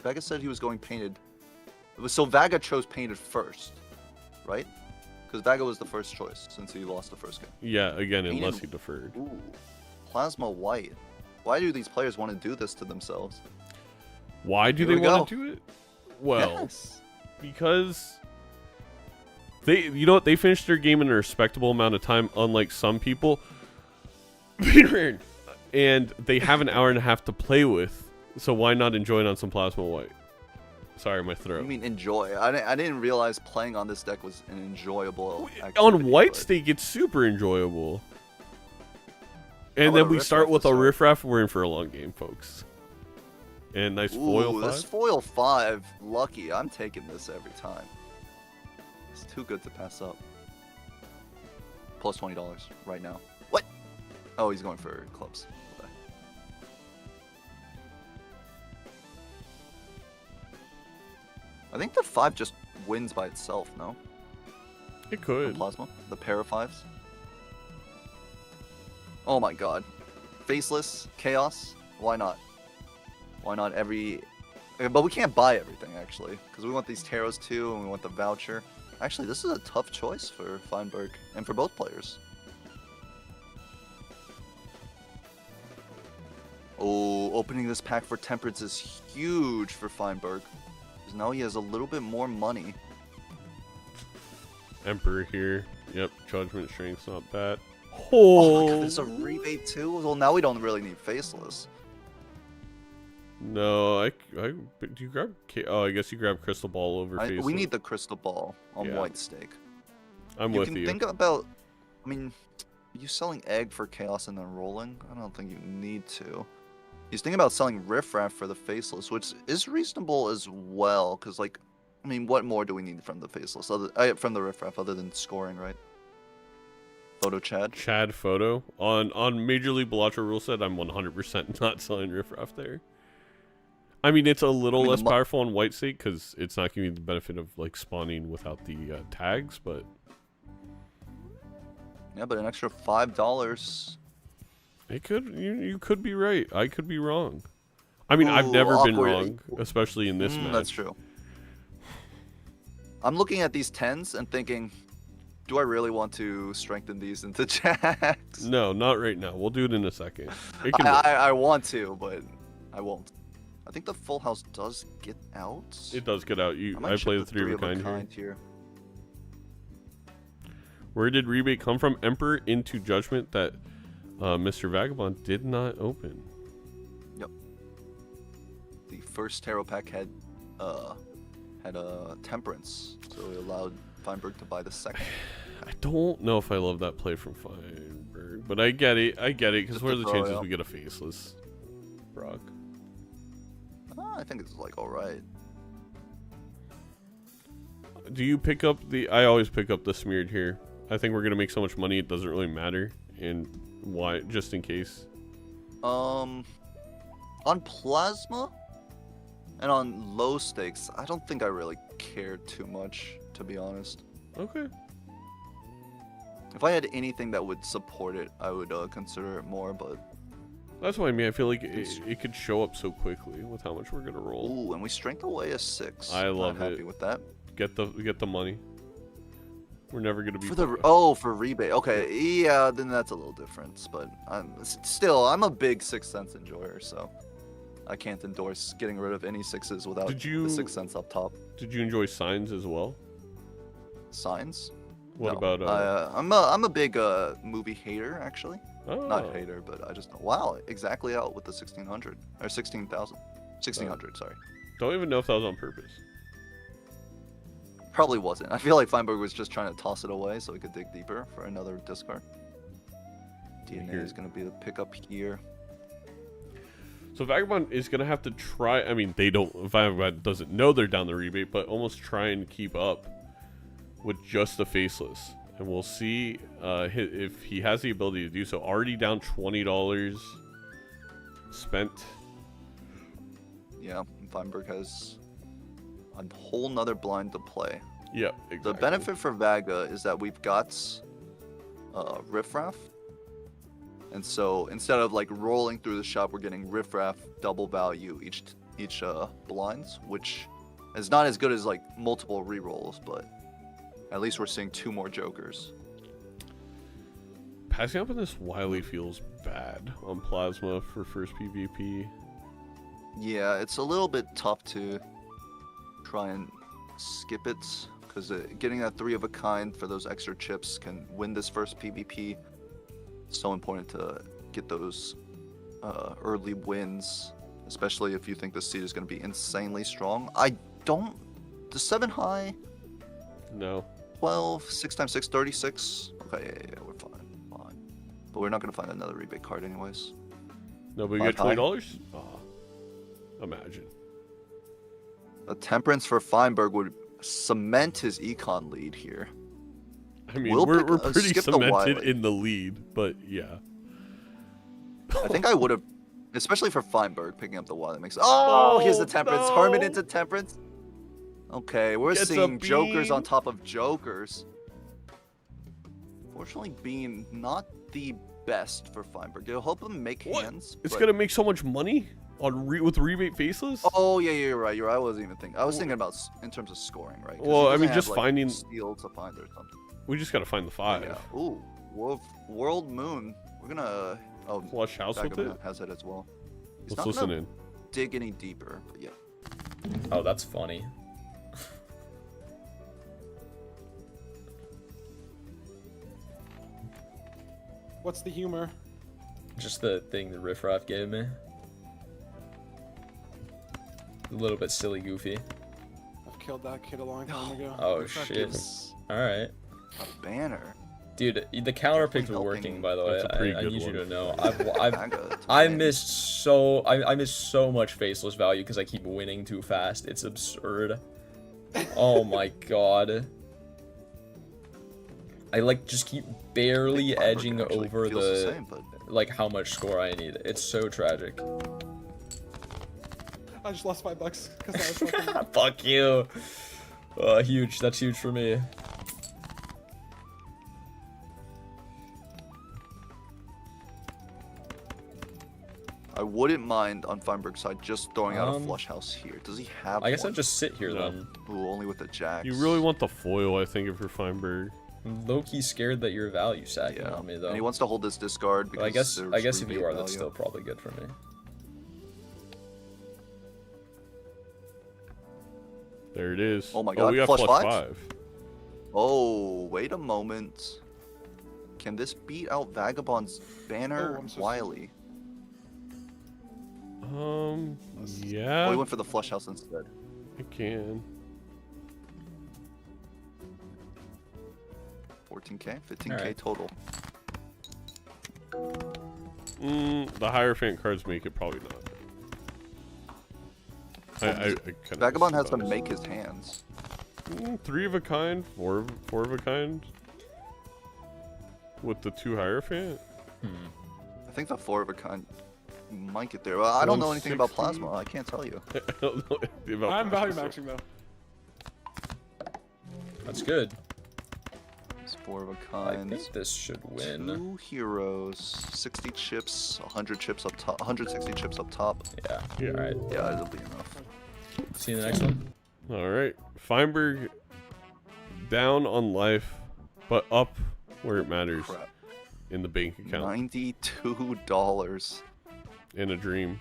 Vaga said he was going painted. So Vaga chose painted first, right? Because Vaga was the first choice since he lost the first game. Yeah, again, Painted- unless he deferred. Ooh, plasma white. Why do these players want to do this to themselves? Why do Here they we want go. to do it? Well, Yes. because they, you know what, they finished their game in a respectable amount of time, unlike some people. And they have an hour and a half to play with, so why not enjoy it on some plasma white? Sorry, my I throat. mean, enjoy. I didn't realize playing on this deck was an enjoyable activity. On white but- stake, it's super enjoyable. And about then a we start riffraff with to a start? riffraff. We're in for a long game, folks. And nice foil Ooh, this 5. foil 5, lucky. I'm taking this every time. It's too good to pass up. Plus $20 right now. What? Oh, he's going for clubs. Okay. I think the 5 just wins by itself, no? It From could. Plasma? The pair of 5s? Oh my god. Faceless? Chaos? Why not? Why not every... But we can't buy everything, actually. Because we want these tarots too, and we want the voucher. Actually, this is a tough choice for Feinberg. And for both players. Oh, opening this pack for Temperance is huge for Feinberg. Because now he has a little bit more money. Emperor here. Yep, Judgment Strength's not bad. Oh, look, there's a rebate too? Well, now we don't really need Faceless. No, do you grab? Oh, I guess you grab Crystal Ball over Faceless. We need the Crystal Ball on Yeah. White Stake. I'm You with can you. think about, I mean, you selling Egg for Chaos and then rolling? I don't think you need to. He's thinking about selling Riffraff for the Faceless, which is reasonable as well, because, like, I mean, what more do we need from the Faceless, from the Riffraff, other than scoring, right? Photo Chad? Chad photo on Major League Balatro rule set. I'm 100% not selling Riffraff there. I mean, it's a little less powerful on White Stake because it's not giving you the benefit of like spawning without the tags, but Yeah, but an extra $5. it could. You could be right. I could be wrong. I mean, I've Ooh, never been awkward. wrong, especially in this match. That's true. I'm looking at these 10s and thinking, do I really want to strengthen these into jacks? No, not right now. We'll do it in a second. It can work. I want to, but I won't. I think the full house does get out. It does get out. might I check play the three of a kind here. here. Where did rebate come from? Emperor into Judgment that Mr. Vagabond did not open. Yep. The first tarot pack had Temperance, so it allowed Feinberg to buy the second. I don't know if I love that play from Feinberg, but I get it. Because Just what are to the throw it chances out. we get a faceless Brock? I think it's like alright. Do you pick up the? I always pick up the smeared here. I think we're gonna make so much money it doesn't really matter. And why? Just in case. On plasma and on low stakes, I don't think I really care too much, to be honest. Okay. If I had anything that would support it, I would consider it more, but... That's what I mean. I feel like it could show up so quickly with how much we're gonna roll. Ooh, and we strength away a 6. I love Not happy it. with that. Get the money. We're never gonna be... For rebate. Okay, yeah, then that's a little different, but I'm a big Sixth Sense enjoyer, so I can't endorse getting rid of any 6s without the Sixth Sense up top. Did you enjoy Signs as well? Signs? What No. about I'm a big movie hater, actually. Oh. Not hater, but I just wow, exactly out with the 1600 or 16,000, 1600. Sorry. Don't even know if that was on purpose. Probably wasn't. I feel like Feinberg was just trying to toss it away so he could dig deeper for another discard. DNA is going to be the pickup here. So Vagabond is going to have to try... I mean, Vagabond doesn't know they're down the rebate, but almost try and keep up with just the Faceless. And we'll see if he has the ability to do so. Already down $20 spent. Yeah, Feinberg has a whole nother blind to play. Yeah, exactly. The benefit for Vaga is that we've got Riffraff. And so instead of like rolling through the shop, we're getting Riffraff double value each blinds, which is not as good as like multiple rerolls, but at least we're seeing 2 more jokers. Passing up on this Wily feels bad on Plasma for first PvP. Yeah, it's a little bit tough to try and skip it, because getting that 3 of a kind for those extra chips can win this first PvP. It's so important to get those early wins, especially if you think the seed is going to be insanely strong. The 7 high? No. 12, 6 times 6, 36. Okay, yeah, we're fine. But we're not going to find another rebate card anyways. No, but you get $20? Oh, imagine. A Temperance for Feinberg would cement his econ lead here. I mean, we're pretty cemented in the lead, but yeah. I think I would have, especially for Feinberg, picking up the Wily makes... Oh, here's the Temperance. No. Hermit into Temperance. Okay, we're seeing jokers on top of jokers. Fortunately, being not the best for Feinberg. You'll help him make hands. It's gonna make so much money on with rebate Faceless. Oh yeah, you're right. I wasn't even thinking. I was thinking about in terms of scoring, right? Well, I mean, just like, finding steel to find or something. We just gotta find the 5. Yeah. Ooh, World Moon. We're gonna flush house with it. Has it as well. Let's listen in. Dig any deeper, but yeah. Oh, that's funny. What's the humor? Just the thing the Riffraff gave me. A little bit silly goofy. I've killed that kid a long time ago. Oh Riffraff shit. gives Alright. a banner. Dude, the counter picks were working, by the way. That's a pretty I good need you one. to know. I missed so much Faceless value because I keep winning too fast. It's absurd. Oh my god. I like just keep barely edging over like how much score I need. It's so tragic. I just lost $5 because I was fucking... Fuck you. Huge. That's huge for me. I wouldn't mind on Feinberg's side just throwing out a flush house here. Does he have I guess one? I'd just sit here then. Ooh, only with the jacks. You really want the foil, I think, if you're Feinberg. I'm low-key scared that you're value sacking on me though. And he wants to hold this discard because I guess if you are, that's still probably good for me. There it is. Oh my god, we got flush flush 5? 5. Oh, wait a moment. Can this beat out Vagabond's banner? I'm so Wily. Yeah. Oh, he went for the flush house instead. I can. 14k, 15k Alright. total. The Hierophant cards make it probably not. I Vagabond has to make his hands. 3 of a kind, 4 of a kind. With the 2 Hierophant. I think the 4 of a kind might get there. Well, I don't know anything about 160. plasma. I can't tell you. I don't know anything about I'm value plasma, so- maxing though. That's good. It's 4 of a I kind. think this should win. 2 heroes, 60 chips, 100 chips up top, 160 chips up top. Yeah. Yeah. All right. Yeah, it'll be enough. See you in the next one. All right, Feinberg down on life, but up where it matters Crap. in the bank account. $92 In a dream.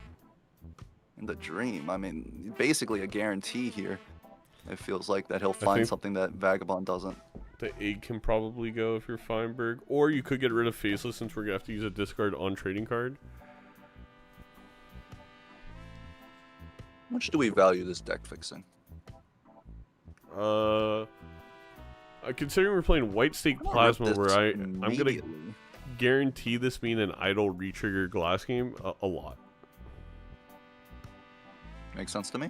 in the dream. I mean, basically a guarantee here. It feels like that he'll find think- something that Vagabond doesn't. The egg can probably go if you're Feinberg, or you could get rid of Faceless since we're gonna have to use a discard on trading card. How much do we value this deck fixing? Considering we're playing White Stake I'm gonna Plasma, rip where this I'm gonna immediately. guarantee this being an idle retrigger glass game a lot. Makes sense to me.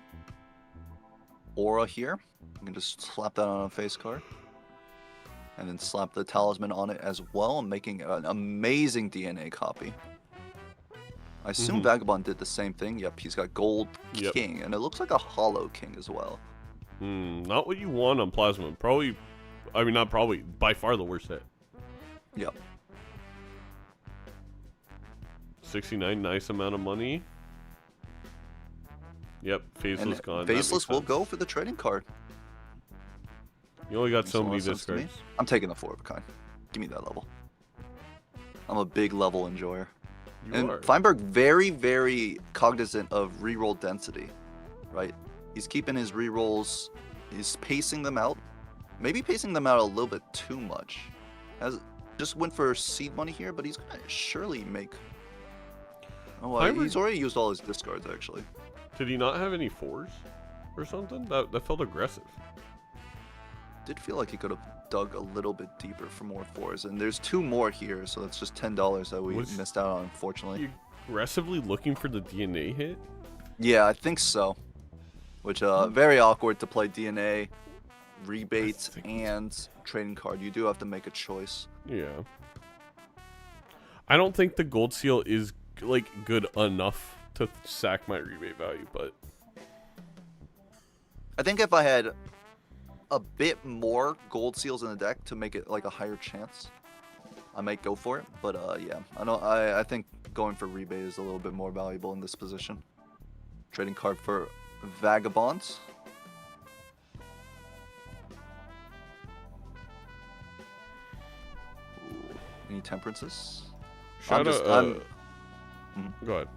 Aura here. You can just slap that on a face card. And then slap the talisman on it as well, making an amazing DNA copy. I assume Mhm. Vagabond did the same thing. Yep, he's got gold Yep. king, and it looks like a hollow king as well. Not what you want on Plasma. Probably, I mean not probably, by far the worst hit. Yep. 69, nice amount of money. Yep, Faceless And gone. That Faceless makes will sense. go for the trading card. You only got Makes so a lot many of sense to me. discards. I'm taking the 4 of a kind. Give me that level. I'm a big level enjoyer. You And are. Feinberg very, very cognizant of reroll density, right? He's keeping his rerolls, he's pacing them out. Maybe pacing them out a little bit too much. Just went for seed money here, but he's gonna surely make. Oh, Feinberg- he's already used all his discards actually. Did he not have any 4s or something? That felt aggressive. Did feel like he could have dug a little bit deeper for more 4s, and there's 2 more here, so that's just $10 that we Was- missed out on, unfortunately. You aggressively looking for the DNA hit? Yeah, I think so. Which very awkward to play DNA, rebates, think and trading card. You do have to make a choice. Yeah. I don't think the gold seal is like good enough to sack my rebate value, but I think if I had a bit more gold seals in the deck to make it like a higher chance, I might go for it. But yeah, I think going for rebate is a little bit more valuable in this position. Trading card for Vagabonds. Ooh, any temperances? shout just- out. I'm- Go ahead.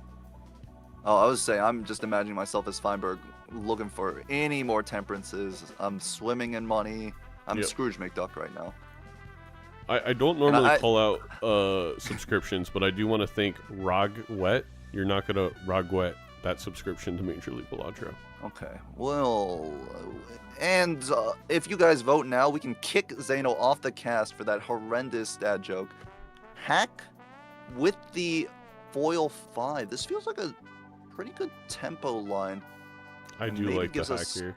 Oh, I was saying, I'm just imagining myself as Feinberg looking for any more temperances. I'm swimming in money. I'm Yep. Scrooge McDuck right now. I don't normally I- call out subscriptions, but I do want to thank Rogwet. You're not gonna Rogwet that subscription to Major League Balatro. Okay, well, and if you guys vote now, we can kick Zano off the cast for that horrendous dad joke. Hack with the foil 5. This feels like a pretty good tempo line. I And do maybe like the gives hack us- here.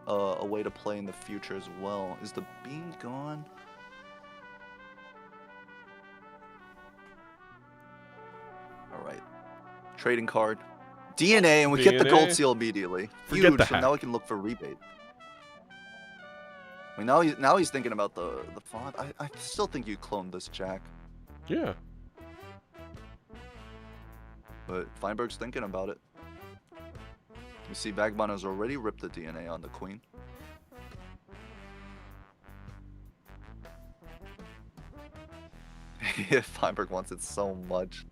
A way to play in the future as well. Is the beam gone? All right. Trading card. DNA, and we get the gold DNA. seal immediately. Forget Huge. the So now hack. we can look for rebate. I mean, now he's thinking about the font. I still think you cloned this Jack, Yeah. but Feinberg's thinking about it. You see, Vagabond has already ripped the DNA on the queen. Feinberg wants it so much.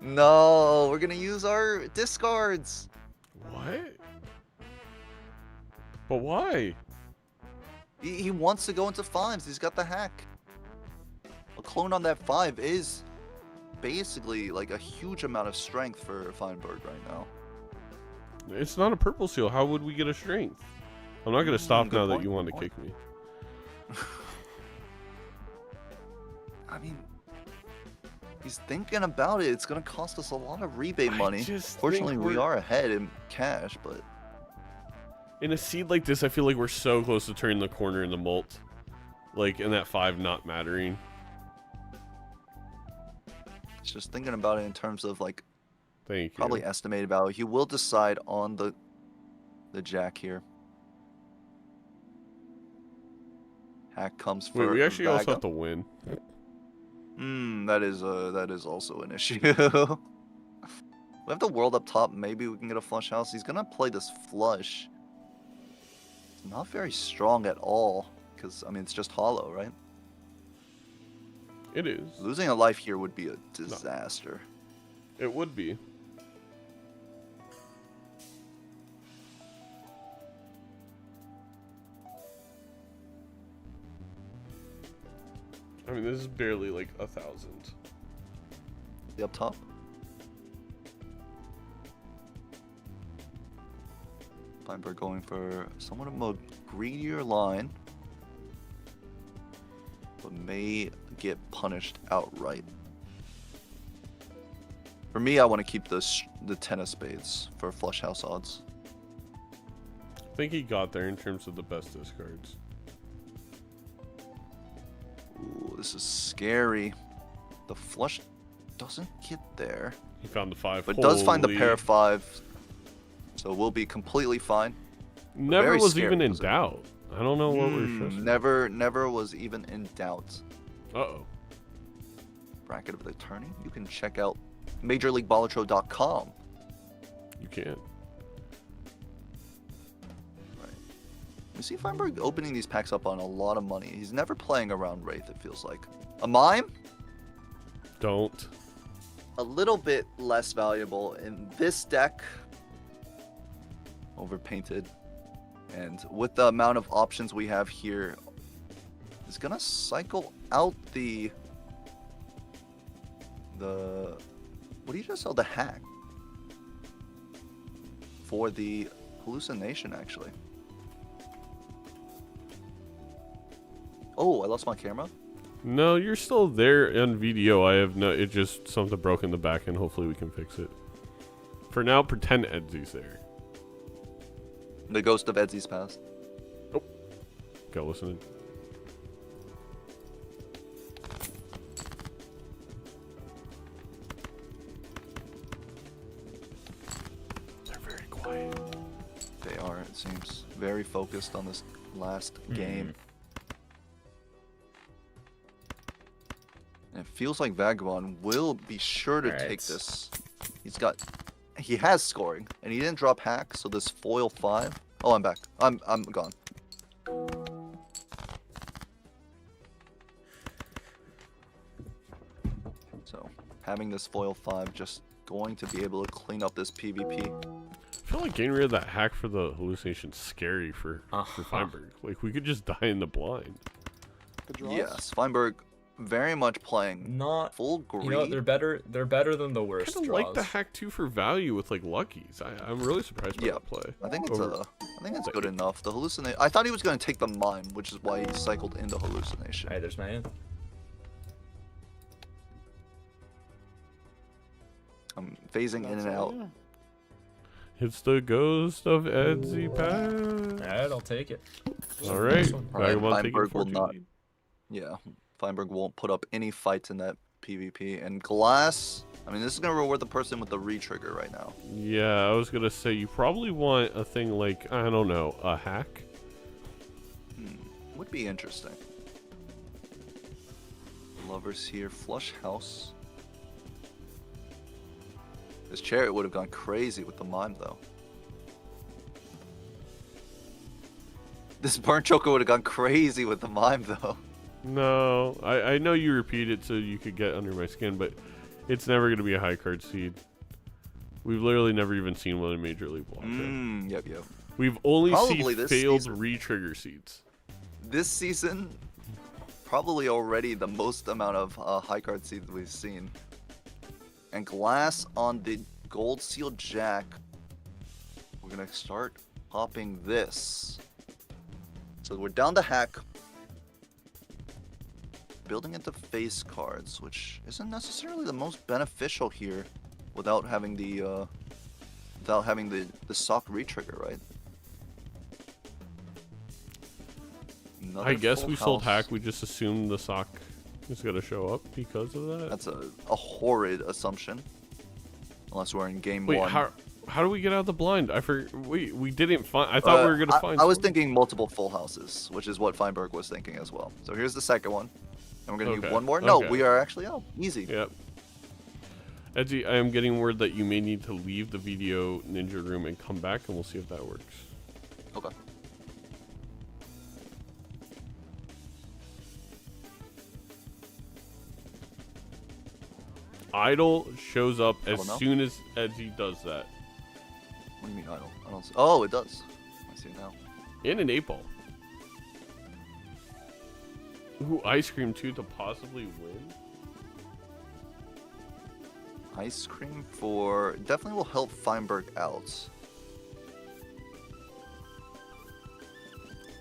No, we're gonna use our discards. What? But why? He wants to go into 5s. He's got the hack. A clone on that 5 is basically like a huge amount of strength for Feinberg right now. It's not a purple seal. How would we get a strength? I'm not gonna stop good now that point, you want good to point. kick me. I mean, he's thinking about it. It's gonna cost us a lot of rebate money. just Fortunately, think we we're- are ahead in cash, but In a seed like this, I feel like we're so close to turning the corner in the mult. Like, in that 5 not mattering. Just thinking about it in terms of, like, Thank you. probably estimated value. He will decide on the jack here. Hack comes for Wait, we actually also Vaga. have to win. That is also an issue. We have the world up top. Maybe we can get a flush house. He's gonna play this flush. It's not very strong at all, because I mean it's just hollow, right? It is. Losing a life here would be a disaster. No. It would be. I mean, this is barely like 1,000. The up top. Feinberg going for somewhat of a greedier line, but may get punished outright. For me, I want to keep the 10 of spades for flush house odds. I think he got there in terms of the best discards. Ooh, this is scary. The flush doesn't get there, He found the 5. but does find the Holy. pair of 5, so we'll be completely fine. Never Very was scary even in position. doubt. I don't know what we're supposed to. Never was even in doubt. Uh-oh. Bracket of the tourney. You can check out MajorLeagueBalatro.com. You can't. You see Feinberg opening these packs up on a lot of money. He's never playing around Wraith, it feels like. A Mime? Don't. A little bit less valuable in this deck. Overpainted. And with the amount of options we have here, it's gonna cycle out the what do you just sell? The hack. For the hallucination, actually. Oh, I lost my camera? No, you're still there on video. I have no. It just something broke in the back end. Hopefully we can fix it. For now, pretend Edsy's there. The ghost of Edsy's past. Go listening. They're very quiet. They are, it seems. Very focused on this last game. And it feels like Vagabaond will be sure to take this. He has scoring, and he didn't drop hack, so this foil 5. Oh, I'm back. I'm gone. So, having this foil 5 just going to be able to clean up this PvP. I feel like getting rid of that hack for the hallucination's scary for Feinberg. Like, we could just die in the blind. Yes, Feinberg very much playing Not full greed. You know, they're better than the worst I kind of draws. like the hack too for value with like luckies. I'm really surprised by that play. I think it's good enough. The hallucination. I thought he was going to take the mine, which is why he cycled into hallucination. Alright, there's my hand. I'm phasing in and out. It's the ghost of Edsy Pass. Alright, I'll take it. All right, Vagabond taking Feinberg will 14 not. lead. Yeah, Feinberg won't put up any fights in that PvP. And Glass, I mean, this is going to reward the person with the re-trigger right now. Yeah, I was gonna say you probably want a thing like, I don't know, a hack. Would be interesting. Lovers here, flush house. This chariot would have gone crazy with the mime, though. This burnt choker would have gone crazy with the mime, though. No, I know you repeat it so you could get under my skin, but it's never gonna be a high card seed. We've literally never even seen one in Major League Balatro. Yep. We've only Probably seen this failed season. re-trigger seeds. This season, probably already the most amount of high card seeds we've seen. And Glass on the gold seal jack. We're gonna start popping this. So we're down to hack. Building into face cards, which isn't necessarily the most beneficial here, without having the sock retrigger, right? Another I guess full we sold house. hack. We just assumed the sock is gonna show up because of that. That's a horrid assumption. Unless we're in game Wait, one. how do we get out of the blind? We didn't find. I thought we were gonna find. I was thinking multiple full houses, which is what Feinberg was thinking as well. So here's the second one, and we're gonna do one more. No, okay. we are actually out. Easy. Yep. Edgy, I am getting word that you may need to leave the video ninja room and come back, and we'll see if that works. Okay. Idol shows up as no? soon as Edgy does that. What do you mean idle? I don't see. Oh, it does. I see it now. In an 8-ball. Ooh, ice cream too to possibly win. Ice cream for definitely will help Feinberg out.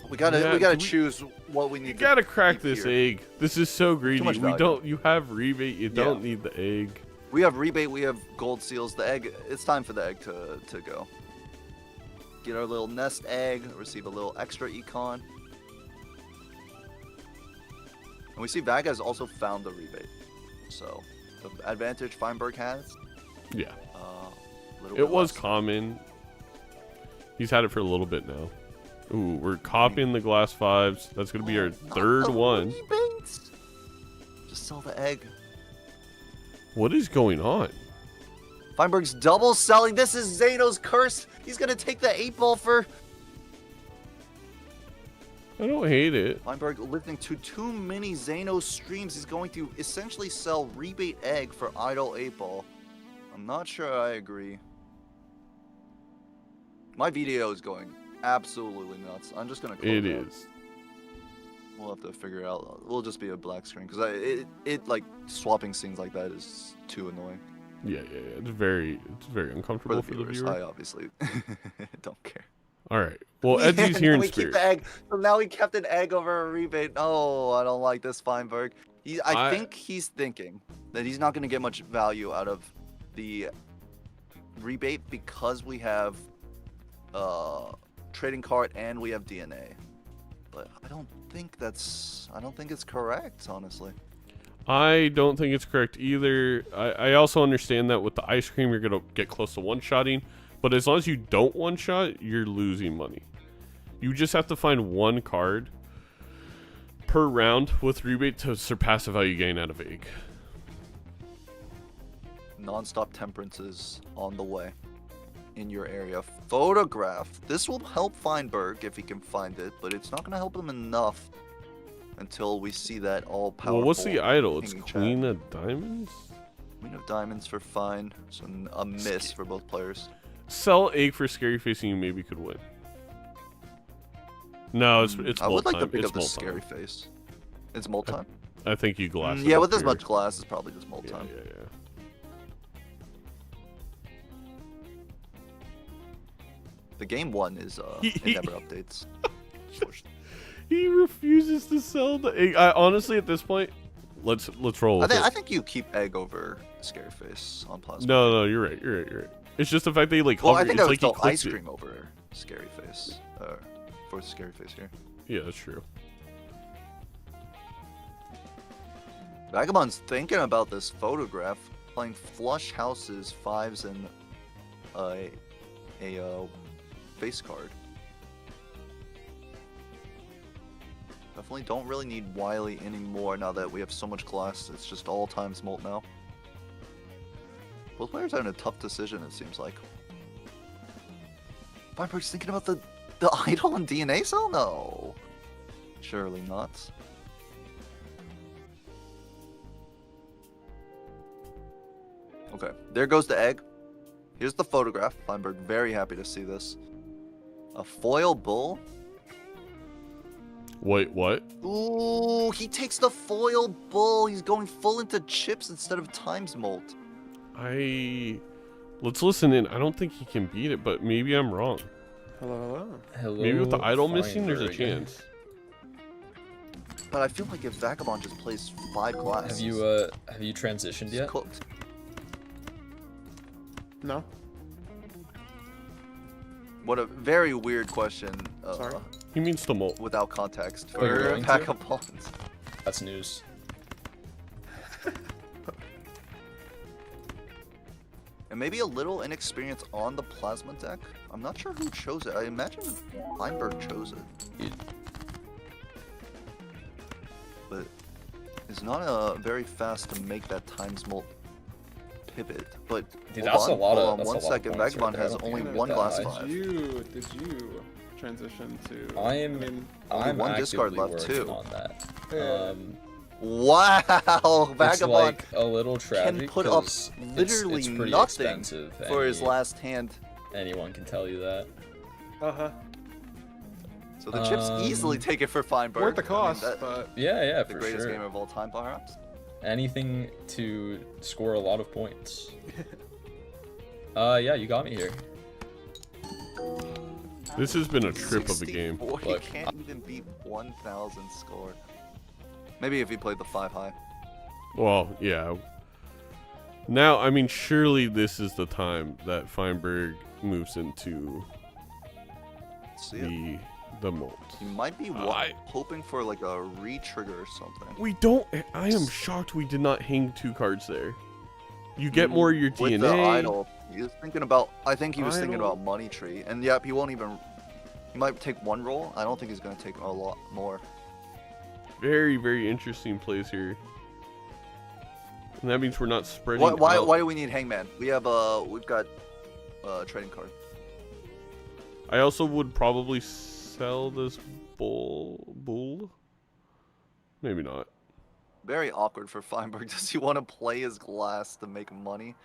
We gotta choose what we need. You gotta crack this here. egg. This is so greedy. much We value. don't. You have rebate. You don't need the egg. We have rebate. We have gold seals. The egg. It's time for the egg to go. Get our little nest egg. Receive a little extra econ. And we see Vaga has also found the rebate. So the advantage Feinberg has. Yeah. Little It bit was less. common. He's had it for a little bit now. Ooh, we're copying the glass fives. That's gonna be our Not third the one. rebates. Just sell the egg. What is going on? Feinberg's double selling. This is Zeno's curse. He's gonna take the 8-ball for I don't hate it. Feinberg. Listening to too many Zeno streams. He's going to essentially sell rebate egg for idle 8-ball. I'm not sure I agree. My video is going absolutely nuts. I'm just gonna close It out. is. We'll have to figure it out. We'll just be a black screen because it like swapping scenes like that is too annoying Yeah. It's very for uncomfortable the for the viewers. viewer. I obviously don't care. All right. Well, Edgy's here in we keep spirit. the egg. So now we kept an egg over a rebate. No, I don't like this Feinberg. I think he's thinking that he's not going to get much value out of the rebate because we have trading card and we have DNA. But I don't think it's correct, honestly. I don't think it's correct either. I also understand that with the ice cream, you're gonna get close to one-shotting, but as long as you don't one-shot, you're losing money. You just have to find one card per round with rebate to surpass the value gain out of egg. Non-stop temperance is on the way in your area. Photograph. This will help Feinberg if he can find it, but it's not going to help him enough until we see that all powerful. Well, what's the idol? It's hanging Queen chat. of Diamonds? Queen of Diamonds for Fine, so a miss for both players. Sell egg for scary face and you maybe could win. No, it's I would like to molt-time. pick It's up the molt-time. scary face. It's mold time. I think you glass it Yeah, up with this here. much glass, it's probably just mold Yeah. time. The game one is it never updates. He refuses to sell the egg. Honestly, at this point, let's roll with I it. think you keep egg over scary face on plasma. No, you're right. It's just the fact that he like Well, hover. I think It's I would like he sell clicks ice it. cream over scary face. For scary face here. Yeah, that's true. Vagabond's thinking about this photograph, playing flush houses, fives, and a face card. Definitely don't really need Wily anymore now that we have so much glass. It's just all times molt now. Both players are in a tough decision, it seems like. Feinberg's thinking about the idol and DNA cell? No. Surely not. Okay, there goes the egg. Here's the photograph. Feinberg very happy to see this. A foil bull. Wait, what? Ooh, he takes the foil bull. He's going full into chips instead of times molt. Let's listen in. I don't think he can beat it, but maybe I'm wrong. Hello. Hello, Maybe with the idol missing, there's a Feinberg. chance. But I feel like if Vagabond just plays 5 glass, Have you transitioned he's yet? cooked. No. What a very weird question. Sorry? He means the molt. Without context Oh, you're for going to? Vagabond. That's news. And maybe a little inexperience on the plasma deck. I'm not sure who chose it. I imagine Feinberg chose it. But it's not very fast to make that times molt pivot. But Dude, hold that's on, a lot hold of. on That's one a lot second. of points Vagabond right has there. only I don't one think glass that five. Did you transition to? I'm mean, I'm one discard actively left, working too. on that. Yeah. Wow, It's Vagabond like a little can tragic put up 'cause literally it's pretty nothing expensive. for his Any- last hand. Anyone can tell you that. So the chips easily take it for Feinberg. Worth the I mean, cost, that- but Yeah, the for greatest sure. game of all time, perhaps. Anything to score a lot of points. Yeah, you got me here. This has been a trip of a game. 64, he Look, can't even beat 1,000 score. Maybe if he played the 5 high. Well, yeah. Now, I mean, surely this is the time that Feinberg moves into Let's see it. the molt. He might be I- hoping for like a re-trigger or something. We don't. I am shocked we did not hang 2 cards there. You get more of your With DNA. the idol, he was thinking about. I think he was thinking Idol. about money tree, and yep, he won't even. He might take 1 roll. I don't think he's gonna take a lot more. Very, very interesting plays here. And that means we're not spreading Why out. do we need Hangman? We've got trading card. I also would probably sell this bull. Maybe not. Very awkward for Feinberg. Does he want to play his glass to make money?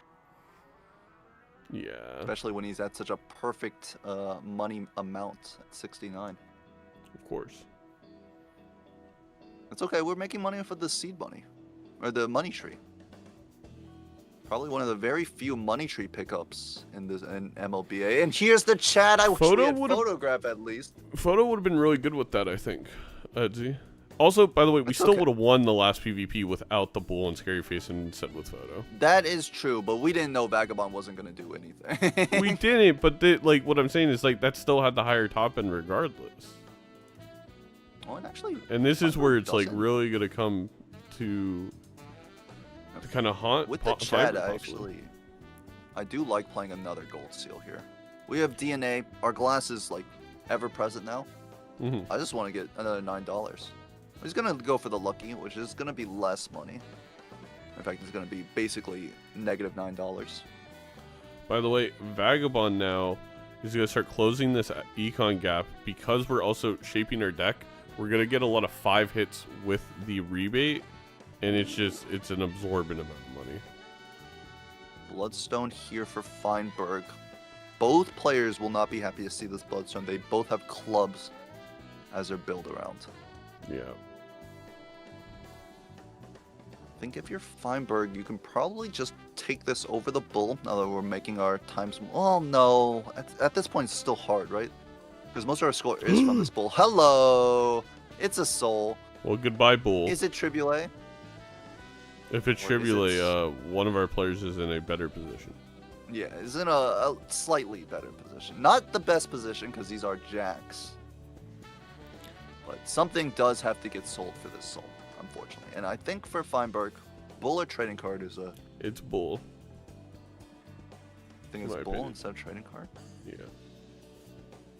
Yeah. Especially when he's at such a perfect money amount at 69. Of course. It's okay. We're making money off of the seed money, or the money tree. Probably one of the very few money tree pickups in MLBA. And here's the chat. I wish we Photo had would've- photograph at least. Photo would have been really good with that, I think. Edzy. Also, by the way, we It's still okay. would have won the last PvP without the bull and scary face and instead with Photo. That is true, but we didn't know Vagabond wasn't gonna do anything. We didn't, but like what I'm saying is like that still had the higher top end regardless. Oh, and actually, And this is where it's like doesn't. really gonna come to kind of haunt. with the Fiber chat, possibly. actually, I do like playing another gold seal here. We have DNA. Our glass is like ever present now. Mhm. I just want to get another $9. He's gonna go for the lucky, which is gonna be less money. In fact, it's gonna be basically negative $9. By the way, Vagabond now is gonna start closing this econ gap because we're also shaping our deck. We're gonna get a lot of 5 hits with the rebate, and it's an absorbent amount of money. Bloodstone here for Feinberg. Both players will not be happy to see this Bloodstone. They both have clubs as their build around. Yeah. I think if you're Feinberg, you can probably just take this over the bull now that we're making our times. Oh no, at this point it's still hard, right? Because most of our score is from this bull. Hello, it's a soul. Well, goodbye, bull. Is it Triple A? If it's or is it Tribule, one of our players is in a better position. Yeah, is in a slightly better position. Not the best position because these are jacks. But something does have to get sold for this soul, unfortunately. And I think for Feinberg, bull or trading card is a. It's bull. I think In it's my bull opinion. instead of trading card. Yeah.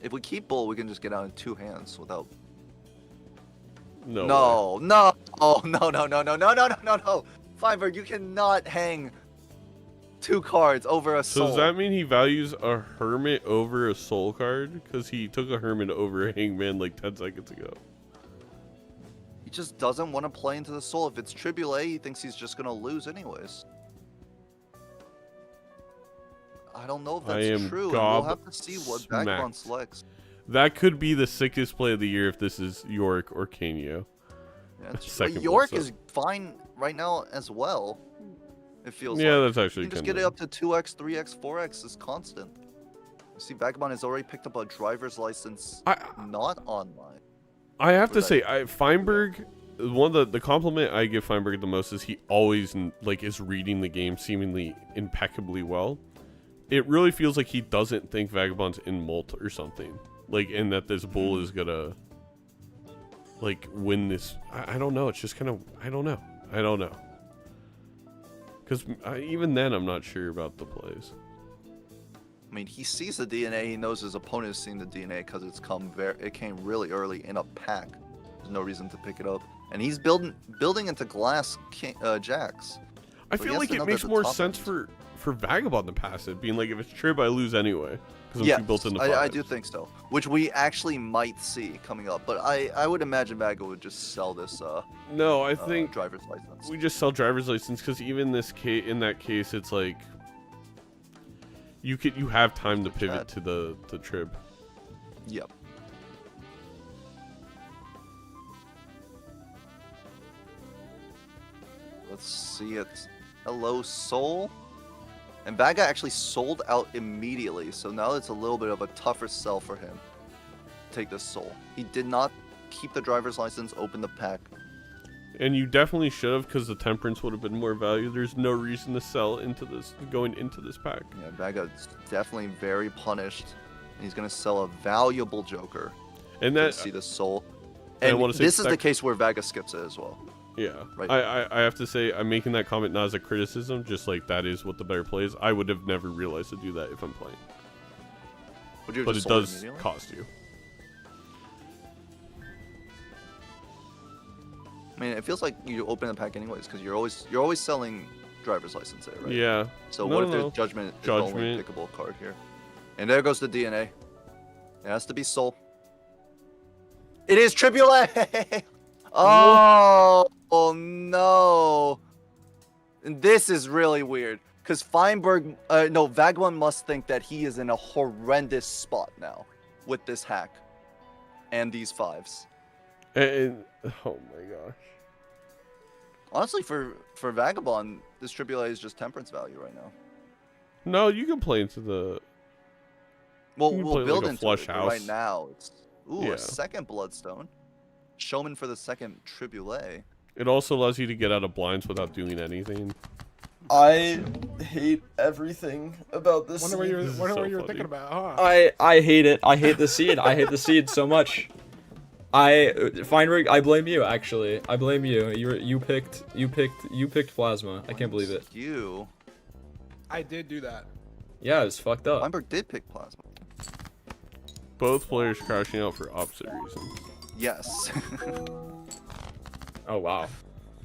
If we keep bull, we can just get out in 2 hands without. No. No, no, oh no, no, no, no, no, no, no, no, no. Feinberg, you cannot hang 2 cards over a So soul. does that mean he values a hermit over a soul card? Because he took a hermit over a hangman like 10 seconds ago. He just doesn't want to play into the soul. If it's Triple A, he thinks he's just gonna lose anyways. I don't know if I that's am true, and we'll gob have to see what smacked. Vagabond selects. That could be the sickest play of the year if this is York or Kanyo. Yeah, it's- Second York Bloodstone. is fine right now as well. It feels Yeah, like. that's actually You just kind get it of... up to 2x, 3x, 4x is constant. You see, Vagabond has already picked up a driver's license not online. I have for to that. say, Feinberg, one of the compliment I give Feinberg the most is he always like is reading the game seemingly impeccably well. it really feels like he doesn't think Vagabond's in Molt or something. Like, and that this bull is gonna, like, win this. I don't know. It's just kind of, I don't know. Because even then, I'm not sure about the plays. I mean, he sees the DNA. He knows his opponent is seeing the DNA because it came really early in a pack. There's no reason to pick it up, and he's building into glass jacks. I feel like it makes more sense for Vagabond to pass it, being like, if it's trib, I lose anyway. Yeah, built into I do think so. Which we actually might see coming up, but I would imagine Vaga would just sell this. No, I think driver's license. we just sell driver's license because even in that case, it's like you have time to pivot to the trib. Yep. Let's see it. Hello, Soul. And Vaga actually sold out immediately, so now it's a little bit of a tougher sell for him. Take this Soul. He did not keep the driver's license, open the pack. And you definitely should have, because the temperance would have been more value. There's no reason to sell going into this pack. Yeah, Vaga's definitely very punished. He's gonna sell a valuable Joker. And that see the Soul. And this is the case where Vaga skips it as well. Yeah, right. I have to say, I'm making that comment not as a criticism, just like that is what the better play is. I would have never realized to do that if I'm playing. But it does cost you. I mean, it feels like you open the pack anyways, because you're always selling driver's license there, right? Yeah. So what if there's Judgment is the only pickable card here? And there goes the DNA. It has to be Soul. It is Tribulate! Oh no! And this is really weird, because Feinberg, Vagabond must think that he is in a horrendous spot now with this hack and these 5s. And oh my gosh. Honestly, for Vagabond, this Tribulate is just temperance value right now. No, you can play into the. Well, we'll build into flush it. house. Right now, it's a second Bloodstone. Showman for the second Tribulate. It also allows you to get out of blinds without doing anything. I hate everything about this. Wonder what you were thinking about, huh? I hate it. I hate the seed. I hate the seed so much. Feinberg, I blame you actually. I blame you. You picked Plasma. I can't believe it. You. I did do that. Yeah, it's fucked up. Feinberg did pick Plasma. Both players crashing out for opposite reasons. Yes. Oh wow.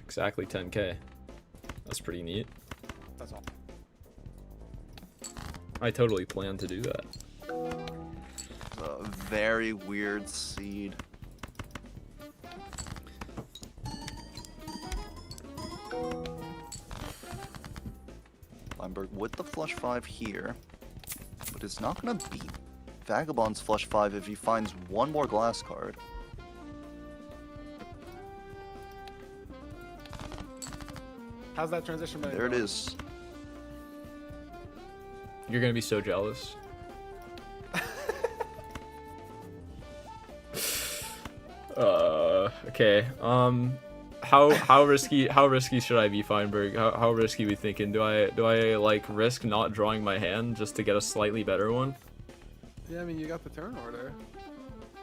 Exactly 10k. That's pretty neat. That's all. I totally plan to do that. A very weird seed. Feinberg with the flush 5 here, but it's not gonna beat Vagabond's flush 5 if he finds one more glass card. How's that transition been? There it is. You're gonna be so jealous. Okay. How risky should I be, Feinberg? How risky we thinking? Do I like risk not drawing my hand just to get a slightly better one? Yeah, I mean, you got the turn order.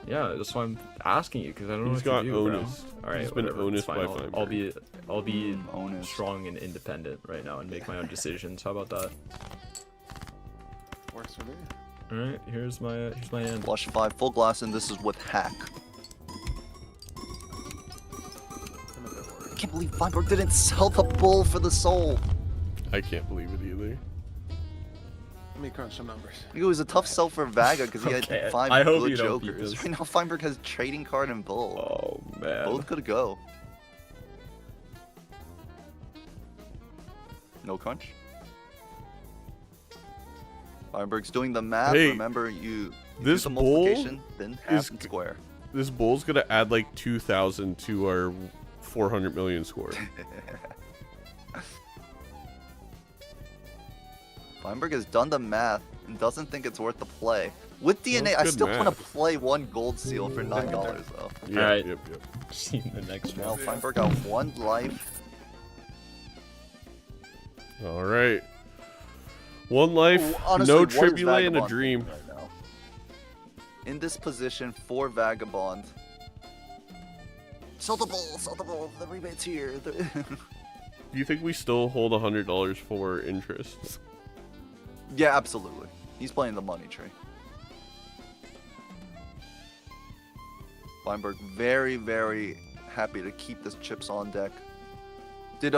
Yeah, that's why I'm asking you, because I don't know He's what got to do, onus. bro. All right, He's been whatever, onus it's fine. by I'll be Onus. strong and independent right now and make my own decisions. How about that? Works for me. All right, here's my hand. Flush 5 full glass, and this is with hack. I can't believe Feinberg didn't sell the bull for the Soul. I can't believe it either. Let me crunch some numbers. It was a tough sell for Vaga because he Okay, had 5 I hope good you don't beat Jokers. this. Right now, Feinberg has trading card and bull. Oh man. Both could go. No crunch. Feinberg's doing the math. Hey, Remember, you this do the bull multiplication, then half is and square. This bull's gonna add like 2,000 to our 400 million score. Feinberg has done the math and doesn't think it's worth the play. With DNA, Well, I good still want to math. play one gold seal for $9 though. Yeah, Alright. Yep. See the next Now one. Feinberg got 1 life. All right. One life, Honestly, no what is tribulate, and a Vagabond dream. thinking right now? In this position for Vagabond. Sell the bull, the rebate's here. Do you think we still hold $100 for interest? Yeah, absolutely. He's playing the money tree. Feinberg very, very happy to keep the chips on deck. Did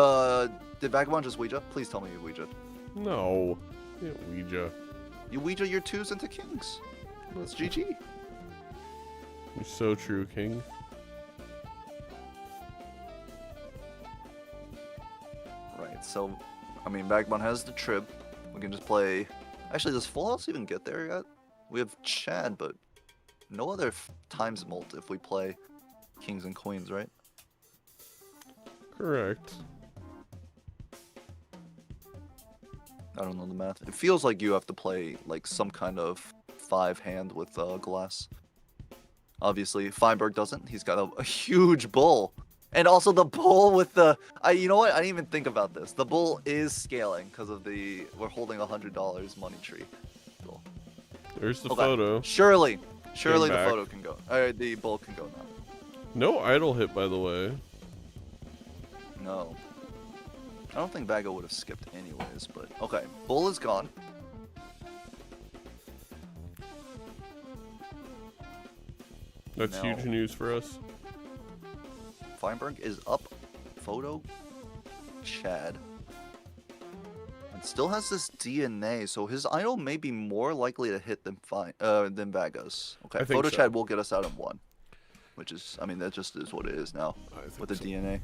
Vagabond just Ouija? Please tell me you Ouija. No. Yeah, Ouija. You Ouija your 2s into kings. That's GG. You're so true, King. Right, so, I mean, Vagabond has the trib. We can just play... Actually, does Full House even get there yet? We have Chad, but no other times mult if we play kings and queens, right? Correct. I don't know the math. It feels like you have to play like some kind of 5-hand with glass. Obviously, Feinberg doesn't. He's got a huge bull. And also the bull with the... you know what? I didn't even think about this. The bull is scaling because of the... We're holding $100 money tree. Cool. There's the Okay. photo. Surely the back. photo can go. The bull can go now. No idle hit, by the way. No. I don't think Vago would have skipped anyways, but... Okay, bull is gone. That's No. huge news for us. Feinberg is up. Photo. Chad. And still has this DNA, so his idol may be more likely to hit than Vaga's. Okay, I think Photo so. Chad will get us out in 1. Which is, I mean, that just is what it is now. I think With the so. DNA.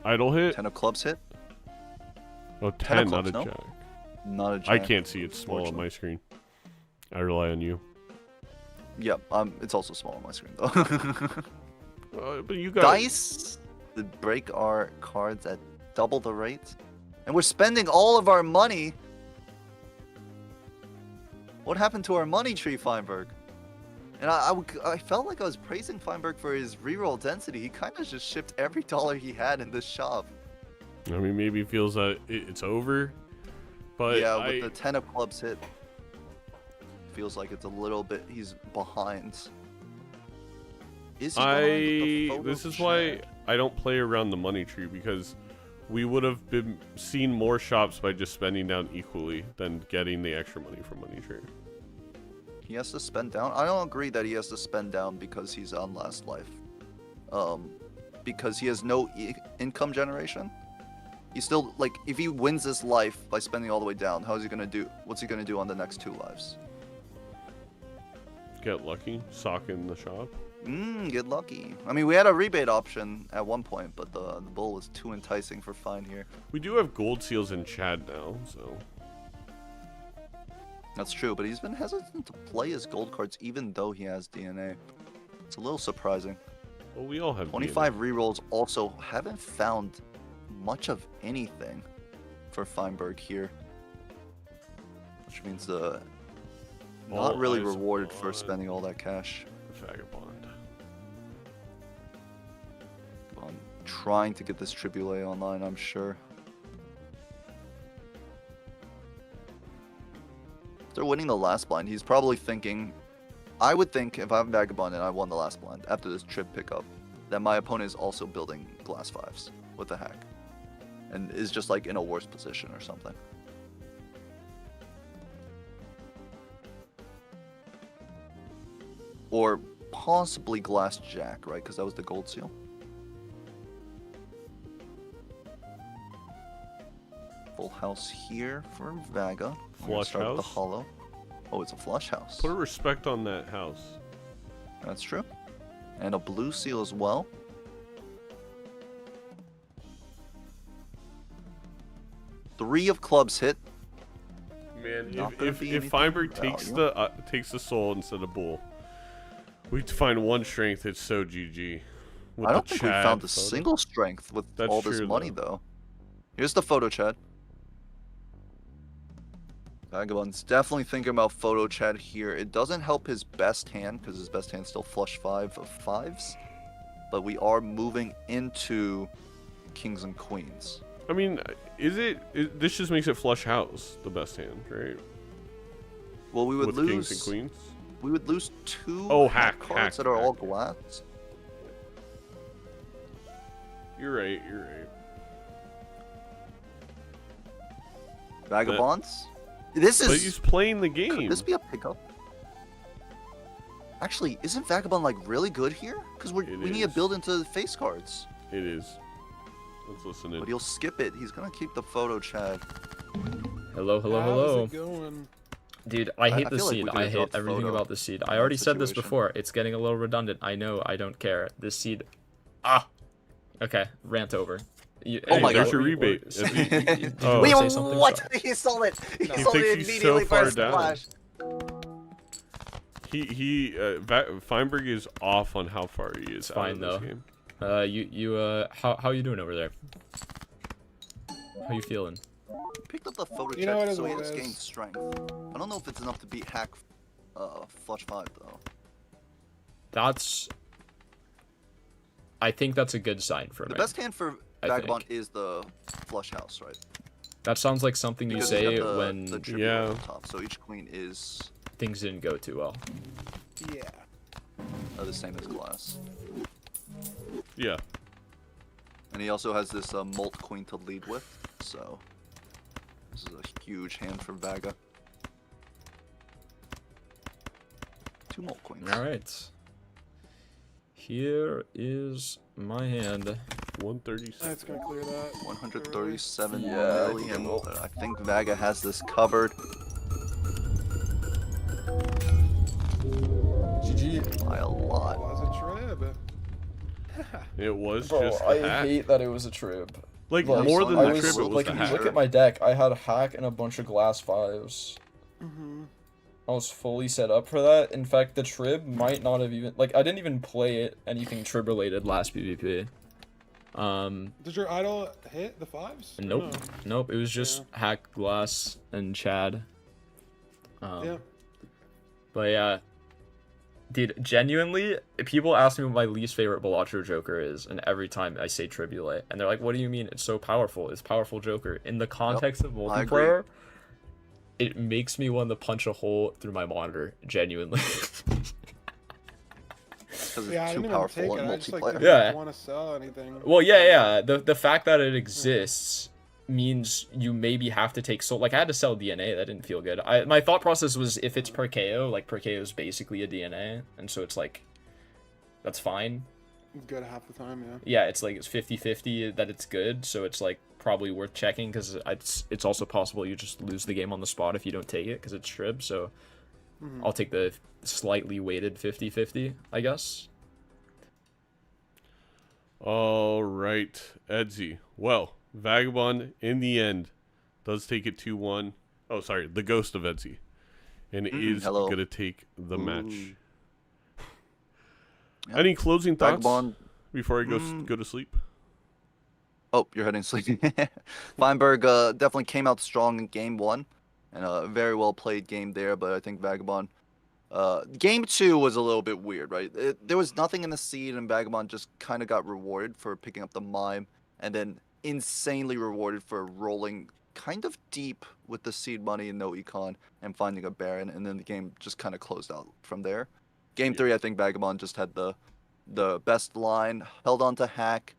Idle hit? 10 of clubs hit. Oh, 10 10, of not a clubs, no? jack. Not a jack. I can't see it small on unfortunately. my screen. I rely on you. Yep, it's also small on my screen though. But you got Dice that break our cards at double the rate. And we're spending all of our money. What happened to our money tree, Feinberg? And I felt like I was praising Feinberg for his reroll density. He kind of just shipped every dollar he had in this shop. I mean, maybe he feels that it's over. But Yeah, with the 10 of clubs hit. Feels like it's a little bit, he's behind. Is he behind with the photo this is why chat? I don't play around the money tree, because we would have seen more shops by just spending down equally than getting the extra money from money tree. He has to spend down? I don't agree that he has to spend down because he's on last life. Because he has no income generation. He's still, like, if he wins this life by spending all the way down, how is he gonna do? What's he gonna do on the next 2 lives? Get lucky, sock in the shop. Get lucky. I mean, we had a rebate option at one point, but the bull was too enticing for Fine here. We do have gold seals in Chad now, so That's true, but he's been hesitant to play his gold cards even though he has DNA. It's a little surprising. well, we all have 25 rerolls also haven't found much of anything for Feinberg here. Which means not All really eyes rewarded for on spending all that cash. Vagabond. On trying to get this Tribule online, I'm sure. After winning the last blind, he's probably thinking, I would think if I'm Vagabond and I won the last blind after this trip pickup, that my opponent is also building glass 5s with a hack. And is just like in a worse position or something. Or possibly glass jack, right? Because that was the gold seal. Full house here for Vaga. We're gonna Flush start with the house? hollow. Oh, it's a flush house. Put a respect on that house. That's true. And a blue seal as well. Three of clubs hit. Man, Not gonna if be if anything Feinberg of takes value. takes the soul instead of bull, we find one strength. It's so GG. With I don't the think we Chad found a photo. single strength with That's all this true, money, though. Here's the photo chat. Vagabond's definitely thinking about photo chat here. It doesn't help his best hand, because his best hand's still flush 5 of 5s. But we are moving into kings and queens. I mean, this just makes it flush house the best hand, right? Well, we would With lose kings and queens. We would lose 2 hack cards that are all glass. You're right. You're right. Vagabonds. This But is. he's playing the game. Could this be a pickup? Actually, isn't Vagabond like really good here? Because we need to build into the face cards. It is. Let's listen in. But he'll skip it. He's gonna keep the photo chat. Hello, hello, How's hello. it going? Dude, I hate I the feel like seed. we could've I hate dropped everything photo about the seed. I in already that said this situation. before. It's getting a little redundant. I know. I don't care. This seed. Ah. Okay. Rant over. Oh my there's God. your rebate. Did you Oh. Wait, wanna say something? what? Sorry. He sold it. He He sold thinks it he's immediately so far first down. splash. Feinberg is off on how far he is out Fine, of this though. game. How you doing over there? How you feeling? Picked up the photo You know what check, it so he is. has gained strength. I don't know if it's enough to beat Hack Flush 5 though. I think that's a good sign for The me. best hand for I Vagabond think. is the Flush House, right? That sounds like something you Because say he's got the when tribute Yeah. right on top. So each queen is things didn't go too well. Yeah. the same as glass. Yeah. And he also has this Molt Queen to lead with, so this is a huge hand for Vaga. 2 Molt Queens. All right. Here is my hand. 136. That's gonna clear that. 137 Yeah, million. But I think Vaga has this covered GG. by a lot. Was a trib. It was Bro, just I a hack. hate that it was a trib. Like, Like, more than I the was- trip, it was like, the if you hack. look at my deck, I had a hack and a bunch of glass 5s. Mm-hmm. I was fully set up for that. In fact, the trib might not have even I didn't even play it anything trib related last PvP. Did your idol hit the 5s? Nope. No. Nope. It was just hack, glass, and Chad. Yeah. But yeah, dude, genuinely, people ask me what my least favorite Balatro Joker is, and every time I say Tribulate, and they're like, "What do you mean? It's so powerful. It's powerful Joker." In the context of I agree. multiplayer, it makes me want to punch a hole through my monitor. Genuinely. Because Yeah, I it's too didn't even powerful take in it. I just like multiplayer. didn't Yeah. want to sell anything. Well, yeah. The fact that it exists means you maybe have to take like I had to sell DNA. That didn't feel good. My thought process was if it's per KO, like per KO is basically a DNA, and so it's like that's fine. Good half the time, yeah. Yeah, it's like it's 50-50 that it's good, so it's like probably worth checking because it's also possible you just lose the game on the spot if you don't take it because it's trib. So I'll take the slightly weighted 50-50, I guess. All right, Edsy. Well, Vagabond, in the end, does take it 2-1. Oh, sorry, the ghost of Edsy. And is hello. going to take the match. Yeah. Any closing thoughts Vagabond. before I go to sleep? Oh, you're heading to sleep. Feinberg definitely came out strong in game 1, and a very well played game there. But I think Vagabond, game 2 was a little bit weird, right? There was nothing in the seed, and Vagabond just kind of got rewarded for picking up the mime, and then insanely rewarded for rolling kind of deep with the seed money and no econ and finding a Baron, and then the game just kind of closed out from there. Game 3, I think Vagabond just had the best line, held on to hack,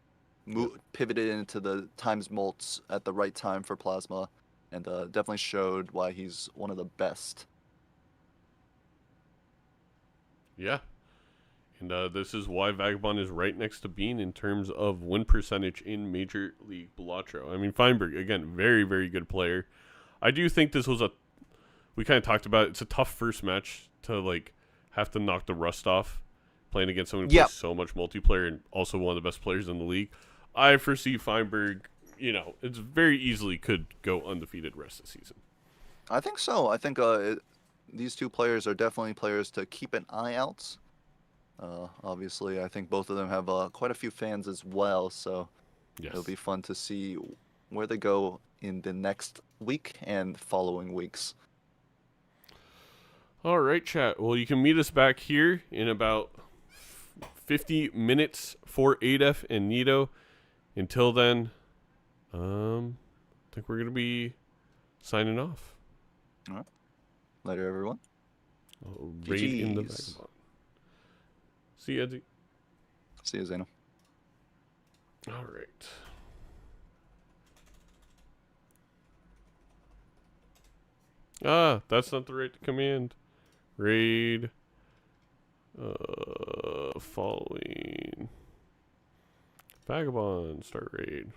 pivoted into the times mults at the right time for Plasma, and definitely showed why he's one of the best. Yeah. And this is why Vagabond is right next to Bean in terms of win percentage in Major League Balatro. I mean, Feinberg, again, very, very good player. I do think this was we kind of talked about it, it's a tough first match to, like, have to knock the rust off playing against someone who plays so much multiplayer and also one of the best players in the league. I foresee Feinberg, it's very easily could go undefeated rest of the season. I think so. I think these two players are definitely players to keep an eye out. Obviously, I think both of them have quite a few fans as well, so it'll be fun to see where they go in the next week and following weeks. All right, chat. Well, you can meet us back here in about 50 minutes for ADEF and Nito. Until then, I think we're gonna be signing off. All right. Later, everyone. Raid in the GGs. Vagabond. See you, Eddie. See you, Zeno. All right. Ah, that's not the right command. Raid. Following. Vagabond. Start raid.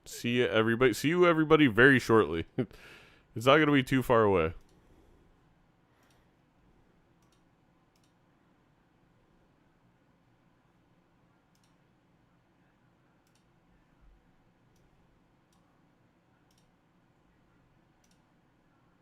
See you, everybody. See you, everybody, very shortly. It's not going to be too far away.